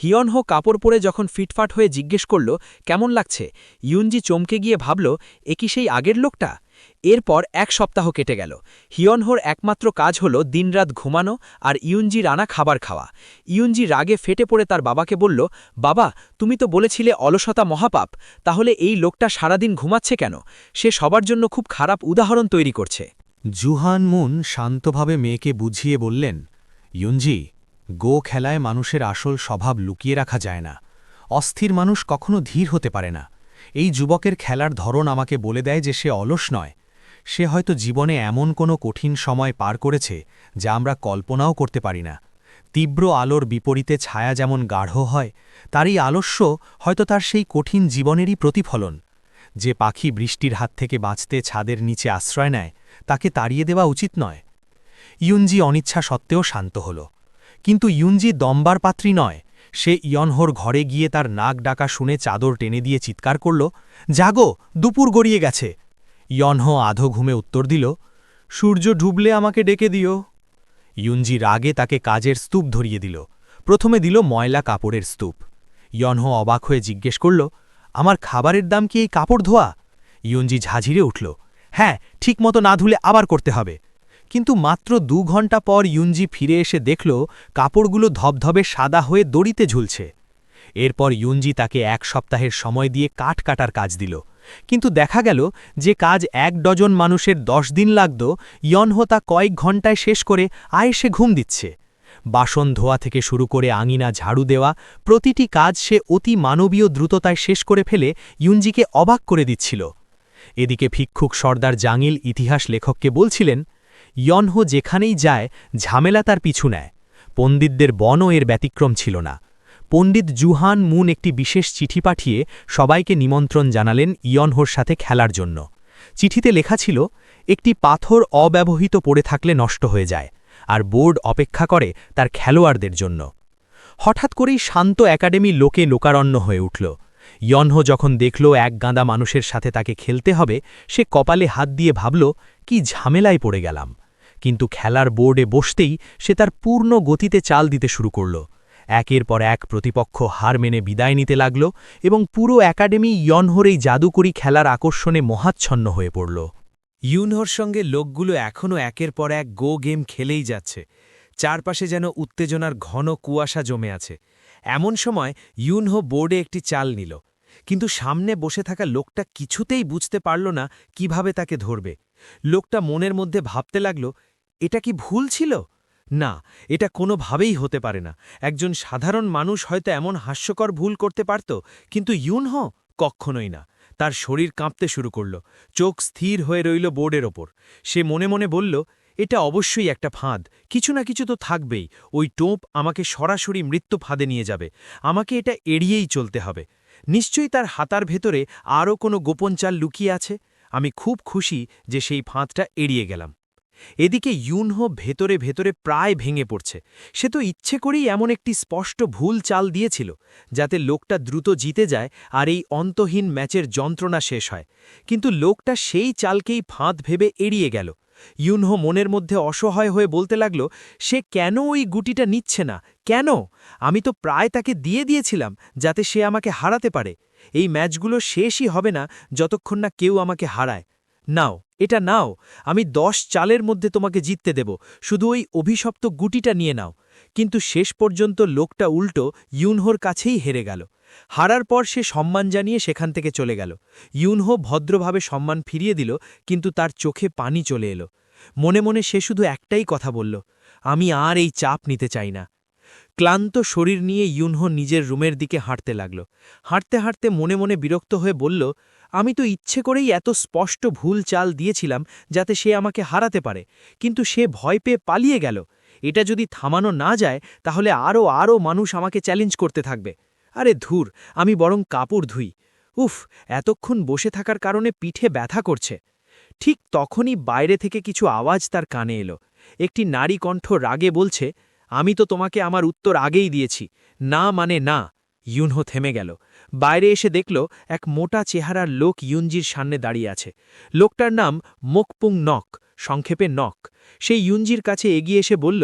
হিয়নহো কাপড় পরে যখন ফিটফাট হয়ে জিজ্ঞেস করল, কেমন লাগছে? ইউনজি চমকে গিয়ে ভাবল, এ কি সেই আগের লোকটা? এরপর 1 সপ্তাহ কেটে গেল। হিয়নহোর একমাত্র কাজ হল দিনরাত ঘুমানো আর ইউনজি রানা খাবার খাওয়া। ইউনজি রাগে ফেটে পড়ে তার বাবাকে বলল, বাবা, তুমি তো বলেছিলে অলসতা মহাপাপ, তাহলে এই লোকটা সারাদিন ঘুমাচ্ছে কেন? সে সবার জন্য খুব খারাপ উদাহরণ তৈরি করছে। জুহান মুন শান্তভাবে মেয়েকে বুঝিয়ে বললেন, ইউনজি, গো খেলায় মানুষের আসল স্বভাব লুকিয়ে রাখা যায় না। অস্থির মানুষ কখনো ধীর হতে পারে না। এই যুবকের খেলার ধরন আমাকে বলে দেয় যে সে অলস নয়। সে হয়তো জীবনে এমন কোনো কঠিন সময় পার করেছে যা আমরা কল্পনাও করতে পারি না। তীব্র আলোর বিপরীতে ছায়া যেমন গাঢ় হয়, তার এই আলস্য হয়তো তার সেই কঠিন জীবনেরই প্রতিফলন। যে পাখি বৃষ্টির হাত থেকে বাঁচতে ছাদের নিচে আশ্রয় নেয়, তাকে তাড়িয়ে দেওয়া উচিত নয়। ইউনজি অনিচ্ছা সত্ত্বেও শান্ত হল। কিন্তু ইউনজি দম্বার পাত্রী নয়। সে ইয়নহোর ঘরে গিয়ে তার নাক ডাকা শুনে চাদর টেনে দিয়ে চিৎকার করল, জাগো, দুপুর গড়িয়ে গেছে। ইয়নহো আধো ঘুমে উত্তর দিল, সূর্য ডুবলে আমাকে ডেকে দিও। ইউনজি রাগে তাকে কাজের স্তূপ ধরিয়ে দিল। প্রথমে দিল ময়লা কাপড়ের স্তূপ। ইয়নহো অবাক হয়ে জিজ্ঞেস করল, আমার খাবারের দাম কি এই কাপড় ধোয়া? ইউনজি ঝাঝিরে উঠল, হ্যাঁ, ঠিকমতো না ধুলে আবার করতে হবে। কিন্তু মাত্র 2 ঘন্টা পর ইউনজি ফিরে এসে দেখল কাপড়গুলো ধবধবে সাদা হয়ে দড়িতে ঝুলছে। এরপর ইউনজি তাকে 1 সপ্তাহের সময় দিয়ে কাঠ কাটার কাজ দিল। কিন্তু দেখা গেল যে কাজ 1 ডজন মানুষের 10 দিন লাগত, ইয়নহো তা কয়েক ঘণ্টায় শেষ করে আয়েসে ঘুম দিচ্ছে। বাসন ধোয়া থেকে শুরু করে আঙিনা ঝাড়ু দেওয়া, প্রতিটি কাজ সে অতি মানবীয় দ্রুততায় শেষ করে ফেলে ইউনজিকে অবাক করে দিচ্ছিল। এদিকে ভিক্ষুক সর্দার জাঙিল ইতিহাস লেখককে বলছিলেন, ইয়নহো যেখানেই যায় ঝামেলা তার পিছু নেয়। পণ্ডিতদের বনও এর ব্যতিক্রম ছিল না। পণ্ডিত জুহান মুন একটি বিশেষ চিঠি পাঠিয়ে সবাইকে নিমন্ত্রণ জানালেন ইয়নহোর সাথে খেলার জন্য। চিঠিতে লেখা ছিল, একটি পাথর অব্যবহৃত পড়ে থাকলে নষ্ট হয়ে যায়, আর বোর্ড অপেক্ষা করে তার খেলোয়াড়দের জন্য। হঠাৎ করেই শান্ত একাডেমি লোকে লোকারণ্য হয়ে উঠল। ইয়নহো যখন দেখল 1 গাদা মানুষের সাথে তাকে খেলতে হবে, সে কপালে হাত দিয়ে ভাবল, কি ঝামেলায় পড়ে গেলাম। কিন্তু খেলার বোর্ডে বসতেই সে তার পূর্ণ গতিতে চাল দিতে শুরু করল। একের পর এক প্রতিপক্ষ হার মেনে বিদায় নিতে লাগল এবং পুরো একাডেমি ইয়নহোর এই জাদুকরী খেলার আকর্ষণে মহাচ্ছন্ন হয়ে পড়ল। ইউনহোর সঙ্গে লোকগুলো এখনও একের পর এক গো গেম খেলেই যাচ্ছে। চারপাশে যেন উত্তেজনার ঘন কুয়াশা জমে আছে। এমন সময় ইউনহো বোর্ডে একটি চাল নিল, কিন্তু সামনে বসে থাকা লোকটা কিছুতেই বুঝতে পারল না কিভাবে তাকে ধরবে। লোকটা মনের মধ্যে ভাবতে লাগল, এটা কি ভুল ছিল? না, এটা কোনোভাবেই হতে পারে না। একজন সাধারণ মানুষ হয়তো এমন হাস্যকর ভুল করতে পারত, কিন্তু ইউনহো কখনোই না। তার শরীর কাঁপতে শুরু করল, চোখ স্থির হয়ে রইল বোর্ডের ওপর। সে মনে মনে বলল, এটা অবশ্যই একটা ফাঁদ, কিছু না কিছু তো থাকবেই। ওই টোপ আমাকে সরাসরি মৃত্যু ফাঁদে নিয়ে যাবে। আমাকে এটা এড়িয়েই চলতে হবে। নিশ্চয়ই তার হাতার ভেতরে আরও কোনো গোপন চাল লুকিয়ে আছে। আমি খুব খুশি যে সেই ফাঁদটা এড়িয়ে গেলাম। এদিকে ইউনহো ভেতরে ভেতরে প্রায় ভেঙে পড়ছে। সে তো ইচ্ছে করেই এমন একটি স্পষ্ট ভুল চাল দিয়েছিল, যাতে লোকটা দ্রুত জিতে যায় আর এই অন্তহীন ম্যাচের যন্ত্রণা শেষ হয়। কিন্তু লোকটা সেই চালকেই ফাঁদ ভেবে এড়িয়ে গেল। ইউনহো মনের মধ্যে অসহায় হয়ে বলতে লাগল, সে কেন ওই গুটিটা নিচ্ছে না? কেন? আমি তো প্রায় তাকে দিয়ে দিয়েছিলাম যাতে সে আমাকে হারাতে পারে। এই ম্যাচগুলো শেষই হবে না যতক্ষণ না কেউ আমাকে হারায়। নাও, এটা নাও, আমি 10 চালের মধ্যে তোমাকে জিততে দেব, শুধু ওই অভিশপ্ত গুটিটা নিয়ে নাও। কিন্তু শেষ পর্যন্ত লোকটা উল্টো ইউনহোর কাছেই হেরে গেল। হারার পর সে সম্মান জানিয়ে সেখান থেকে চলে গেল। ইউনহো ভদ্রভাবে সম্মান ফিরিয়ে দিল, কিন্তু তার চোখে পানি চলে এলো। মনে মনে সে শুধু একটাই কথা বলল, আমি আর এই চাপ নিতে চাই না। ক্লান্ত শরীর নিয়ে ইউনহো নিজের রুমের দিকে হাঁটতে লাগল। হাঁটতে হাঁটতে মনে মনে বিরক্ত হয়ে বলল, আমি তো ইচ্ছে করেই এত স্পষ্ট ভুল চাল দিয়েছিলাম যাতে সে আমাকে হারাতে পারে, কিন্তু সে ভয় পেয়ে পালিয়ে গেল। এটা যদি থামানো না যায় তাহলে আরও মানুষ আমাকে চ্যালেঞ্জ করতে থাকবে। আরে ধুর, আমি বরং কাপড় ধুই। উফ, এতক্ষণ বসে থাকার কারণে পিঠে ব্যথা করছে। ঠিক তখনই বাইরে থেকে কিছু আওয়াজ তার কানে এলো। একটি নারী কণ্ঠ রাগে বলছে, আমি তো তোমাকে আমার উত্তর আগেই দিয়েছি, না মানে না। ইউনহো থেমে গেল। বাইরে এসে দেখল এক মোটা চেহারার লোক ইউনজির সামনে দাঁড়িয়ে আছে। লোকটার নাম মোকপুং নক, সংক্ষেপে নক। সেই ইউনজির কাছে এগিয়ে এসে বলল,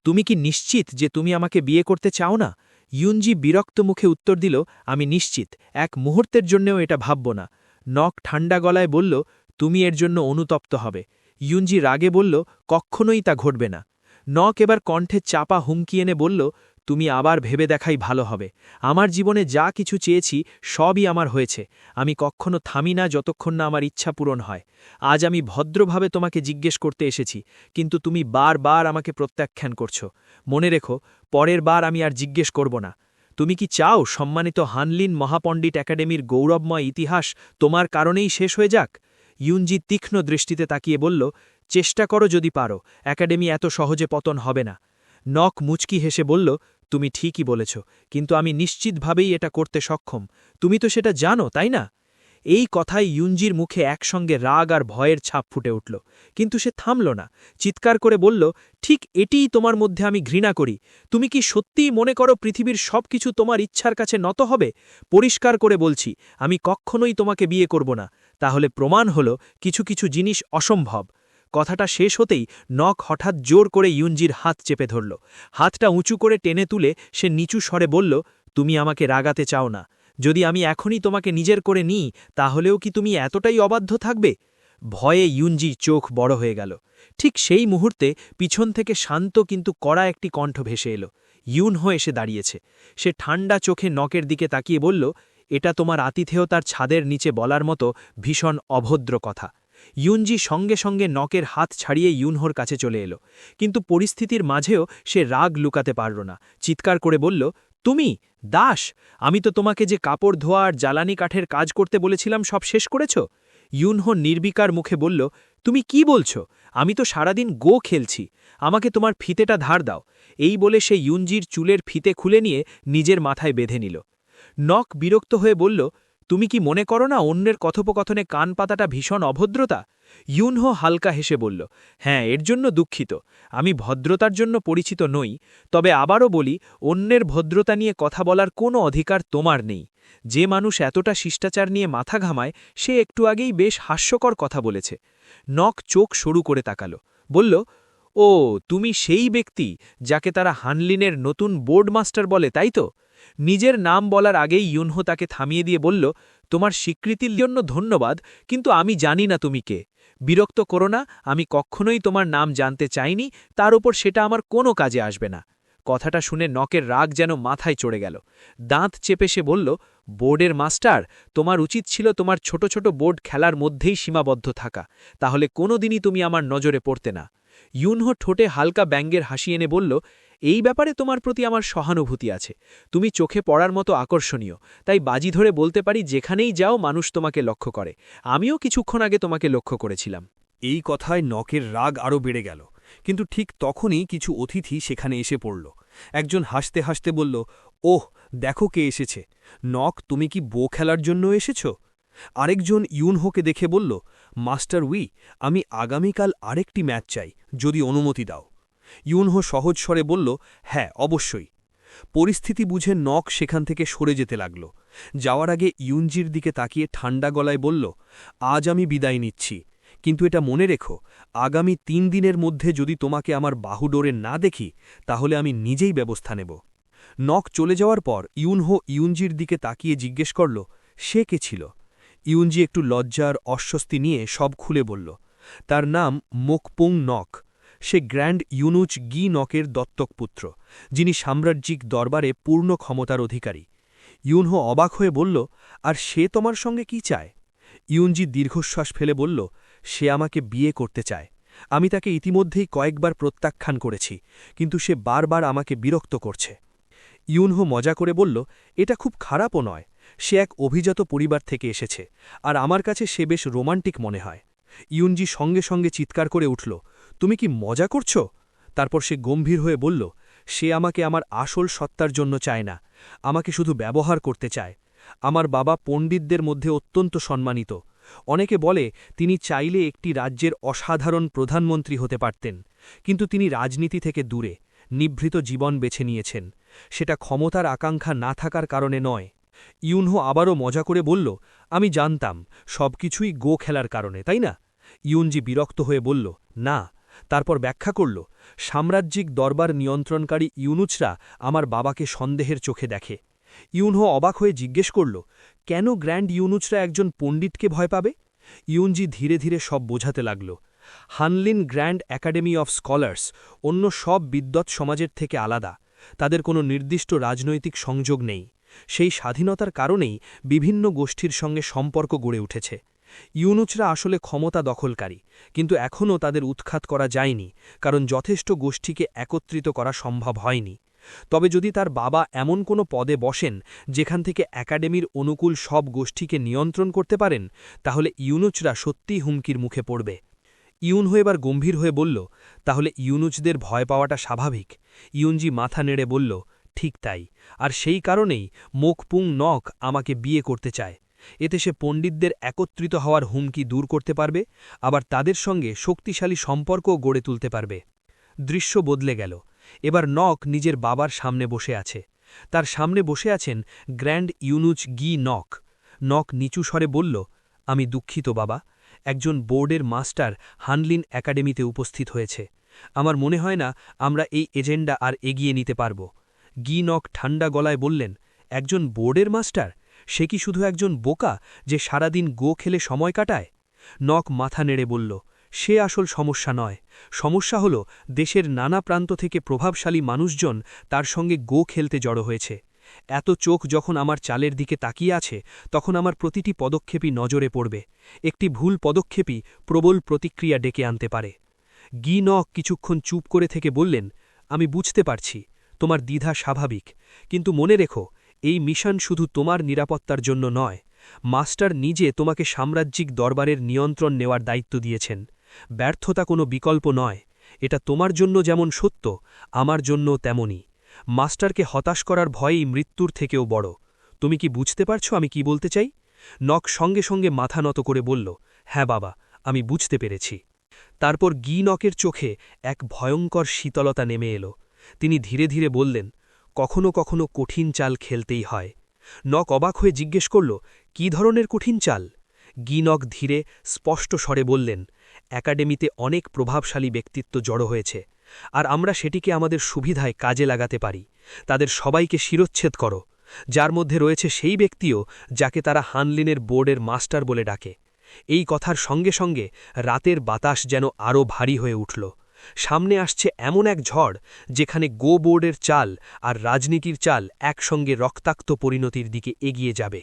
তুমি কি নিশ্চিত যে তুমি আমাকে বিয়ে করতে চাও না? ইউনজি বিরক্ত মুখে উত্তর দিল, আমি নিশ্চিত, এক মুহূর্তের জন্যও এটা ভাবব না। নক ঠান্ডা গলায় বলল, তুমি এর জন্য অনুতপ্ত হবে। ইউনজি রাগে বলল, কখনোই তা ঘটবে না। নক এবার কণ্ঠে চাপা হুমকি এনে বলল, তুমি আবার ভেবে দেখাই ভালো হবে। আমার জীবনে যা কিছু চেয়েছি সবই আমার হয়েছে। আমি কখনো থামি না যতক্ষণ না আমার ইচ্ছা পূরণ হয়। আজ আমি ভদ্রভাবে তোমাকে জিজ্ঞেস করতে এসেছি, কিন্তু তুমি বারবার আমাকে প্রত্যাখ্যান করছো। মনে রেখো, পরের বার আমি আর জিজ্ঞেস করব না। তুমি কি চাও সম্মানিত হানলিন মহাপণ্ডিত একাডেমির গৌরবময় ইতিহাস তোমার কারণেই শেষ হয়ে যাক? ইউনজি তীক্ষ্ণ দৃষ্টিতে তাকিয়ে বলল, চেষ্টা করো যদি পারো, একাডেমি এত সহজে পতন হবে না। নক মুচকি হেসে বলল, তুমি ঠিকই বলেছ, কিন্তু আমি নিশ্চিতভাবেই এটা করতে সক্ষম। তুমি তো সেটা জানো, তাই না? এই কথায় ইউনজির মুখে একসঙ্গে রাগ আর ভয়ের ছাপ ফুটে উঠল, কিন্তু সে থামল না। চিৎকার করে বলল, ঠিক এটিই তোমার মধ্যে আমি ঘৃণা করি। তুমি কি সত্যিই মনে করো পৃথিবীর সবকিছু তোমার ইচ্ছার কাছে নত হবে? পরিষ্কার করে বলছি, আমি কখনোই তোমাকে বিয়ে করব না। তাহলে প্রমাণ হল কিছু কিছু জিনিস অসম্ভব। কথাটা শেষ হতেই নক হঠাৎ জোর করে ইউনজির হাত চেপে ধরল। হাতটা উঁচু করে টেনে তুলে সে নিচু স্বরে বলল, তুমি আমাকে রাগাতে চাও না। যদি আমি এখনই তোমাকে নিজের করে নিই, তাহলেও কি তুমি এতটাই অবাধ্য থাকবে? ভয়ে ইউনজি চোখ বড় হয়ে গেল। ঠিক সেই মুহূর্তে পিছন থেকে শান্ত কিন্তু কড়া একটি কণ্ঠ ভেসে এলো। ইউনহো এসে দাঁড়িয়েছে। সে ঠান্ডা চোখে নকের দিকে তাকিয়ে বলল, এটা তোমার আতিথেয়তার ছাদের নিচে বলার মতো ভীষণ অভদ্র কথা। ইউনজি সঙ্গে সঙ্গে নকের হাত ছাড়িয়ে ইউনহোর কাছে চলে এলো, কিন্তু পরিস্থিতির মাঝেও সে রাগ লুকাতে পারল না। চিৎকার করে বলল, তুমি দাস! আমি তো তোমাকে যে কাপড় ধোয়া আর জ্বালানি কাঠের কাজ করতে বলেছিলাম সব শেষ করেছ? ইউনহো নির্বিকার মুখে বলল, তুমি কি বলছ? আমি তো সারাদিন গো খেলছি। আমাকে তোমার ফিতেটা ধার দাও। এই বলে সে ইউনজির চুলের ফিতে খুলে নিয়ে নিজের মাথায় বেঁধে নিল। নক বিরক্ত হয়ে বলল, তুমি কি মনে করো না অন্যের কথোপকথনে কান পাতাটা ভীষণ অভদ্রতা? ইউনহো হালকা হেসে বলল, হ্যাঁ, এর জন্য দুঃখিত। আমি ভদ্রতার জন্য পরিচিত নই। তবে আবারও বলি, অন্যের ভদ্রতা নিয়ে কথা বলার কোনো অধিকার তোমার নেই। যে মানুষ এতটা শিষ্টাচার নিয়ে মাথা ঘামায়, সে একটু আগেই বেশ হাস্যকর কথা বলেছে। নক চোখ সরু করে তাকালো, বলল, ও, তুমি সেই ব্যক্তি যাকে তারা হানলিনের নতুন বোর্ড মাস্টার বলে, তাই তো? নিজের নাম বলার আগেই ইউনহো তাকে থামিয়ে দিয়ে বলল, তোমার স্বীকৃতির জন্য ধন্যবাদ, কিন্তু আমি জানি না তুমি কে। বিরক্ত করো না, আমি কখনোই তোমার নাম জানতে চাইনি, তার উপর সেটা আমার কোনো কাজে আসবে না। কথাটা শুনে নকের রাগ যেন মাথায় চড়ে গেল। দাঁত চেপে সে বলল, বোর্ডের মাস্টার, তোমার উচিত ছিল তোমার ছোট ছোট বোর্ড খেলার মধ্যেই সীমাবদ্ধ থাকা, তাহলে কোনোদিনই তুমি আমার নজরে পড়তে না। ইউনহো ঠোঁটে হালকা ব্যঙ্গের হাসি এনে বলল, এই ব্যাপারে তোমার প্রতি আমার সহানুভূতি আছে। তুমি চোখে পড়ার মতো আকর্ষণীয়, তাই বাজি ধরে বলতে পারি যেখানেই যাও মানুষ তোমাকে লক্ষ্য করে। আমিও কিছুক্ষণ আগে তোমাকে লক্ষ্য করেছিলাম। এই কথায় নকের রাগ আরও বেড়ে গেল, কিন্তু ঠিক তখনই কিছু অতিথি সেখানে এসে পড়ল। একজন হাসতে হাসতে বলল, ওহ, দেখো কে এসেছে। নক, তুমি কি বো খেলার জন্য এসেছ? আরেকজন ইউনহোকে দেখে বলল, মাস্টার উই, আমি আগামীকাল আরেকটি ম্যাচ চাই, যদি অনুমতি দাও। ইউনহো সহজ স্বরে বলল, হ্যাঁ, অবশ্যই। পরিস্থিতি বুঝে নক সেখান থেকে সরে যেতে লাগল। যাওয়ার আগে ইউনজির দিকে তাকিয়ে ঠান্ডা গলায় বলল, আজ আমি বিদায় নিচ্ছি, কিন্তু এটা মনে রেখো, আগামী 3 দিনের মধ্যে যদি তোমাকে আমার বাহুডোরে না দেখি, তাহলে আমি নিজেই ব্যবস্থা নেব। নক চলে যাওয়ার পর ইউনহো ইউনজির দিকে তাকিয়ে জিজ্ঞেস করল, সে কে ছিল? ইউনজি একটু লজ্জার অস্বস্তি নিয়ে সব খুলে বলল, তার নাম মোকপুং নক। সে গ্র্যান্ড ইউনুচ গি নকের দত্তক পুত্র, যিনি সাম্রাজ্যিক দরবারে পূর্ণ ক্ষমতার অধিকারী। ইউনহো অবাক হয়ে বলল, আর সে তোমার সঙ্গে কি চায়? ইউনজি দীর্ঘশ্বাস ফেলে বলল, সে আমাকে বিয়ে করতে চায়। আমি তাকে ইতিমধ্যেই কয়েকবার প্রত্যাখ্যান করেছি, কিন্তু সে বারবার আমাকে বিরক্ত করছে। ইউনহো মজা করে বলল, এটা খুব খারাপও নয়। সে এক অভিজাত পরিবার থেকে এসেছে, আর আমার কাছে সে বেশ রোমান্টিক মনে হয়। ইউনজি সঙ্গে সঙ্গে চিৎকার করে উঠল, তুমি কি মজা করছ? তারপর সে গম্ভীর হয়ে বলল, সে আমাকে আমার আসল সত্তার জন্য চায় না, আমাকে শুধু ব্যবহার করতে চায়। আমার বাবা পণ্ডিতদের মধ্যে অত্যন্ত সম্মানিত। অনেকে বলে তিনি চাইলে একটি রাজ্যের অসাধারণ প্রধানমন্ত্রী হতে পারতেন, কিন্তু তিনি রাজনীতি থেকে দূরে নিভৃত জীবন বেছে নিয়েছেন। সেটা ক্ষমতার আকাঙ্ক্ষা না থাকার কারণে নয়। ইউনহো আবারও মজা করে বলল, আমি জানতাম সবকিছুই গো খেলার কারণে, তাই না? ইউনজি বিরক্ত হয়ে বলল, না। তারপর ব্যাখ্যা করল, সাম্রাজ্যিক দরবার নিয়ন্ত্রণকারী ইউনুচরা আমার বাবাকে সন্দেহের চোখে দেখে। ইউনহো অবাক হয়ে জিজ্ঞেস করল, কেন গ্র্যান্ড ইউনুচরা একজন পণ্ডিতকে ভয় পাবে? ইউনজি ধীরে ধীরে সব বোঝাতে লাগল। হানলিন গ্র্যান্ড একাডেমি অফ স্কলার্স অন্য সব বিদ্বৎ সমাজের থেকে আলাদা, তাদের কোনো নির্দিষ্ট রাজনৈতিক সংযোগ নেই। সেই স্বাধীনতার কারণেই বিভিন্ন গোষ্ঠীর সঙ্গে সম্পর্ক গড়ে উঠেছে। ইউনুচরা আসলে ক্ষমতা দখলকারী, কিন্তু এখনও তাদের উৎখাত করা যায়নি, কারণ যথেষ্ট গোষ্ঠীকে একত্রিত করা সম্ভব হয়নি। তবে যদি তার বাবা এমন কোনো পদে বসেন যেখান থেকে একাডেমির অনুকূল সব গোষ্ঠীকে নিয়ন্ত্রণ করতে পারেন, তাহলে ইউনুচরা সত্যিই হুমকির মুখে পড়বে। ইউনহো এবার গম্ভীর হয়ে বলল, তাহলে ইউনুচদের ভয় পাওয়াটা স্বাভাবিক। ইউনজি মাথা নেড়ে বলল, ঠিক তাই, আর সেই কারণেই মোকপুং নক আমাকে বিয়ে করতে চায়। এতে সে পণ্ডিতদের একত্রিত হওয়ার হুমকি দূর করতে পারবে, আবার তাদের সঙ্গে শক্তিশালী সম্পর্কও গড়ে তুলতে পারবে। দৃশ্য বদলে গেল। এবার নক নিজের বাবার সামনে বসে আছে। তার সামনে বসে আছেন গ্র্যান্ড ইউনুচ গি নক। নক নিচু স্বরে বলল, আমি দুঃখিত বাবা, একজন বোর্ডের মাস্টার হানলিন একাডেমিতে উপস্থিত হয়েছে। আমার মনে হয় না আমরা এই এজেন্ডা আর এগিয়ে নিতে পারব। গি নক ঠান্ডা গলায় বললেন, একজন বোর্ডের মাস্টার? সে কি শুধু একজন বোকা যে সারাদিন গো খেলে সময় কাটায়? নক মাথা নেড়ে বলল, সে আসল সমস্যা নয়। সমস্যা হল দেশের নানা প্রান্ত থেকে প্রভাবশালী মানুষজন তার সঙ্গে গো খেলতে জড়ো হয়েছে। এত চোখ যখন আমার চালের দিকে তাকিয়ে আছে, তখন আমার প্রতিটি পদক্ষেপই নজরে পড়বে। একটি ভুল পদক্ষেপই প্রবল প্রতিক্রিয়া ডেকে আনতে পারে। গি নক কিছুক্ষণ চুপ করে থেকে বললেন, আমি বুঝতে পারছি, তোমার দ্বিধা স্বাভাবিক, কিন্তু মনে রেখো, এই মিশন শুধু তোমার নিরাপত্তার জন্য নয়। মাস্টার নিজে তোমাকে সাম্রাজ্যিক দরবারের নিয়ন্ত্রণ নেওয়ার দায়িত্ব দিয়েছেন। ব্যর্থতা কোনো বিকল্প নয়। এটা তোমার জন্য যেমন সত্য, আমার জন্য তেমনই। মাস্টারকে হতাশ করার ভয়েই মৃত্যুর থেকেও বড়। তুমি কি বুঝতে পারছো আমি কি বলতে চাই? নক সঙ্গে সঙ্গে মাথা নত করে বলল, হ্যাঁ বাবা, আমি বুঝতে পেরেছি। তারপর গি নকের চোখে এক ভয়ঙ্কর শীতলতা নেমে এলো। তিনি ধীরে ধীরে বললেন, কখনো কখনো কঠিন চাল খেলতেই হয়। নক অবাক হয়ে জিজ্ঞেস করল, কী ধরনের কঠিন চাল? গি নক ধীরে স্পষ্ট স্বরে বললেন, একাডেমিতে অনেক প্রভাবশালী ব্যক্তিত্ব জড়ো হয়েছে, আর আমরা সেটিকে আমাদের সুবিধায় কাজে লাগাতে পারি। তাদের সবাইকে শিরচ্ছেদ করো, যার মধ্যে রয়েছে সেই ব্যক্তিও যাকে তারা হানলিনের বোর্ডের মাস্টার বলে ডাকে। এই কথার সঙ্গে সঙ্গে রাতের বাতাস যেন আরও ভারী হয়ে উঠল। সামনে আসছে এমন এক ঝড় যেখানে গো বোর্ডের চাল আর রাজনীতির চাল একসঙ্গে রক্তাক্ত পরিণতির দিকে এগিয়ে যাবে।